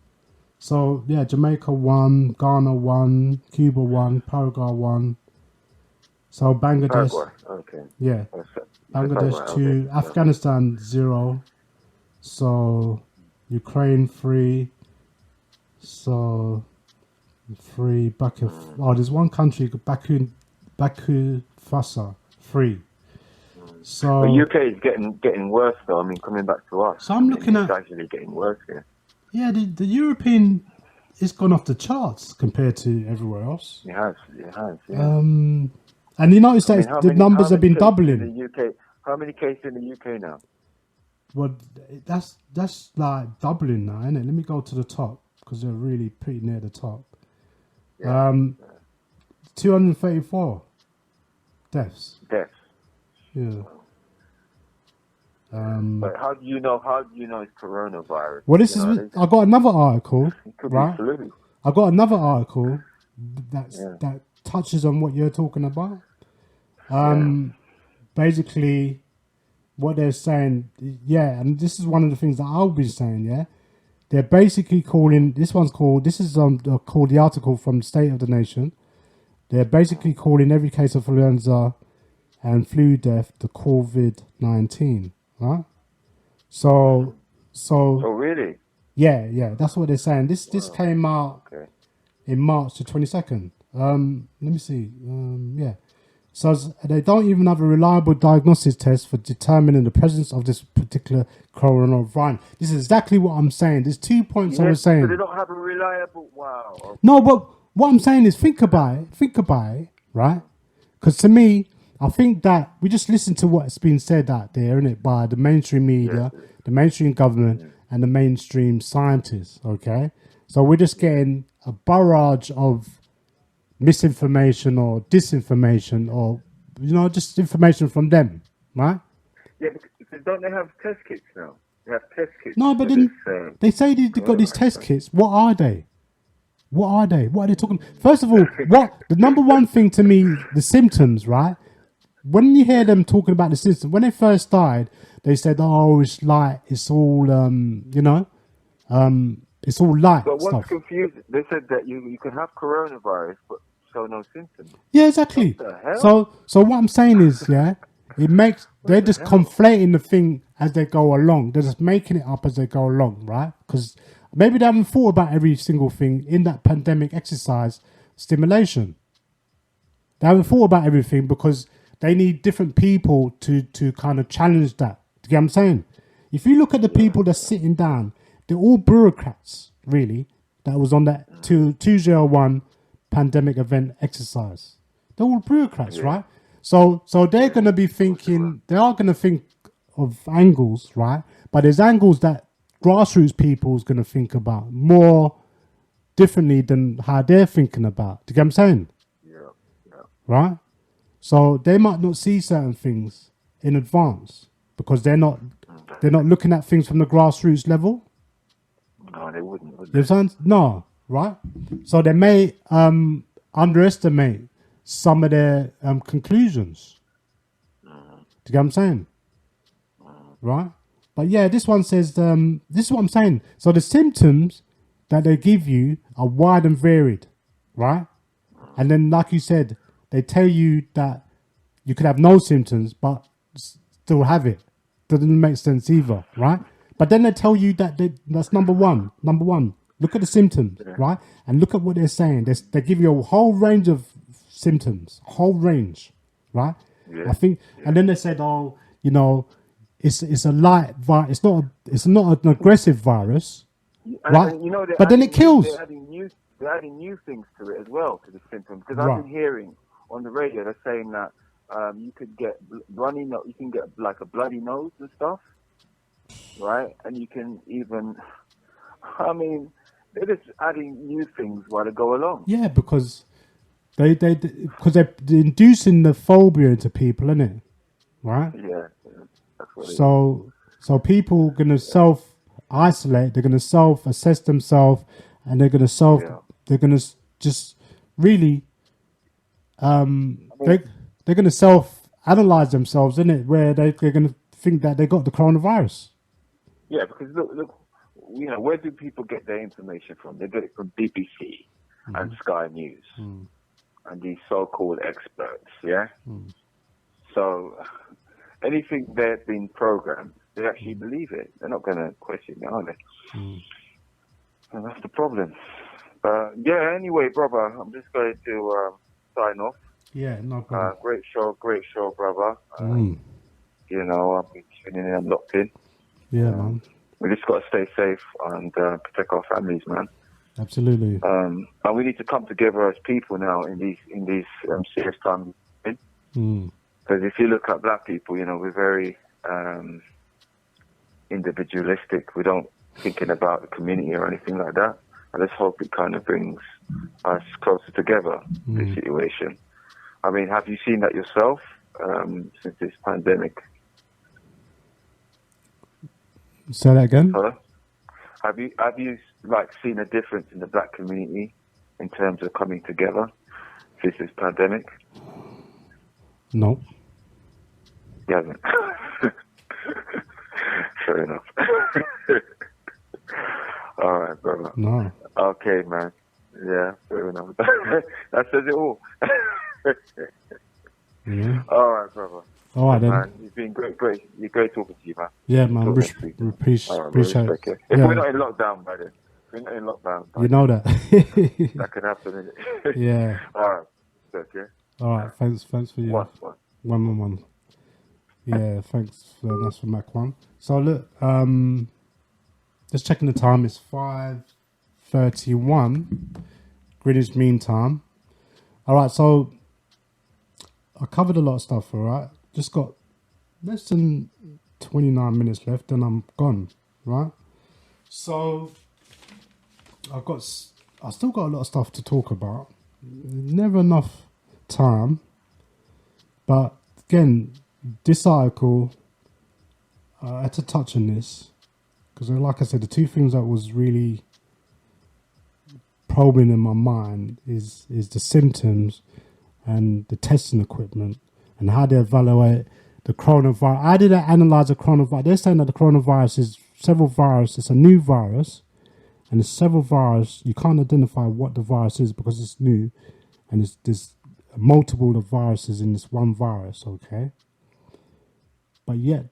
so yeah, Jamaica 1, Ghana 1, Cuba 1, Paraguay 1. So Bangladesh. Paraguay, okay. Yeah. Bangladesh 2, Afghanistan 0. So Ukraine 3. So 3. Baku. Oh, there's one country, Baku Fasa 3. So the UK is getting worse though. I mean, coming back to us. So I'm looking at. It's actually getting worse here. Yeah, the European is gone off the charts compared to everywhere else. It has. Yeah. And you notice that the numbers have been doubling. In the UK, how many cases in the UK now? Well, that's like doubling now, isn't it? Let me go to the top because they're really pretty near the top. 234 deaths. Yeah. But how do you know? It's coronavirus? Well, this is. I got another article. It could right? be flu. I got another article that touches on what you're talking about. Basically, what they're saying, and this is one of the things that I'll be saying. Yeah, they're basically calling. This is called the article from the State of the Nation. They're basically calling every case of influenza and flu death the COVID-19. Right? So really? Yeah, that's what they're saying. This came out in March the 22nd. Let me see. So they don't even have a reliable diagnosis test for determining the presence of this particular coronavirus. This is exactly what I'm saying. There's 2 points I was saying. So they don't have a reliable. Wow. Okay. No, but what I'm saying is think about it, right? Because to me, I think that we just listen to what's been said out there, innit, by the mainstream media, the mainstream government, and the mainstream scientists, okay? So we're just getting a barrage of misinformation or disinformation or, just information from them, right? Yeah, because don't they have test kits now? They have test kits. No, but then they say they've got these test kits. What are they? What are they talking? First of all, the number one thing to me, the symptoms, right? When you hear them talking about the symptoms, when they first started, they said, "Oh, it's all, it's all light." But stuff. what's confusing? They said that you can have coronavirus but show no symptoms. Yeah, exactly. What the hell? So what I'm saying is, they're just conflating the thing as they go along. They're just making it up as they go along, right? Because maybe they haven't thought about every single thing in that pandemic exercise stimulation. They haven't thought about everything because they need different people to kind of challenge that. Do you get what I'm saying? If you look at the people that's sitting down, they're all bureaucrats, really, that was on that 201 pandemic event exercise. They're all bureaucrats, right? So they're going to be thinking, they are going to think of angles, right? But there's angles that grassroots people is going to think about more differently than how they're thinking about. Do you get what I'm saying? Yeah. Right? So they might not see certain things in advance because they're not looking at things from the grassroots level. No, they wouldn't. You understand? No, right? So they may underestimate some of their conclusions. Do you get what I'm saying? Right? But yeah, this one says, this is what I'm saying. So the symptoms that they give you are wide and varied, right? And then, like you said, they tell you that you could have no symptoms, but still have it. Doesn't make sense either, right? But then they tell you that that's number one. Number one, look at the symptoms, right? And look at what they're saying. They give you a whole range of symptoms, a whole range, right? Yeah. I think, and then they said, oh, it's a light virus. It's not an aggressive virus, right? And, but then it kills. They're adding new things to it as well, to the symptoms. Because Right. I've been hearing on the radio, they're saying that you could get runny nose, you can get like a bloody nose and stuff, right? And you can even, they're just adding new things while they go along. Yeah, because they're inducing the phobia into people, isn't it? Right? Yeah, that's what it is. So people are gonna self-isolate. They're gonna self-assess themselves, and they're gonna They're gonna just really. They're gonna self-analyze themselves, isn't it? Where they're gonna think that they got the coronavirus. Yeah, because look, where do people get their information from? They get it from BBC and Sky News and these so-called experts. Yeah. So anything they've been programmed, they actually believe it. They're not going to question it, are they? And that's the problem. But yeah, anyway, brother, I'm just going to sign off. Yeah, no problem. Great show, brother. You know, I've been tuning in and locked in. Yeah, man. We just got to stay safe and protect our families, man. Absolutely. And we need to come together as people now in these serious times. Because if you look at black people, you know, we're very individualistic. We don't thinking about the community or anything like that. I just hope it kind of brings us closer together, this situation. I mean, have you seen that yourself since this pandemic? Say that again? Hello? Have you like seen a difference in the black community in terms of coming together since this pandemic? No. You haven't. Fair enough. All right, brother. No. Okay, man. Yeah, fair enough. That says it all. Yeah. All right, brother. All right, then. Man, you've been great. You're great talking to you, man. Yeah, man. Appreciate it. If Yeah. we're not in lockdown, by then. If we're not in lockdown. You know that. That could happen, innit? Yeah. All right. Okay. All right. Thanks for your one. Yeah. Thanks. That's for Mac 1. So look, just checking the time. It's 5:31 Greenwich Mean Time. All right. So I covered a lot of stuff. All right. Just got less than 29 minutes left, and I'm gone. Right. So I still got a lot of stuff to talk about. Never enough time. But again, this article, I had to touch on this because, like I said, the two things that was really probing in my mind is the symptoms and the testing equipment and how they evaluate the coronavirus. How did they analyze the coronavirus? They're saying that the coronavirus is several viruses. It's a new virus, and there's several viruses. You can't identify what the virus is because it's new, and there's multiple of viruses in this one virus. Okay, but yet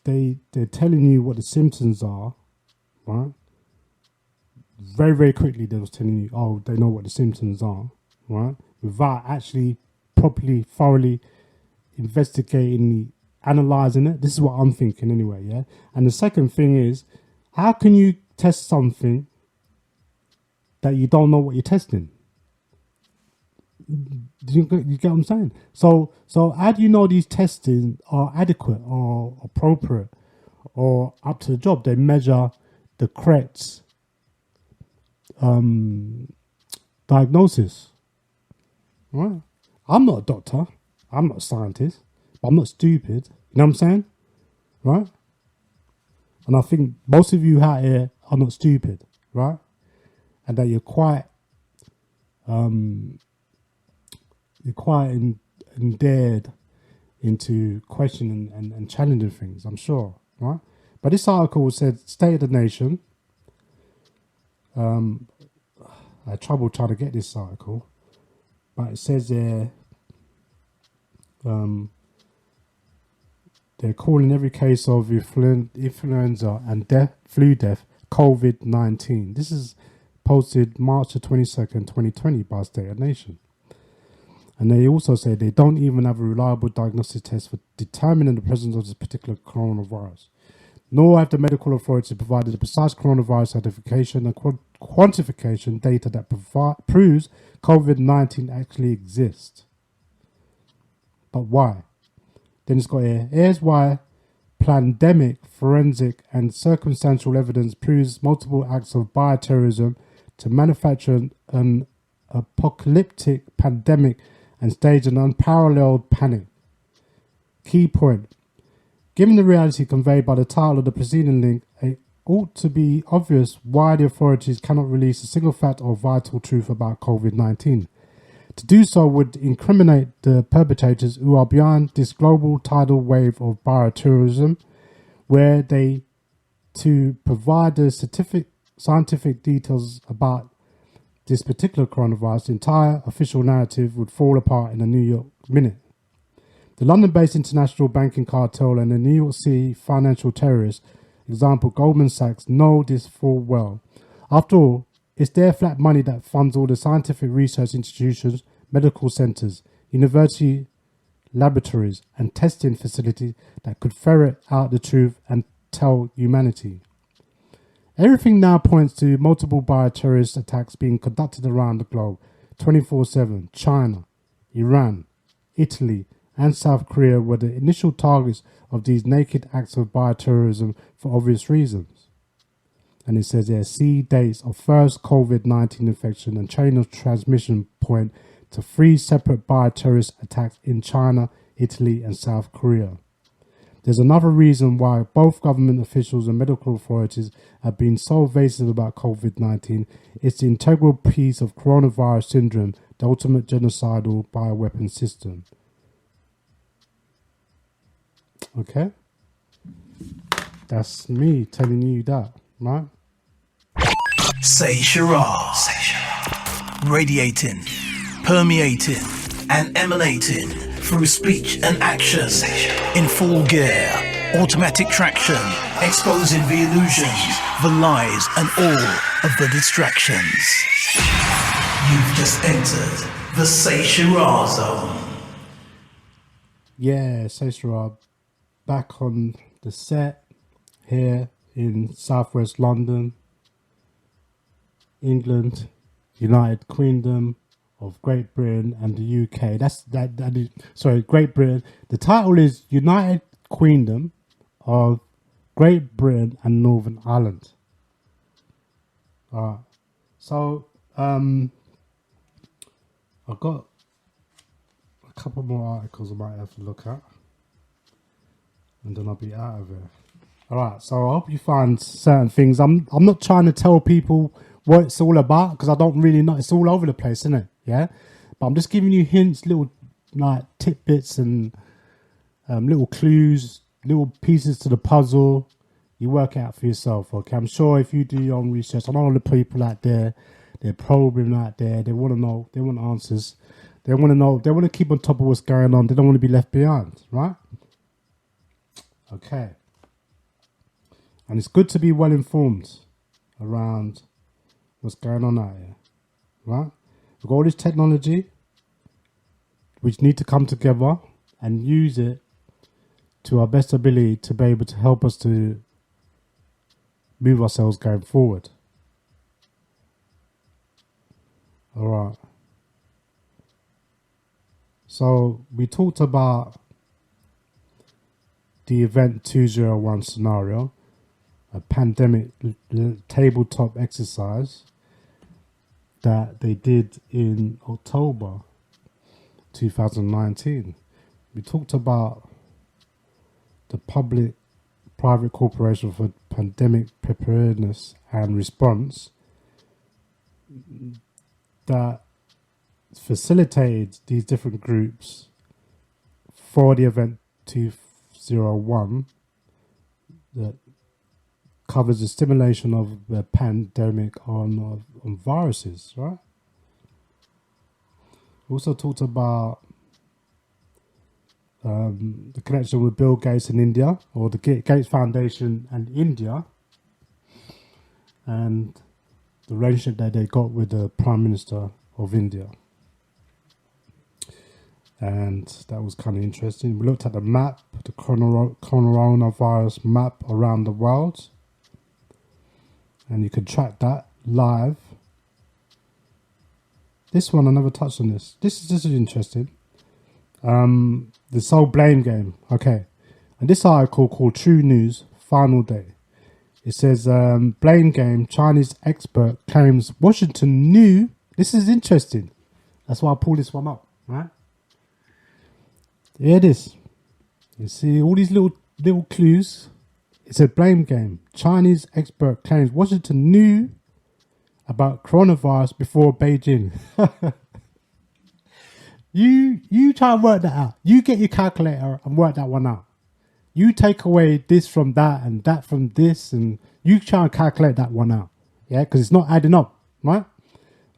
they're telling you what the symptoms are, right? Very, very quickly they was telling you, oh, they know what the symptoms are, right? Without actually properly, thoroughly investigating, analysing it. This is what I'm thinking anyway, yeah? And the second thing is, how can you test something that you don't know what you're testing? You get what I'm saying? So how do you know these testing are adequate or appropriate or up to the job? They measure the correct diagnosis. Right? I'm not a doctor. I'm not a scientist. But I'm not stupid. You know what I'm saying? Right? And I think most of you out here are not stupid, right? And that you're quite endeared into questioning and challenging things, I'm sure, right? But this article said, State of the Nation. I had trouble trying to get this article, but it says there, they're calling every case of influenza and flu death COVID-19. This is posted March the 22nd, 2020 by State of the Nation. And they also say they don't even have a reliable diagnostic test for determining the presence of this particular coronavirus. Nor have the medical authorities provided a precise coronavirus identification and quantification data that proves COVID-19 actually exists. But why? Then it's got here, here's why pandemic, forensic and circumstantial evidence proves multiple acts of bioterrorism to manufacture an apocalyptic pandemic and stage an unparalleled panic. Key point. Given the reality conveyed by the title of the preceding link, it ought to be obvious why the authorities cannot release a single fact or vital truth about COVID-19. To do so would incriminate the perpetrators who are behind this global tidal wave of bioterrorism, where they to provide the scientific details about this particular coronavirus. The entire official narrative would fall apart in a New York minute. The London-based international banking cartel and the New York City financial terrorists, example Goldman Sachs, know this full well. After all, it's their flat money that funds all the scientific research institutions, medical centres, university laboratories and testing facilities that could ferret out the truth and tell humanity. Everything now points to multiple bioterrorist attacks being conducted around the globe, 24/7. China, Iran, Italy and South Korea were the initial targets of these naked acts of bioterrorism for obvious reasons. And it says there, see dates of first COVID-19 infection and chain of transmission point to 3 separate bioterrorist attacks in China, Italy and South Korea. There's another reason why both government officials and medical authorities have been so evasive about COVID-19. It's the integral piece of coronavirus syndrome, the ultimate genocidal bioweapon system. Okay? That's me telling you that, right? Sayshara. Radiating, permeating, and emanating through speech and action. In full gear, automatic traction, exposing the illusions, the lies, and all of the distractions. You've just entered the Sayshara zone. Yeah, Sayshara back on the set here in southwest London, England, United Kingdom of Great Britain and the UK. Sorry, Great Britain. The title is United Kingdom of Great Britain and Northern Ireland. Alright. So I've got a couple more articles I might have to look at. And then I'll be out of here. Alright, so I hope you find certain things. I'm not trying to tell people what it's all about because I don't really know. It's all over the place, isn't it? Yeah, but I'm just giving you hints, little like tidbits and little clues, little pieces to the puzzle. You work out for yourself, okay? I'm sure if you do your own research, I know all the people out there, they're probing out there. They want to know. They want answers. They want to know. They want to keep on top of what's going on. They don't want to be left behind, right? Okay. And it's good to be well informed around what's going on out here, right? We've got all this technology, which need to come together and use it to our best ability to be able to help us to move ourselves going forward. All right. So we talked about the Event 201 scenario, a pandemic tabletop exercise that they did in October 2019. We talked about the public-private corporation for pandemic preparedness and response that facilitated these different groups for the Event 201 that covers the stimulation of the pandemic on viruses, right? We also talked about the connection with Bill Gates in India, or the Gates Foundation and India, and the relationship that they got with the Prime Minister of India. And that was kind of interesting. We looked at the map, the coronavirus map around the world. And you can track that live. This one, I never touched on this. This is interesting. This whole blame game. Okay. And this article called True News, Final Day. It says, blame game, Chinese expert claims Washington knew. This is interesting. That's why I pulled this one up, right? Here it is. You see all these little clues. It's a blame game. Chinese expert claims Washington knew about coronavirus before Beijing. You try and work that out. You get your calculator and work that one out. You take away this from that and that from this, and you try and calculate that one out. Yeah, because it's not adding up, right?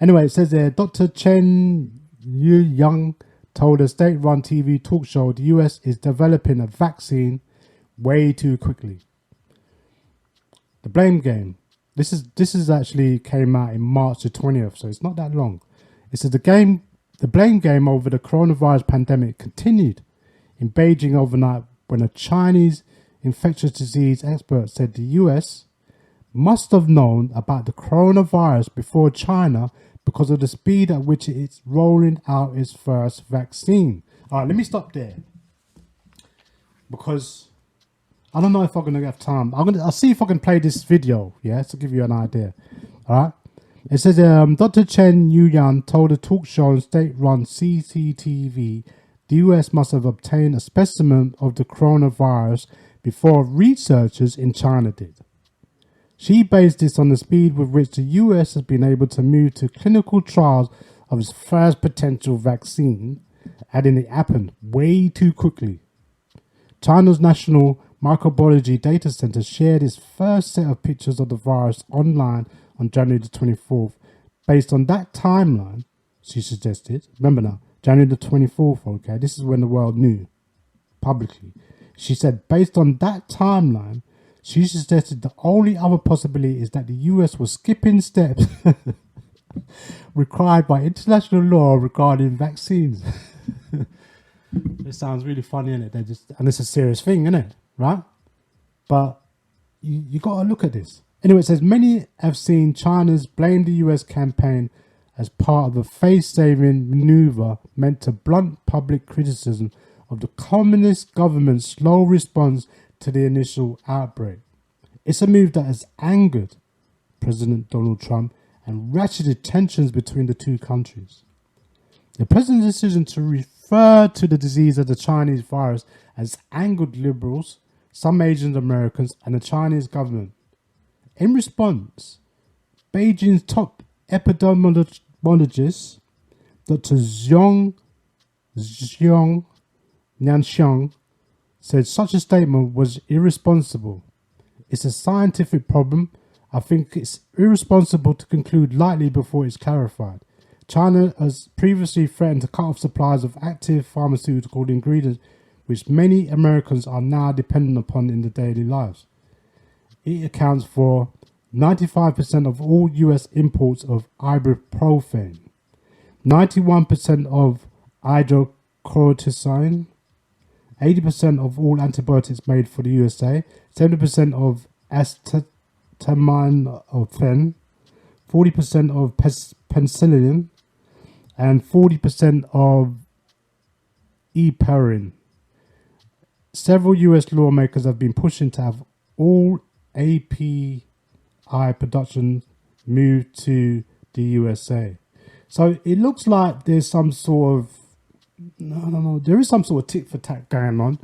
Anyway, it says there, Dr. Chen Yu Young, told a state-run TV talk show the US is developing a vaccine way too quickly. The blame game. This is actually came out in March the 20th, so it's not that long. It says the blame game over the coronavirus pandemic continued in Beijing overnight when a Chinese infectious disease expert said the US must have known about the coronavirus before China because of the speed at which it's rolling out its first vaccine. All right, let me stop there because I don't know if I'm gonna have time. I'll see if I can play this video, yeah, to give you an idea. All right. It says Dr. Chen Yuyan told a talk show on state-run CCTV the US must have obtained a specimen of the coronavirus before researchers in China did. She based this on the speed with which the US has been able to move to clinical trials of its first potential vaccine, adding it happened way too quickly. China's National Microbiology Data Center shared its first set of pictures of the virus online on January the 24th. Based on that timeline, she suggested, remember now, January the 24th, okay, this is when the world knew publicly. She said, based on that timeline, she suggested the only other possibility is that the US was skipping steps required by international law regarding vaccines. It sounds really funny, isn't it? And it's a serious thing, isn't it? Right? But you got to look at this. Anyway, it says many have seen China's blame the US campaign as part of a face-saving maneuver meant to blunt public criticism of the communist government's slow response to the initial outbreak. It's a move that has angered President Donald Trump and ratcheted tensions between the two countries. The president's decision to refer to the disease as the Chinese virus has angered liberals, some Asian Americans, and the Chinese government. In response, Beijing's top epidemiologist, Dr. Zhong Nanxiang, said such a statement was irresponsible. It's a scientific problem. I think it's irresponsible to conclude lightly before it's clarified. China has previously threatened to cut off supplies of active pharmaceutical ingredients which many Americans are now dependent upon in their daily lives. It accounts for 95% of all US imports of ibuprofen, 91% of hydrocortisone, 80% of all antibiotics made for the USA, 70% of acetaminophen, 40% of penicillin, and 40% of heparin. Several US lawmakers have been pushing to have all API production moved to the USA. So it looks like there's some sort of, I don't know, there is some sort of tit for tat going on.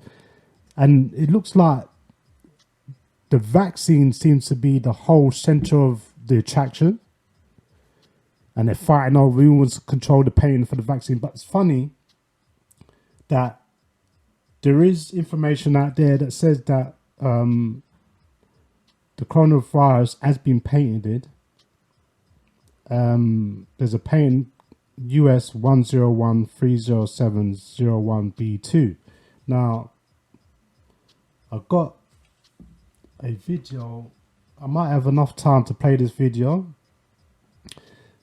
And it looks like the vaccine seems to be the whole center of the attraction. And they're fighting over who wants to control the paying for the vaccine. But it's funny that there is information out there that says that the coronavirus has been patented. There's a patent US 101-307-01B2. Now, I've got a video. I might have enough time to play this video.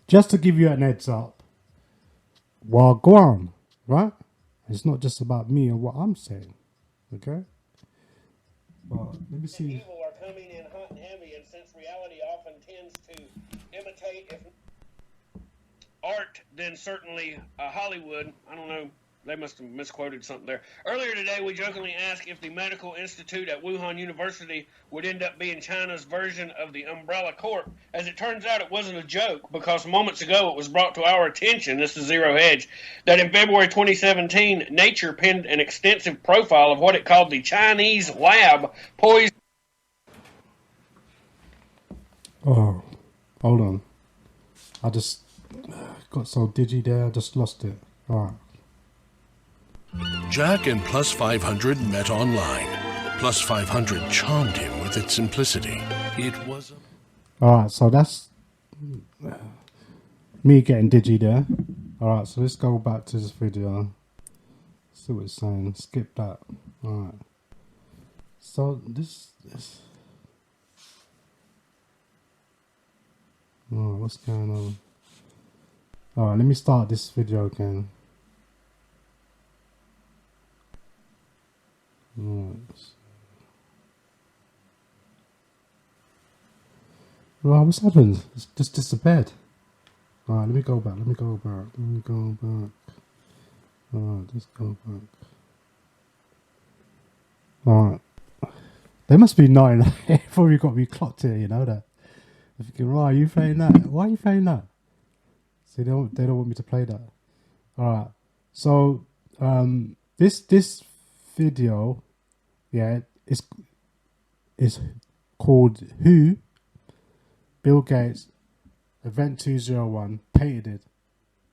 Just to give you an heads up. Well, go on, right? It's not just about me and what I'm saying, okay? But let me see. Evil are coming in hot and heavy, and since reality often tends to imitate, if art, then certainly Hollywood. I don't know. They must have misquoted something there. Earlier today, we jokingly asked if the medical institute at Wuhan University would end up being China's version of the Umbrella Corp. As it turns out, it wasn't a joke, because moments ago it was brought to our attention, this is Zero Hedge, that in February 2017, Nature penned an extensive profile of what it called the Chinese lab poised. Oh, hold on. I just got so digi there, I just lost it. All right. Jack and Plus 500 met online. Plus 500 charmed him with its simplicity. It was Alright, so that's me getting digi there. Alright, so let's go back to this video. See what it's saying. Skip that. Alright. So this oh, what's going on? Alright, let me start this video again. Right. Right, what's happened? It's just disappeared. Alright, let me go back. Alright, let's go back. Alright. They must be knowing that before you got me clocked here, you know that. They're thinking, right, are you playing that? Why are you playing that? See, they don't want me to play that. Alright. So this video, yeah, is called Who Bill Gates Event 201 Patented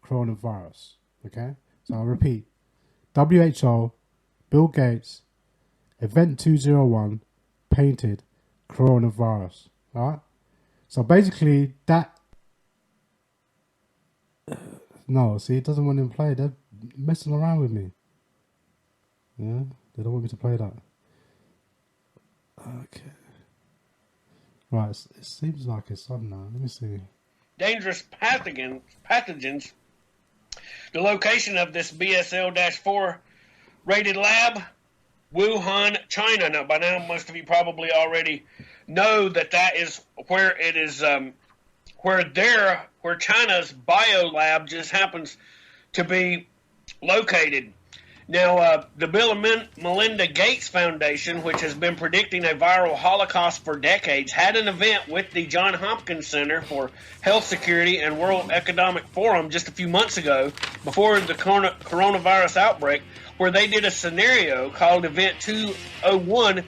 Coronavirus. Okay? So I'll repeat. WHO Bill Gates Event 201 Patented Coronavirus. Alright? So basically that no, see, it doesn't want him to play. They're messing around with me. Yeah? They don't want me to play that. Okay. Right, it seems like it's on now. Let me see. Dangerous pathogens. The location of this BSL-4 rated lab, Wuhan, China. Now, by now, most of you probably already know that is where it is, where China's biolab just happens to be located. Now, the Bill and Melinda Gates Foundation, which has been predicting a viral holocaust for decades, had an event with the Johns Hopkins Center for Health Security and World Economic Forum just a few months ago, before the coronavirus outbreak, where they did a scenario called Event 201,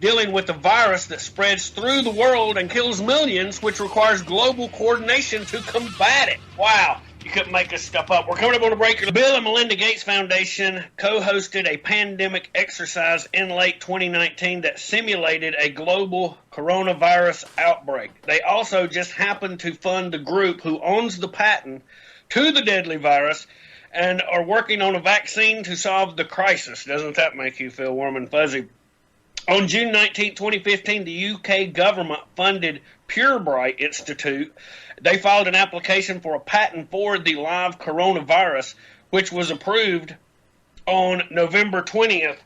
dealing with a virus that spreads through the world and kills millions, which requires global coordination to combat it. Wow. You couldn't make this stuff up. We're coming up on a break. The Bill and Melinda Gates Foundation co-hosted a pandemic exercise in late 2019 that simulated a global coronavirus outbreak. They also just happened to fund the group who owns the patent to the deadly virus and are working on a vaccine to solve the crisis. Doesn't that make you feel warm and fuzzy? On June 19, 2015, the UK government funded Purebright Institute. They filed an application for a patent for the live coronavirus, which was approved on November 20th,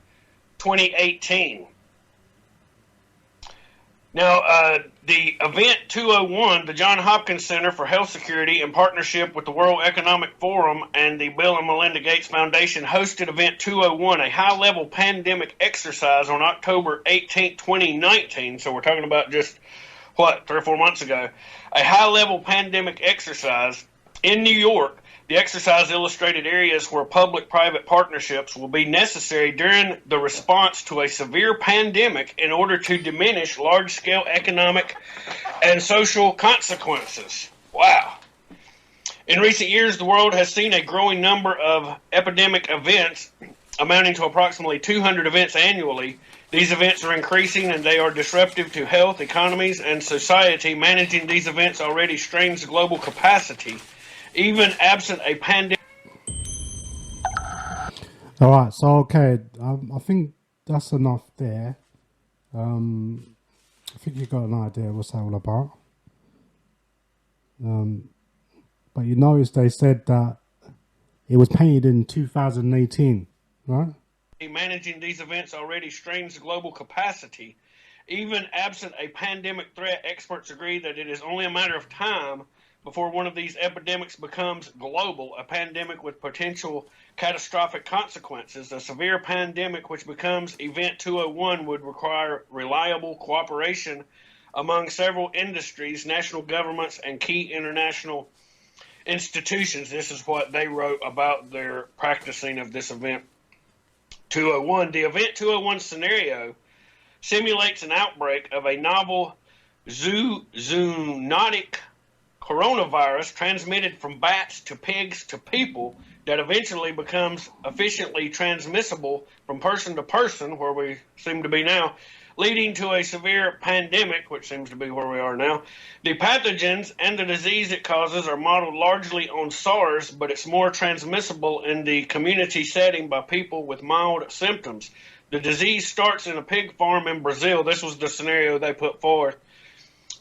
2018. Now, the Event 201, the Johns Hopkins Center for Health Security, in partnership with the World Economic Forum and the Bill and Melinda Gates Foundation, hosted Event 201, a high-level pandemic exercise on October 18, 2019. So we're talking about just, 3 or 4 months ago. A high-level pandemic exercise in New York. The exercise illustrated areas where public-private partnerships will be necessary during the response to a severe pandemic in order to diminish large-scale economic and social consequences. Wow. In recent years, the world has seen a growing number of epidemic events, amounting to approximately 200 events annually. These events are increasing and they are disruptive to health, economies, and society. Managing these events already strains global capacity, even absent a pandemic. All right, so okay, I think that's enough there. I think you got an idea what's that all about. But you notice they said that it was painted in 2018, right? Managing these events already strains global capacity. Even absent a pandemic threat, experts agree that it is only a matter of time before one of these epidemics becomes global, a pandemic with potential catastrophic consequences. A severe pandemic which becomes Event 201 would require reliable cooperation among several industries, national governments, and key international institutions. This is what they wrote about their practicing of this Event 201. The Event 201 scenario simulates an outbreak of a novel zoonotic coronavirus transmitted from bats to pigs to people that eventually becomes efficiently transmissible from person to person, where we seem to be now, leading to a severe pandemic, which seems to be where we are now. The pathogens and the disease it causes are modeled largely on SARS, but it's more transmissible in the community setting by people with mild symptoms. The disease starts in a pig farm in Brazil. This was the scenario they put forth.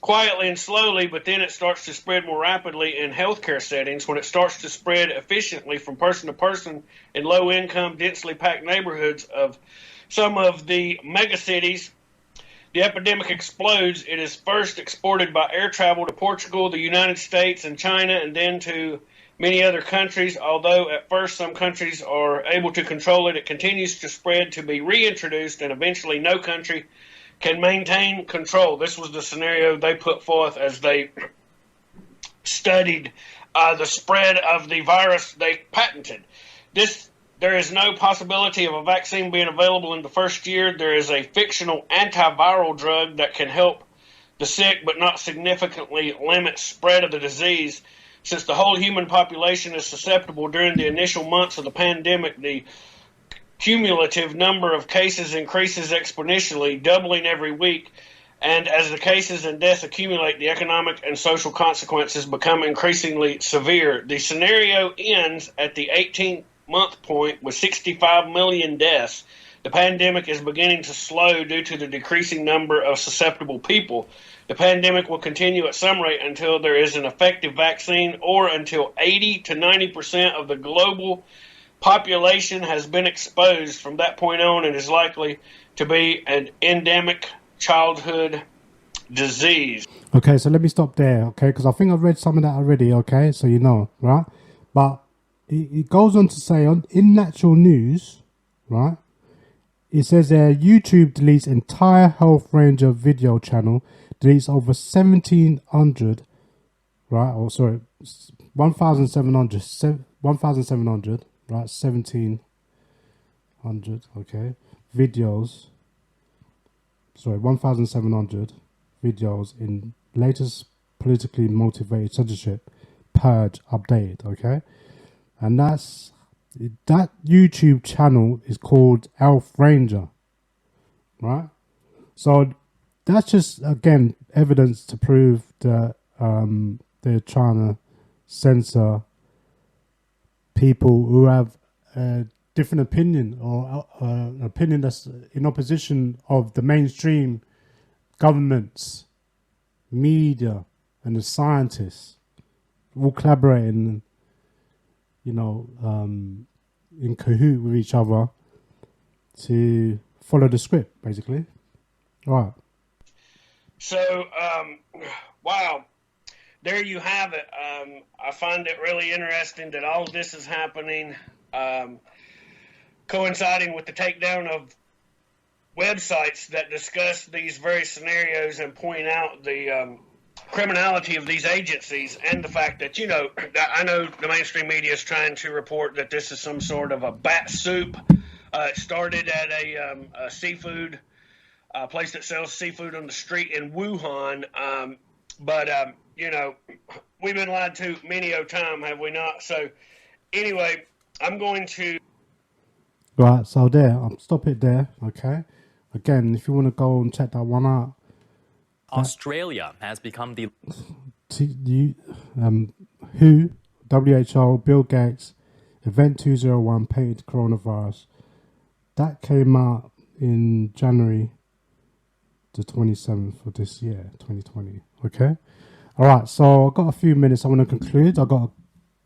Quietly and slowly, but then it starts to spread more rapidly in healthcare settings. When it starts to spread efficiently from person to person in low-income, densely packed neighborhoods of some of the megacities, the epidemic explodes. It is first exported by air travel to Portugal, the United States, and China, and then to many other countries. Although at first some countries are able to control it, it continues to spread to be reintroduced, and eventually no country can maintain control. This was the scenario they put forth as they studied the spread of the virus they patented. There is no possibility of a vaccine being available in the first year. There is a fictional antiviral drug that can help the sick but not significantly limit spread of the disease. Since the whole human population is susceptible during the initial months of the pandemic, the cumulative number of cases increases exponentially, doubling every week, and as the cases and deaths accumulate, the economic and social consequences become increasingly severe. The scenario ends at the 18-month point with 65 million deaths. The pandemic is beginning to slow due to the decreasing number of susceptible people. The pandemic will continue at some rate until there is an effective vaccine, or until 80 to 90% of the global population has been exposed. From that point on, it is likely to be an endemic childhood disease. Okay, so let me stop there, okay, because I think I've read some of that already, okay, so you know, right? But it goes on to say, in natural news, right, it says there, YouTube deletes entire Health Ranger video channel, deletes over 1,700, right, or sorry, 1,700, right, 1,700, okay, videos, sorry, 1,700 videos in latest politically motivated censorship, purge, updated, okay, and that YouTube channel is called Health Ranger, right, so that's just, again, evidence to prove that they're trying to censor people who have a different opinion, or an opinion that's in opposition of the mainstream governments, media, and the scientists, all collaborating, you know, in cahoot with each other to follow the script, basically. Right. So, wow. There you have it. I find it really interesting that all of this is happening, coinciding with the takedown of websites that discuss these very scenarios and point out the criminality of these agencies, and the fact that, you know, I know the mainstream media is trying to report that this is some sort of a bat soup. It started at a seafood place that sells seafood on the street in Wuhan, but you know, we've been lied to many a time, have we not? So, anyway, I'm going to... Right, so there, I'll stop it there, okay? Again, if you want to go and check that one out. Australia has become the... WHO, WHO, Bill Gates, Event 201, patented coronavirus. That came out in January the 27th of this year, 2020, okay? All right, so I've got a few minutes. I want to conclude. I've got a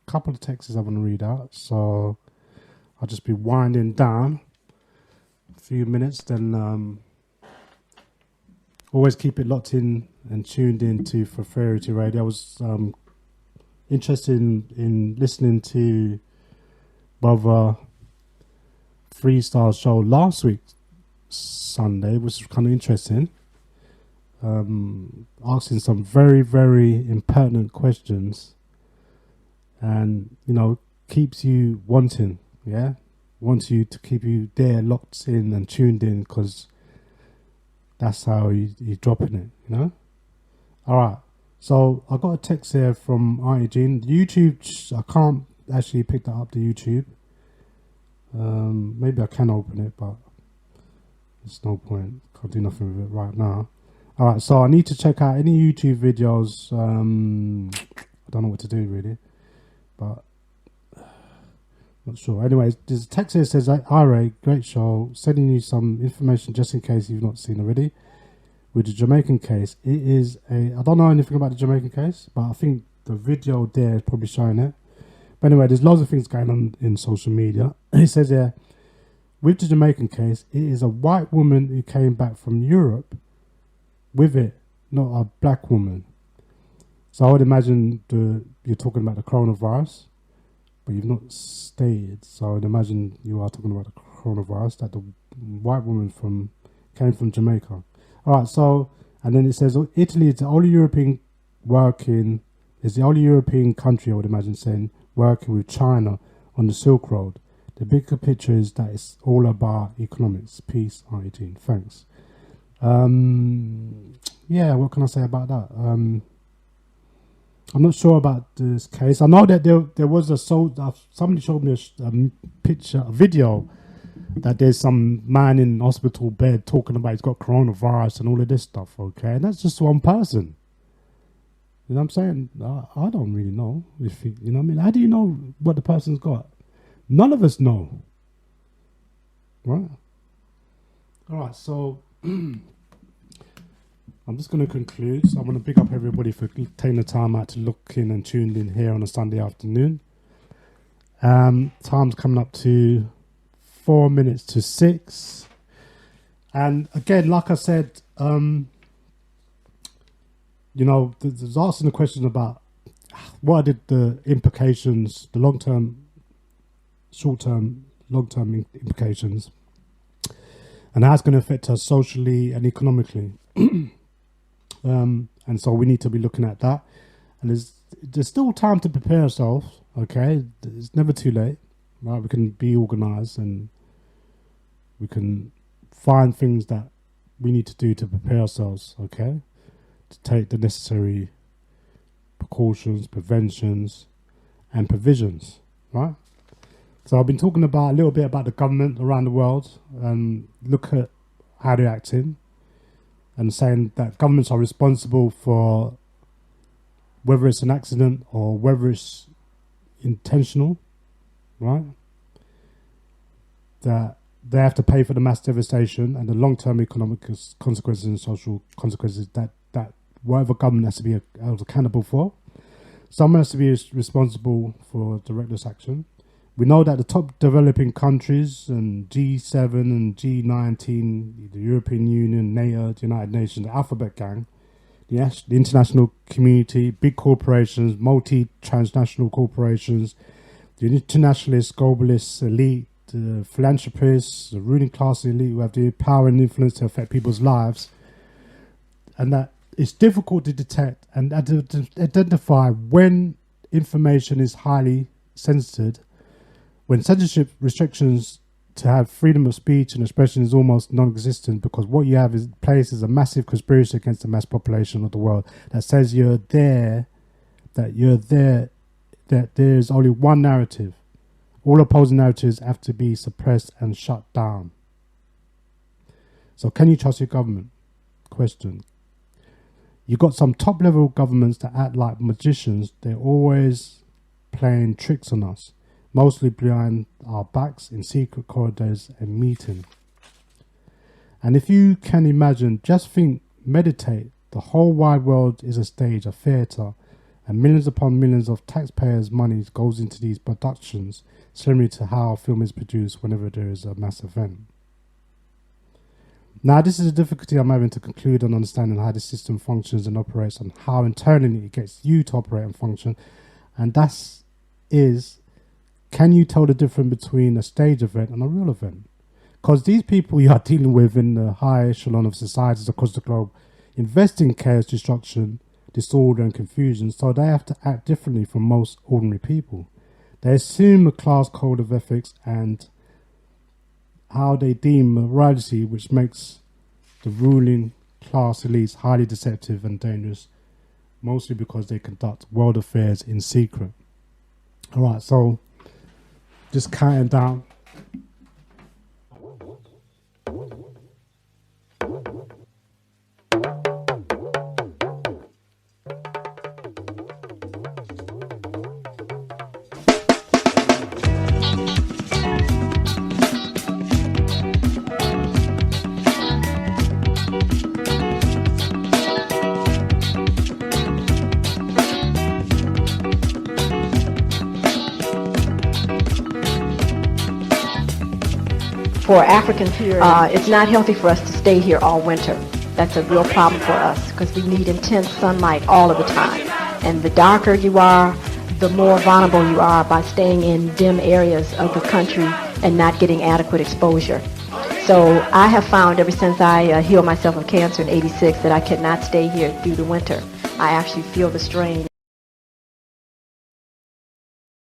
couple of texts I want to read out, so I'll just be winding down a few minutes. Then always keep it locked in and tuned in to For Fairy Radio. I was interested in listening to Brother Freestyle show last week, Sunday, which was kind of interesting. Asking some very, very impertinent questions, and, you know, keeps you wanting, yeah? Wants you to keep you there, locked in and tuned in, because that's how you're dropping it, you know? All right. So I got a text here from Auntie Jean. YouTube, I can't actually pick that up to YouTube. Maybe I can open it, but There's no point. Can't do nothing with it right now. All right, so I need to check out any YouTube videos. I don't know what to do really, but not sure. Anyways, there's a text here that says, "Ira, great show. Sending you some information just in case you've not seen already. With the Jamaican case, it is I don't know anything about the Jamaican case, but I think the video there is probably showing it. But anyway, there's loads of things going on in social media. It says here, with the Jamaican case, it is a white woman who came back from Europe with it, not a black woman. So I would imagine you're talking about the coronavirus, but you've not stated. So I would imagine you are talking about the coronavirus, that the white woman came from Jamaica. All right, so, and then it says Italy is the only European country, I would imagine, saying, working with China on the Silk Road. The bigger picture is that it's all about economics. Peace, Eugene. Thanks. Yeah, what can I say about that? I'm not sure about this case. I know that there was somebody showed me a video, that there's some man in hospital bed talking about he's got coronavirus and all of this stuff, okay? And that's just one person. You know what I'm saying? I don't really know. You know what I mean? How do you know what the person's got? None of us know. Right? All right, so I'm just going to conclude. So I'm going to pick up everybody for taking the time out to look in and tune in here on a Sunday afternoon. Time's coming up to 4 minutes to 6. And again, like I said, you know, there's asking the question about what are the implications, the long-term, short-term, long-term implications, and how it's going to affect us socially and economically. And so we need to be looking at that. And there's still time to prepare ourselves, okay? It's never too late, right? We can be organised and we can find things that we need to do to prepare ourselves, okay? To take the necessary precautions, preventions, and provisions, right? So I've been talking about a little bit about the government around the world and look at how they're acting and saying that governments are responsible for whether it's an accident or whether it's intentional, right? That they have to pay for the mass devastation and the long-term economic consequences and social consequences that whatever government has to be held accountable for. Someone has to be responsible for the reckless action. We know that the top developing countries and G7 and G19, the European Union, NATO, the United Nations, the Alphabet Gang, the international community, big corporations, multi-transnational corporations, the internationalist, globalist elite, the philanthropists, the ruling class elite who have the power and influence to affect people's lives, and that it's difficult to detect and identify when information is highly censored, when censorship restrictions to have freedom of speech and expression is almost non-existent, because what you have is places a massive conspiracy against the mass population of the world that says that there's only one narrative. All opposing narratives have to be suppressed and shut down. So can you trust your government? Question. You got some top-level governments that act like magicians. They're always playing tricks on us, mostly behind our backs in secret corridors and meeting. And if you can imagine, just think, meditate, the whole wide world is a stage, a theatre, and millions upon millions of taxpayers' money goes into these productions, similar to how a film is produced whenever there is a mass event. Now, this is a difficulty I'm having to conclude on understanding how the system functions and operates and how internally it gets you to operate and function. And that is, can you tell the difference between a stage event and a real event? Because these people you are dealing with in the high echelon of societies across the globe invest in chaos, destruction, disorder and confusion, so they have to act differently from most ordinary people. They assume a class code of ethics and how they deem morality, which makes the ruling class elites highly deceptive and dangerous, mostly because they conduct world affairs in secret. All right, so just counting down. For Africans here, it's not healthy for us to stay here all winter. That's a real problem for us because we need intense sunlight all of the time. And the darker you are, the more vulnerable you are by staying in dim areas of the country and not getting adequate exposure. So I have found ever since I healed myself of cancer in '86 that I cannot stay here through the winter. I actually feel the strain.